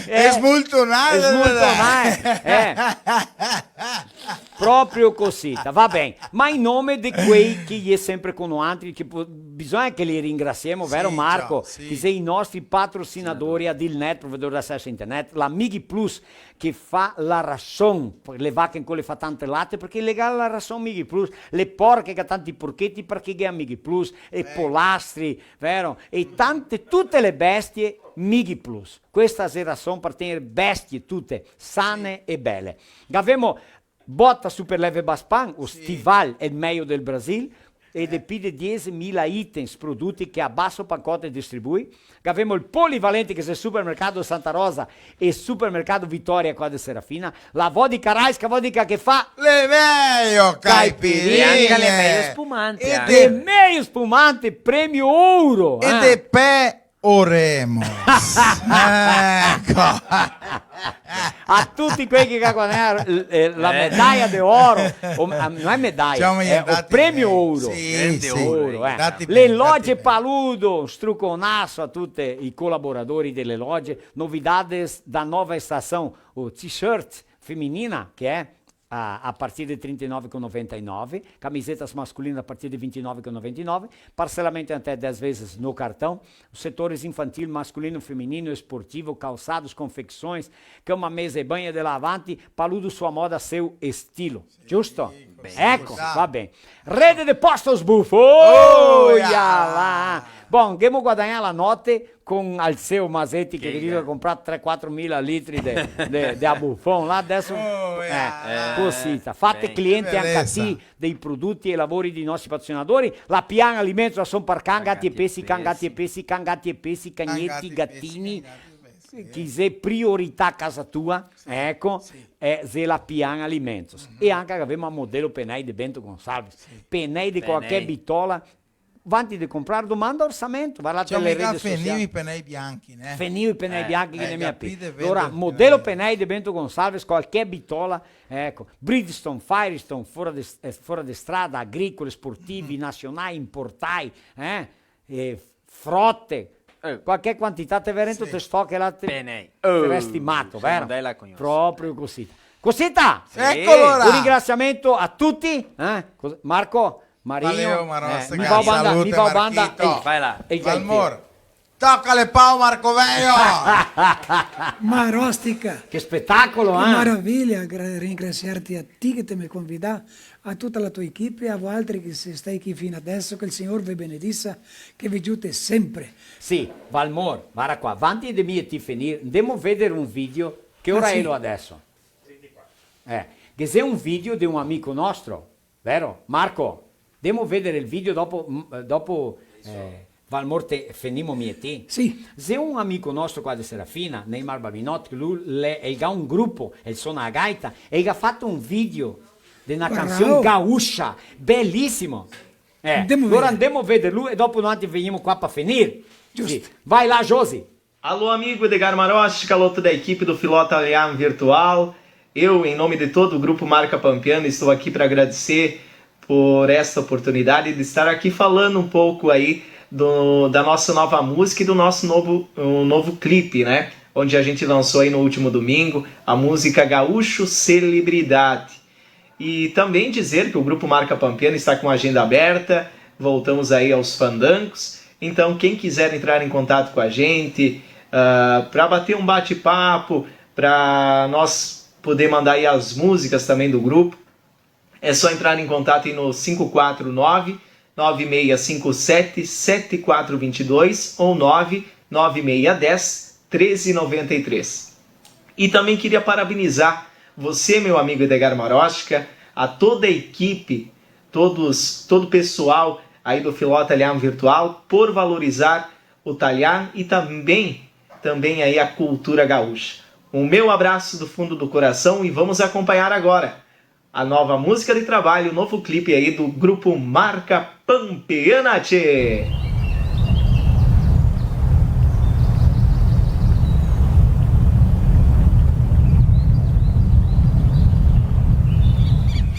E smultonare. Proprio così, va bene. Ma in nome di quei che gli è sempre con altri, bisogna che li ringraziamo, vero Marco? Che sei i nostri patrocinatori ad il net, provedore d'accesso internet, la Migi Plus, che fa la rason per le vacche con le fa tante latte, perché è legale la rason Migi Plus, le porche che ha tanti porchetti perché che ha Migi Plus, e polastri, vero? E tante, tutte le bestie Migi Plus. Questa è la rason per tenere bestie tutte sane e belle. Abbiamo botta super leve baspan, o Stival è il meglio del Brasile, ed pide 10.000 items prodotti che a basso pacote distribui. Abbiamo il polivalente che è il supermercato Santa Rosa e il supermercato Vittoria qua di Serafina. La vodka Raiska, vodka che fa le meglio caipirinhe, le meglio spumanti, le meglio spumanti, premio Ouro. E de pe oremos. Ecco. A tutti quelli che guadagnano la medaglia d'oro, non è medaglia, è il premio Ouro. Le logge Paludo, struconasso a tutti i collaboratori delle logge, novidades da nuova estação, o t-shirt femminina che è a partir de 39,99, camisetas masculinas a partir de 29,99, parcelamento até 10 vezes no cartão, os setores infantil, masculino, feminino, esportivo, calçados, confecções, cama, mesa e banha de lavante, Paludo sua moda, seu estilo. Giusto? Ecco, va bene. Rede de Postos Bufo! Lá! Bom, abbiamo guadagnato la notte con Alceu Masetti che deve comprare 3-4 mila litri di Buffon. Là adesso cosita. Fate clienti anche a te dei prodotti e lavori dei nostri patrocinatori. La Pian Alimento sono per cangati e pessi, cagnetti, gattini. Chi sei priorità a casa tua, ecco, è la Pian Alimentos. E anche abbiamo un modello Penei di Bento Gonçalves. Penei di qualche bitola. Vanti di comprare, domanda orsamento, guardate le reti sociali. I penei bianchi, né? Fenio i penei bianchi che ne mi apri. Allora, modello penei di Bento Gonçalves, qualche bitola, ecco, Bridgestone, Firestone, fuori di strada, agricole, sportivi, nazionali, importai, frotte, qualche quantità te verento te sto che la te stimato, vero? Proprio così. Cosita! Eccolo là! Un ringraziamento a tutti, Marco. Marinho. Valeu, Marostica. Mi va a banda, Salute, mi va a banda. Marquito. Vai lá. Valmor, toccale pau, Marco Velho! Marostica. Che spettacolo, Que eh? maravilha ringraziarti a ti che te mi convida, a tutta la tua equipe, a voi altri che stai qui fino adesso, che il Signore vi benedissa, che vi aiuti sempre. Sì, Valmor, guarda qua, avanti di me ti finire, andiamo a vedere un video, che ora sì. è lo adesso? Che è un video di un amico nostro, vero? Marco, andiamo a vedere il video dopo Valmor te finimo me e te. Sì. Se un amico nostro qua di Serafina, Neymar Babinot, lui ha un gruppo, e suona a gaita, e ha fatto un video di una Bravo. canzone gaúcha, bellissimo. Ora andiamo a vedere lui e dopo noi veniamo qua para finire. Sì. Vai lá, Josi. Alô, amigo Edgar Marostica, alô toda a equipe do Filó Italiano Virtual. Eu, em nome de todo o grupo Marca Pampiana, estou aqui para agradecer por esta oportunidade de estar aqui falando um pouco aí da nossa nova música e do nosso novo clipe, né? Onde a gente lançou aí no último domingo a música Gaúcho Celebridade. E também dizer que o grupo Marca Pampiana está com a agenda aberta, voltamos aí aos fandangos. Então, quem quiser entrar em contato com a gente, para bater um bate-papo, para nós poder mandar aí as músicas também do grupo, é só entrar em contato aí no 549-9657-7422 ou 99610-1393. E também queria parabenizar você, meu amigo Edgar Marostica, a toda a equipe, todo o pessoal aí do Filó Italiano Virtual, por valorizar o italiano e também aí a cultura gaúcha. O meu abraço do fundo do coração e vamos acompanhar agora a nova música de trabalho, o novo clipe aí do grupo Marca Pampiana. Tchê.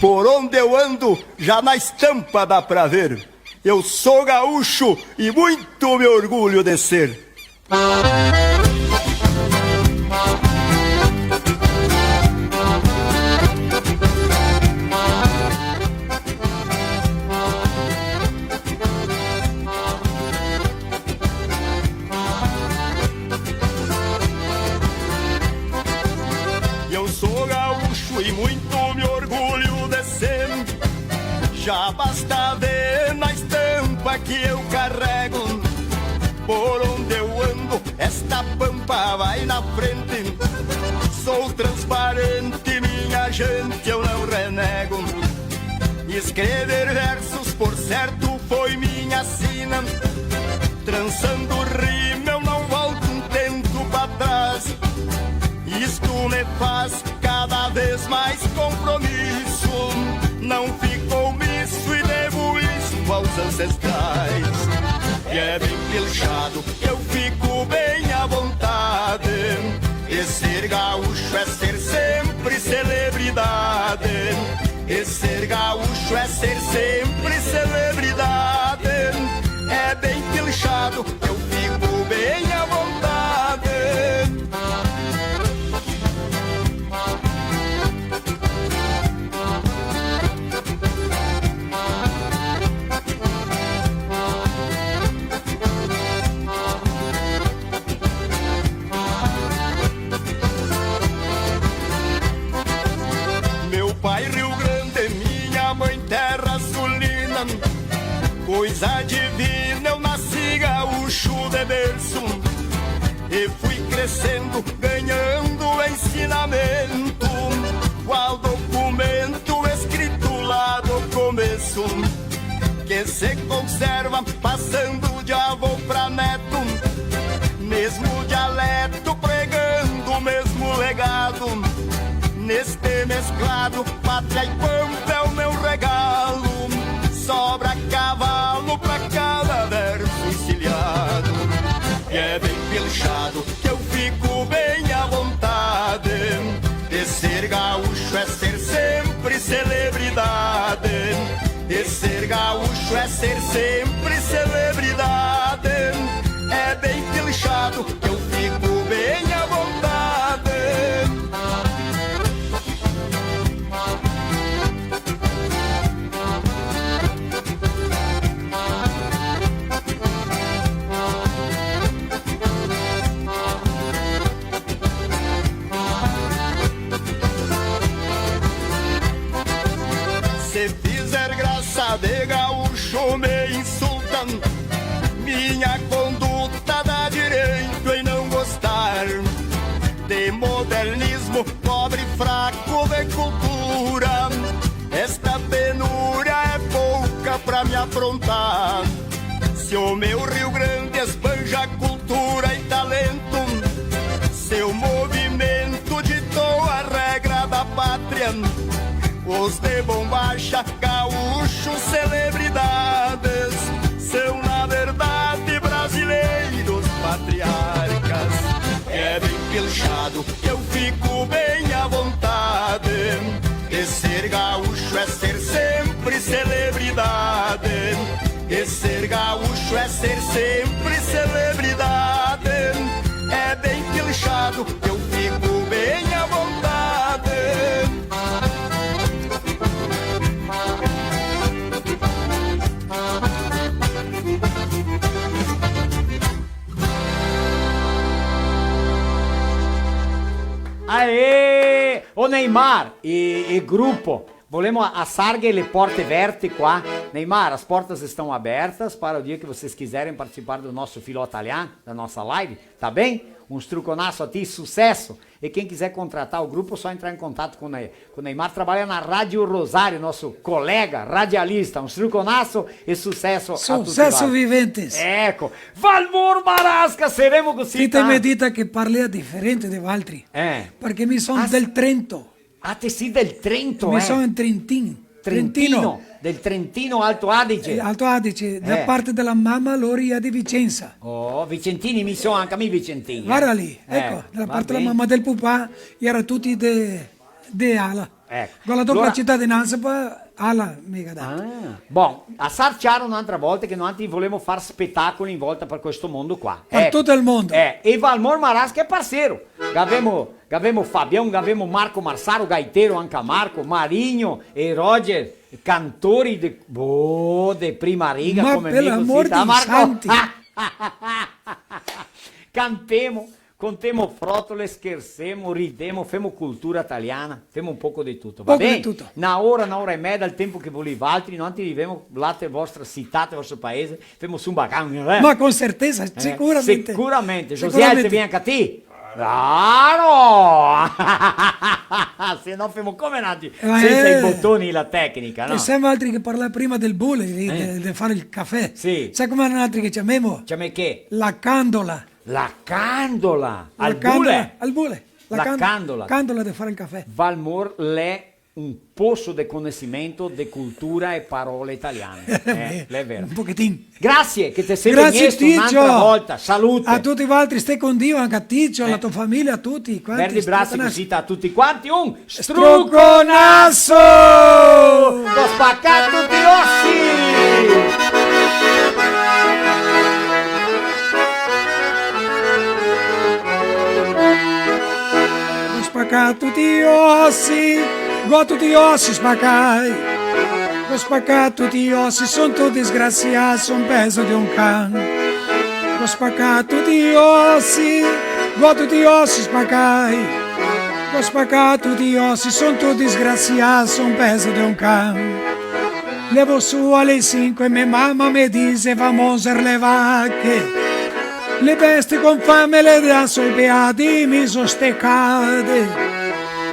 Por onde eu ando, já na estampa dá pra ver. Eu sou gaúcho e muito me orgulho de ser. Eu sou gaúcho e muito me orgulho de ser. Já basta ver na estampa que eu carrego. Por onde eu ando, esta pampa vai na frente. Sou transparente, minha gente, eu não renego. Escrever versos, por certo, foi minha sina. Trançando rima, eu não volto um tempo pra trás. Isto me faz cada vez mais compromisso. Não fico omisso e devo isso aos ancestrais. E é bem pilchado, eu fico bem à vontade. E ser gaúcho é ser sempre celebridade. E ser gaúcho é ser sempre celebridade. É bem pilchado, eu fico bem à vontade. Pai Rio Grande, minha mãe terra sulina. Coisa divina, eu nasci gaúcho de berço. E fui crescendo, ganhando ensinamento. Qual documento escrito lá do começo, que se conserva passando de avô pra neto. Mesmo dialeto pregando o mesmo legado. Neste mesclado, pátria e pampa é o meu regalo. Sobra cavalo pra cada verso encilhado. E é bem pilchado que eu fico bem à vontade. E ser gaúcho é ser sempre celebridade. E ser gaúcho é ser sempre celebridade. É bem pilchado que eu fico bem à vontade. Se fizer graça de gaúcho me insultam. Minha conduta dá direito em não gostar de modernismo, pobre fraco de cultura. Esta penúria é pouca pra me afrontar. Se o meu Rio Grande espanja cultura e talento, seu movimento ditou a regra da pátria. Os de bombacha, gaúchos, celebridades, são na verdade brasileiros patriarcas. É bem pilchado que eu fico bem à vontade. E ser gaúcho é ser sempre celebridade. E ser gaúcho é ser sempre celebridade. É bem pilchado que eu fico bem à vontade. Aê! Ô Neymar e grupo, volemos alçarghe le porte verte qua. Neymar, as portas estão abertas para o dia que vocês quiserem participar do nosso Filó Italiano, da nossa live, tá bem? Um truconaço a ti, sucesso! E quem quiser contratar o grupo, só entrar em contato com o Neymar. Trabalha na Rádio Rosário, nosso colega radialista. Um truconaço e sucesso. Sucesso viventes. Ecco. Valmor Marasca, seremo così. Ti te mi dite che parli differente di altri. Perché mi sono del Trento. Ah, te sei del Trento, Mi sono in Trentino. Del Trentino Alto Adige. Alto Adige, da parte della mamma Loria di Vicenza. Oh, Vicentini, mi sono anche a me Vicentini. Guarda lì, ecco, dalla parte della mamma del papà, era tutti de Ala. Con la doppia cittadinanza, Ala mega data. Bom, a Sarciaro un'altra volta che noi volevamo fare spettacoli in volta per questo mondo qua. Per tutto il mondo. E Valmor Marasca è parceiro. Gavemo Fabião, gavemo Marco Marsaro, gaiteiro, anche Marco, Marinho e Roger, cantori de prima riga, ma come per mi l'amor così, di santi. Cantemo, contemo frotole, scherzemo, ridemo, femo cultura italiana, femo un poco di tutto, va Poco bene? di tutto. Una ora e mezza, il tempo che voleva altri, noi vivemo la vostra città, il vostro paese, femo su un bacano, Ma con certeza, sicuramente. Sicuramente, José, Sicuramente. te viene anche a te? Claro! Se no femo come nati, senza i bottoni e la tecnica, no? Che siamo altri che parla prima del bulle, di fare il caffè. Sì. Sai come hanno altri che chiamiamo? Chiami che? La candola. La candola! La Al candola, bule! al bule. La candola. Candola di fare il caffè. Valmor l'è un pozo di conoscimento di cultura e parole italiane. È vero. Un pochettino. Grazie, che ti sei Grazie venuto un'altra volta. Salute. A tutti gli altri, stai con Dio, anche a Ticcio, alla tua famiglia, a tutti. Verdi bracci così a tutti quanti. Un Struconasso! L'ho spaccato tutti gli ossi! Spacca tutti gli ossi, go tutti gli ossi spaccai. Ho spaccato tutti gli ossi, sono tutti disgraziati, sono peso di un can. Ho spaccato tutti gli ossi, go tutti gli ossi spaccai. Ho spaccato tutti gli ossi, sono tutti disgraziati, sono peso di un can. Levo su alle 5 e mia mamma mi dice vamos a le vacche. Le bestie con fame le dà sui beati, mi sono steccate.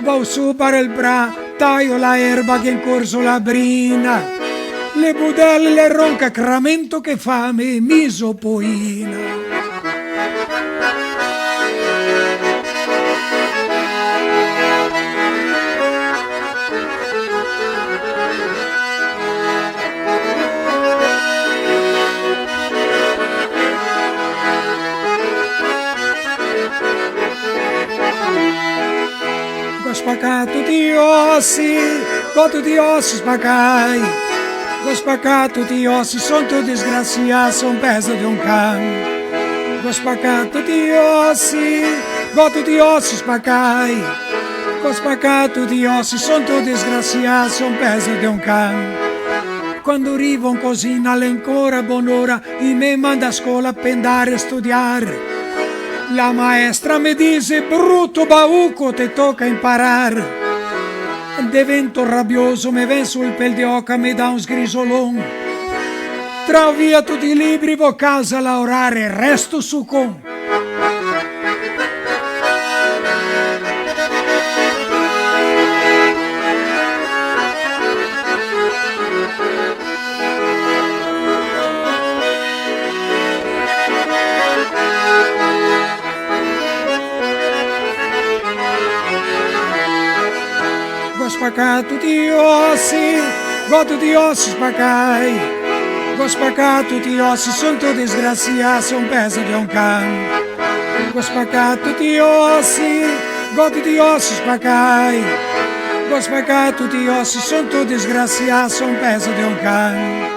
Vado su per il bra, taglio la erba che in corso la brina. Le budelle le ronca cramento che fame, mi so poina. Ho spaccato tutti gli ossi, con tutti gli ossi spaccai. Ho spaccato tutti gli ossi, sono tutti disgraziati, sono peso di un can. Ho spaccato tutti gli ossi, con tutti gli ossi spaccai. Ho spaccato tutti gli ossi, sono tutti disgraziati, sono peso di un can. Quando arrivo in cosina, ancora buon'ora, e me manda a scuola per andare a studiare. La maestra mi dice, brutto bauco, ti tocca imparare. Divento rabbioso, mi ven sul pel di oca, mi dà un sgrisolon. Trao via tutti i libri, vo a casa a lavorare, resto su con. Go spaccato tutti gli ossi, go tutti gli ossi spaccai. Go spaccato tutti gli ossi, sono tutti disgraziati, sono peso di un can. Go spaccato tutti gli ossi, go tutti gli ossi spaccai. Go spaccato tutti gli ossi, sono tutti disgraziati, sono peso di un can.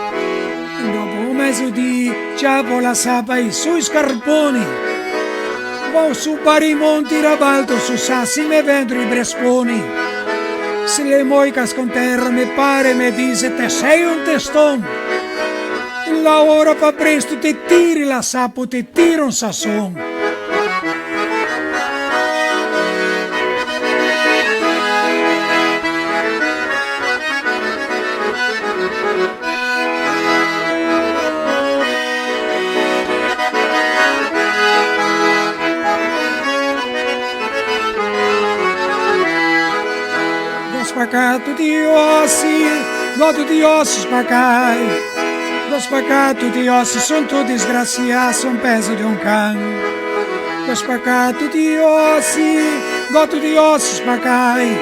Dopo un mese di ciapo la sapa e sui scarponi. Vou su Parimonti, Rabalto, su Sassi, me vendo i bresponi. Se le moicas con terra mi pare, mi dice te sei un teston. La ora fa presto, ti tiri la sapo, ti tira un sasson. Spaccato di ossi, go tutti gli ossi spaccai. Go spaccato tutti gli ossi, sono tutti disgraziati, sono peso di un can. Go spaccato tutti gli ossi, go tutti gli ossi spaccai.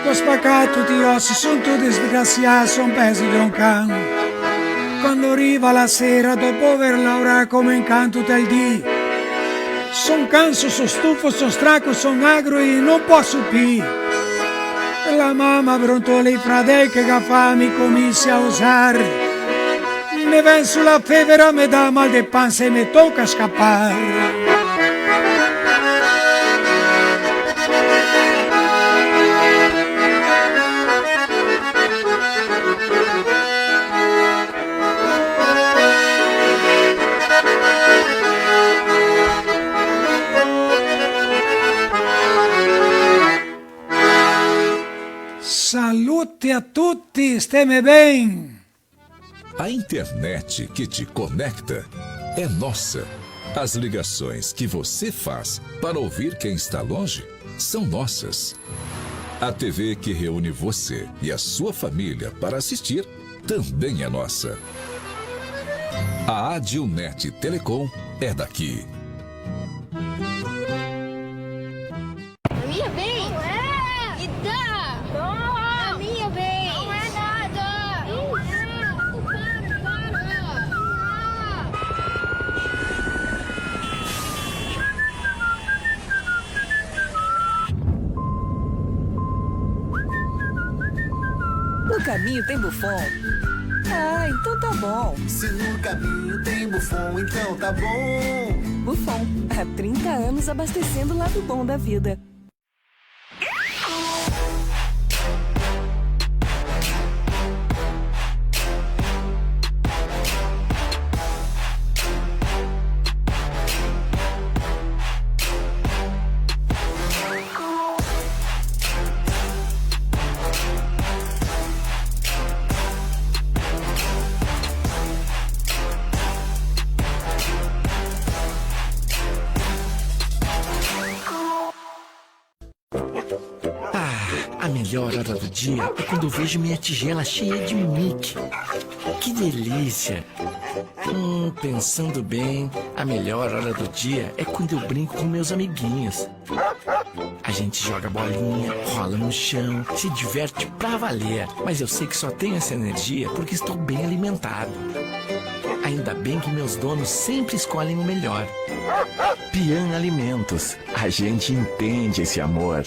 Go spaccato tutti gli ossi, sono tutti disgraziati, sono peso di un can. Quando arriva la sera, dopo aver lavorato come in canto tutto il dì, son canso, son stufo, son straco, son agro e non posso più. La mamma brontola i fratelli che fame comincia a usare. Mi ven sulla febbre, mi dà mal di panza e mi tocca scappare. Salute a tutti, steme bem. A internet que te conecta é nossa. As ligações que você faz para ouvir quem está longe são nossas. A TV que reúne você e a sua família para assistir também é nossa. A Adilnet Telecom é daqui. A minha vez? Não é! E dá! Não! A minha vez! Não é nada! No caminho tem Buffon. Ah, então tá bom. Se no caminho tem Buffon, então tá bom. Buffon, há 30 anos abastecendo o lado bom da vida. A melhor hora do dia é quando eu vejo minha tigela cheia de Mickey. Que delícia! Pensando bem, a melhor hora do dia é quando eu brinco com meus amiguinhos. A gente joga bolinha, rola no chão, se diverte pra valer. Mas eu sei que só tenho essa energia porque estou bem alimentado. Ainda bem que meus donos sempre escolhem o melhor. Pian Alimentos. A gente entende esse amor.